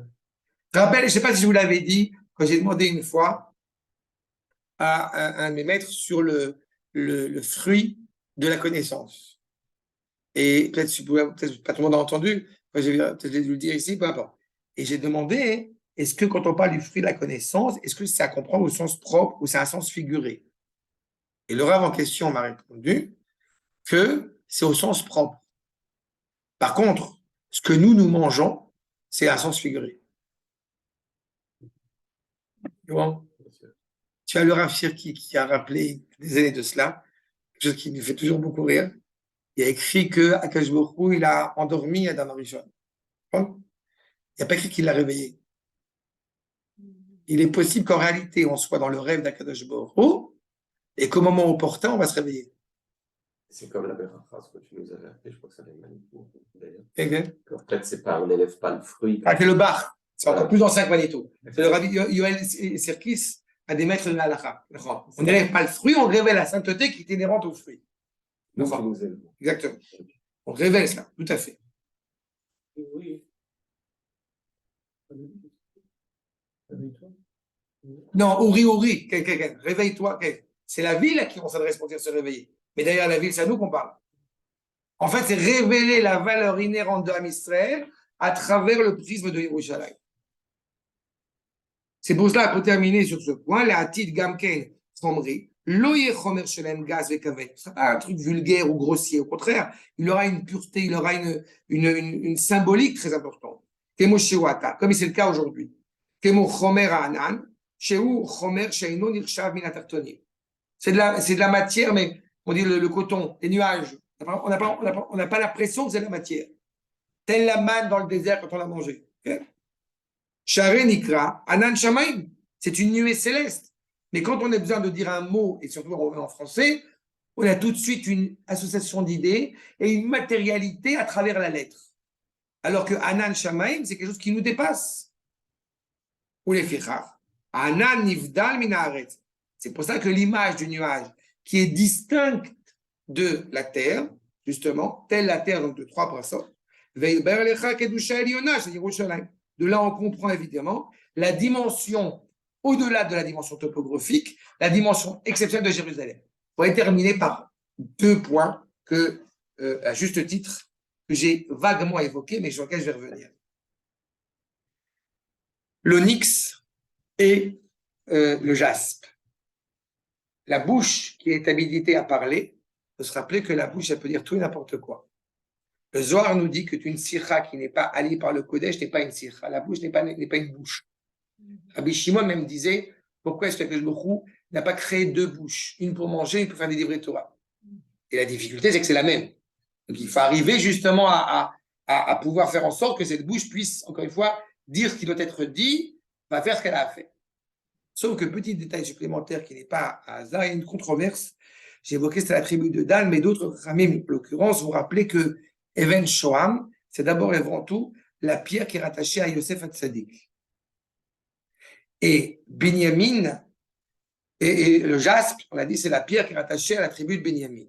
S1: Je rappelle, je ne sais pas si je vous l'avais dit, quand j'ai demandé une fois à un de mes maîtres sur le fruit de la connaissance. Et peut-être pas tout le monde a entendu, peut-être je vais vous le dire ici, peu importe. Et j'ai demandé, est-ce que quand on parle du fruit de la connaissance, est-ce que c'est à comprendre au sens propre ou c'est un sens figuré? Et le Rav en question m'a répondu que c'est au sens propre. Par contre, ce que nous mangeons, c'est un sens figuré. Bon. Tu as le Rav Shirki qui a rappelé des années de cela, quelque chose qui nous fait toujours beaucoup rire. Il a écrit que Akadosh Baruch Hu, il a endormi Adam Arishon. Bon. Il n'y a pas écrit qu'il l'a réveillé. Il est possible qu'en réalité, on soit dans le rêve d'Akadosh Baruch Hu et qu'au moment opportun, on va se réveiller.
S2: C'est comme la phrase que tu nous avais appelée, je crois que ça avait Manitou, d'ailleurs.
S1: Exact.
S2: En fait, c'est pas, on n'élève pas le fruit.
S1: Ah, c'est le bar. C'est encore plus ancien que Manitou. C'est le Rabbi Yoel Sirkis, un des maîtres de la halakha. On n'élève pas le fruit, on révèle la sainteté qui est inhérente au fruit.
S2: Nous nous élevons.
S1: Exactement. On révèle cela, tout à fait.
S3: Oui.
S1: Non, Uri, réveille-toi. C'est la ville à qui on s'adresse pour dire se réveiller. Mais d'ailleurs, la ville, c'est à nous qu'on parle. En fait, c'est révéler la valeur inhérente de Am Israël à travers le prisme de Yerushalayim. C'est pour cela, pour terminer sur ce point, les Atid Gamken Chomri, Loye Chomer Shelem Gaz Vekavet. Ce n'est pas un truc vulgaire ou grossier. Au contraire, il aura une pureté, il aura une symbolique très importante. Kemo Shewata, comme c'est le cas aujourd'hui. Kemo Chomer Anan, Shehu Chomer Sheino Nirshav Minatartonim. C'est de la matière, mais on dit le coton, les nuages. On n'a pas l'impression que c'est de la matière. Telle la manne dans le désert quand on l'a mangé. Share Nikra, Anan Shamaim. C'est une nuée céleste. Mais quand on a besoin de dire un mot, et surtout en français, on a tout de suite une association d'idées et une matérialité à travers la lettre. Alors que Anan Shamaim, c'est quelque chose qui nous dépasse. Ou les fichar. Anan Nivdal Minaret. C'est pour ça que l'image du nuage, qui est distincte de la terre, justement, telle la terre donc de 3 brassons. De là, on comprend évidemment la dimension, au-delà de la dimension topographique, la dimension exceptionnelle de Jérusalem. On va terminer par 2 points que, à juste titre, que j'ai vaguement évoqués, mais sur lesquels je vais revenir. L'onyx et le jaspe. La bouche qui est habilitée à parler, il faut se rappeler que la bouche, elle peut dire tout et n'importe quoi. Le Zohar nous dit qu'une sikha qui n'est pas alliée par le Kodesh n'est pas une sikha. La bouche n'est pas une bouche. Rabbi Shimon même disait, pourquoi est-ce que le Baruch n'a pas créé 2 bouches, une pour manger, une pour faire des livrets Torah. Et la difficulté, c'est que c'est la même. Donc il faut arriver justement à pouvoir faire en sorte que cette bouche puisse, encore une fois, dire ce qui doit être dit, va faire ce qu'elle a à faire. Sauf que petit détail supplémentaire qui n'est pas à hasard, il y a une controverse. J'ai évoqué, c'était la tribu de Dan, mais d'autres Ramim, en l'occurrence, vous rappelez que Even Shoham, c'est d'abord et avant tout la pierre qui est rattachée à Yosef Hatzadik. Et Binyamin, et le jaspe, on l'a dit, c'est la pierre qui est rattachée à la tribu de Binyamin.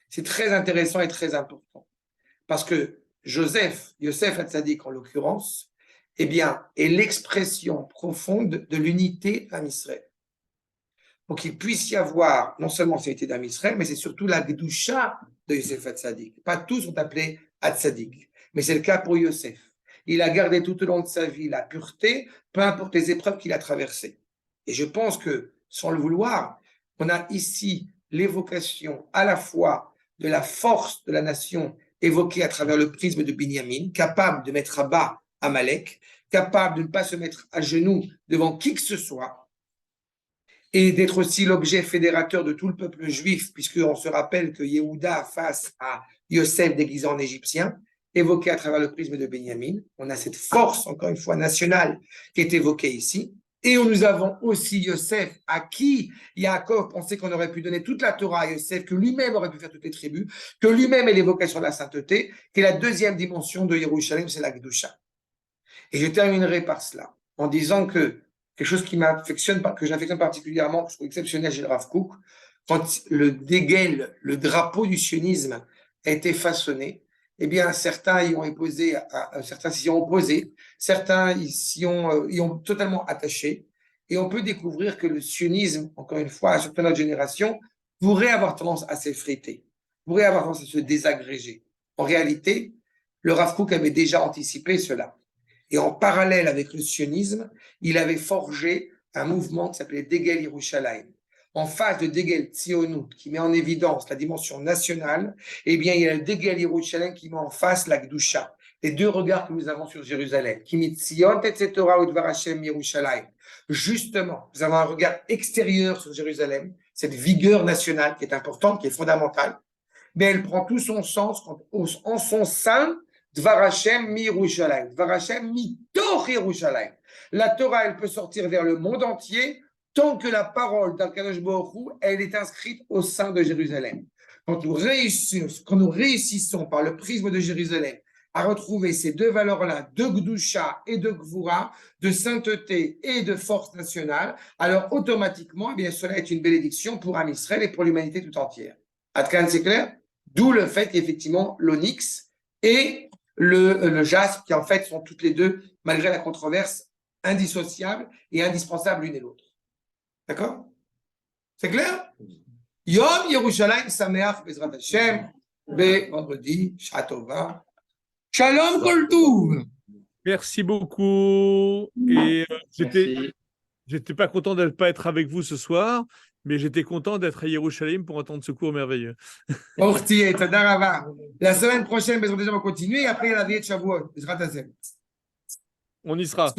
S1: C'est très intéressant et très important. Parce que Yosef Hatzadik en l'occurrence, eh bien, est l'expression profonde de l'unité d'Am Israël. Pour qu'il puisse y avoir non seulement cette unité d'Am Israël, mais c'est surtout la Gdusha de Yosef Hatzadik. Pas tous sont appelés Hatzadik, mais c'est le cas pour Yosef. Il a gardé tout au long de sa vie la pureté, peu importe les épreuves qu'il a traversées. Et je pense que, sans le vouloir, on a ici l'évocation à la fois de la force de la nation évoquée à travers le prisme de Binyamin, capable de mettre à bas Amalek, capable de ne pas se mettre à genoux devant qui que ce soit, et d'être aussi l'objet fédérateur de tout le peuple juif, puisqu'on se rappelle que Yehuda, face à Yosef déguisé en Égyptien, évoqué à travers le prisme de Binyamin, on a cette force, encore une fois, nationale qui est évoquée ici, et nous avons aussi Yosef, à qui Yaakov pensait qu'on aurait pu donner toute la Torah à Yosef, que lui-même aurait pu faire toutes les tribus, que lui-même est l'évocation de la sainteté, qui est la deuxième dimension de Yerushalayim, c'est la Gdusha. Et je terminerai par cela, en disant que quelque chose qui m'affectionne, que j'affectionne particulièrement, que je trouve exceptionnel chez le Rav Kook, quand le dégel, le drapeau du sionisme a été façonné, eh bien, certains y ont opposé, certains s'y ont opposés, certains y ont totalement attaché, et on peut découvrir que le sionisme, encore une fois, surtout notre génération, pourrait avoir tendance à s'effriter, pourrait avoir tendance à se désagréger. En réalité, le Rav Kook avait déjà anticipé cela. Et en parallèle avec le sionisme, il avait forgé un mouvement qui s'appelait Degel Yerushalayim. En face de Degel Tzionut, qui met en évidence la dimension nationale, eh bien, il y a le Degel Yerushalayim qui met en face la Gdusha. Les 2 regards que nous avons sur Jérusalem. Kimi Tzion, etc., ou Dvar Hashem Yerushalayim. Justement, nous avons un regard extérieur sur Jérusalem, cette vigueur nationale qui est importante, qui est fondamentale, mais elle prend tout son sens en son sein. Dvar Hashem mi Yerushalayim. Dvar Hashem mi toch Yerushalayim. La Torah, elle peut sortir vers le monde entier tant que la parole d'Akadosh Baruch Hu, elle est inscrite au sein de Jérusalem. Quand nous réussissons par le prisme de Jérusalem à retrouver ces 2 valeurs-là, de Gdusha et de Gvura, de sainteté et de force nationale, alors automatiquement, eh bien, cela est une bénédiction pour Am Israël et pour l'humanité tout entière. Adkan, c'est clair? D'où le fait qu'effectivement, l'onyx et le jaspe, qui en fait sont toutes les 2, malgré la controverse, indissociables et indispensables l'une et l'autre. D'accord? C'est clair? Yom Yerushalayim Sameach Bezrat Hashem, vendredi, Shatova. Shalom Kol Tuv.
S7: Merci beaucoup. Et j'étais pas content de ne pas être avec vous ce soir, mais j'étais content d'être à Yerushalayim pour entendre ce cours merveilleux.
S1: Orti, Tada Rava. La semaine prochaine, on va continuer et après il y a la vie de Shavuot.
S7: On y sera.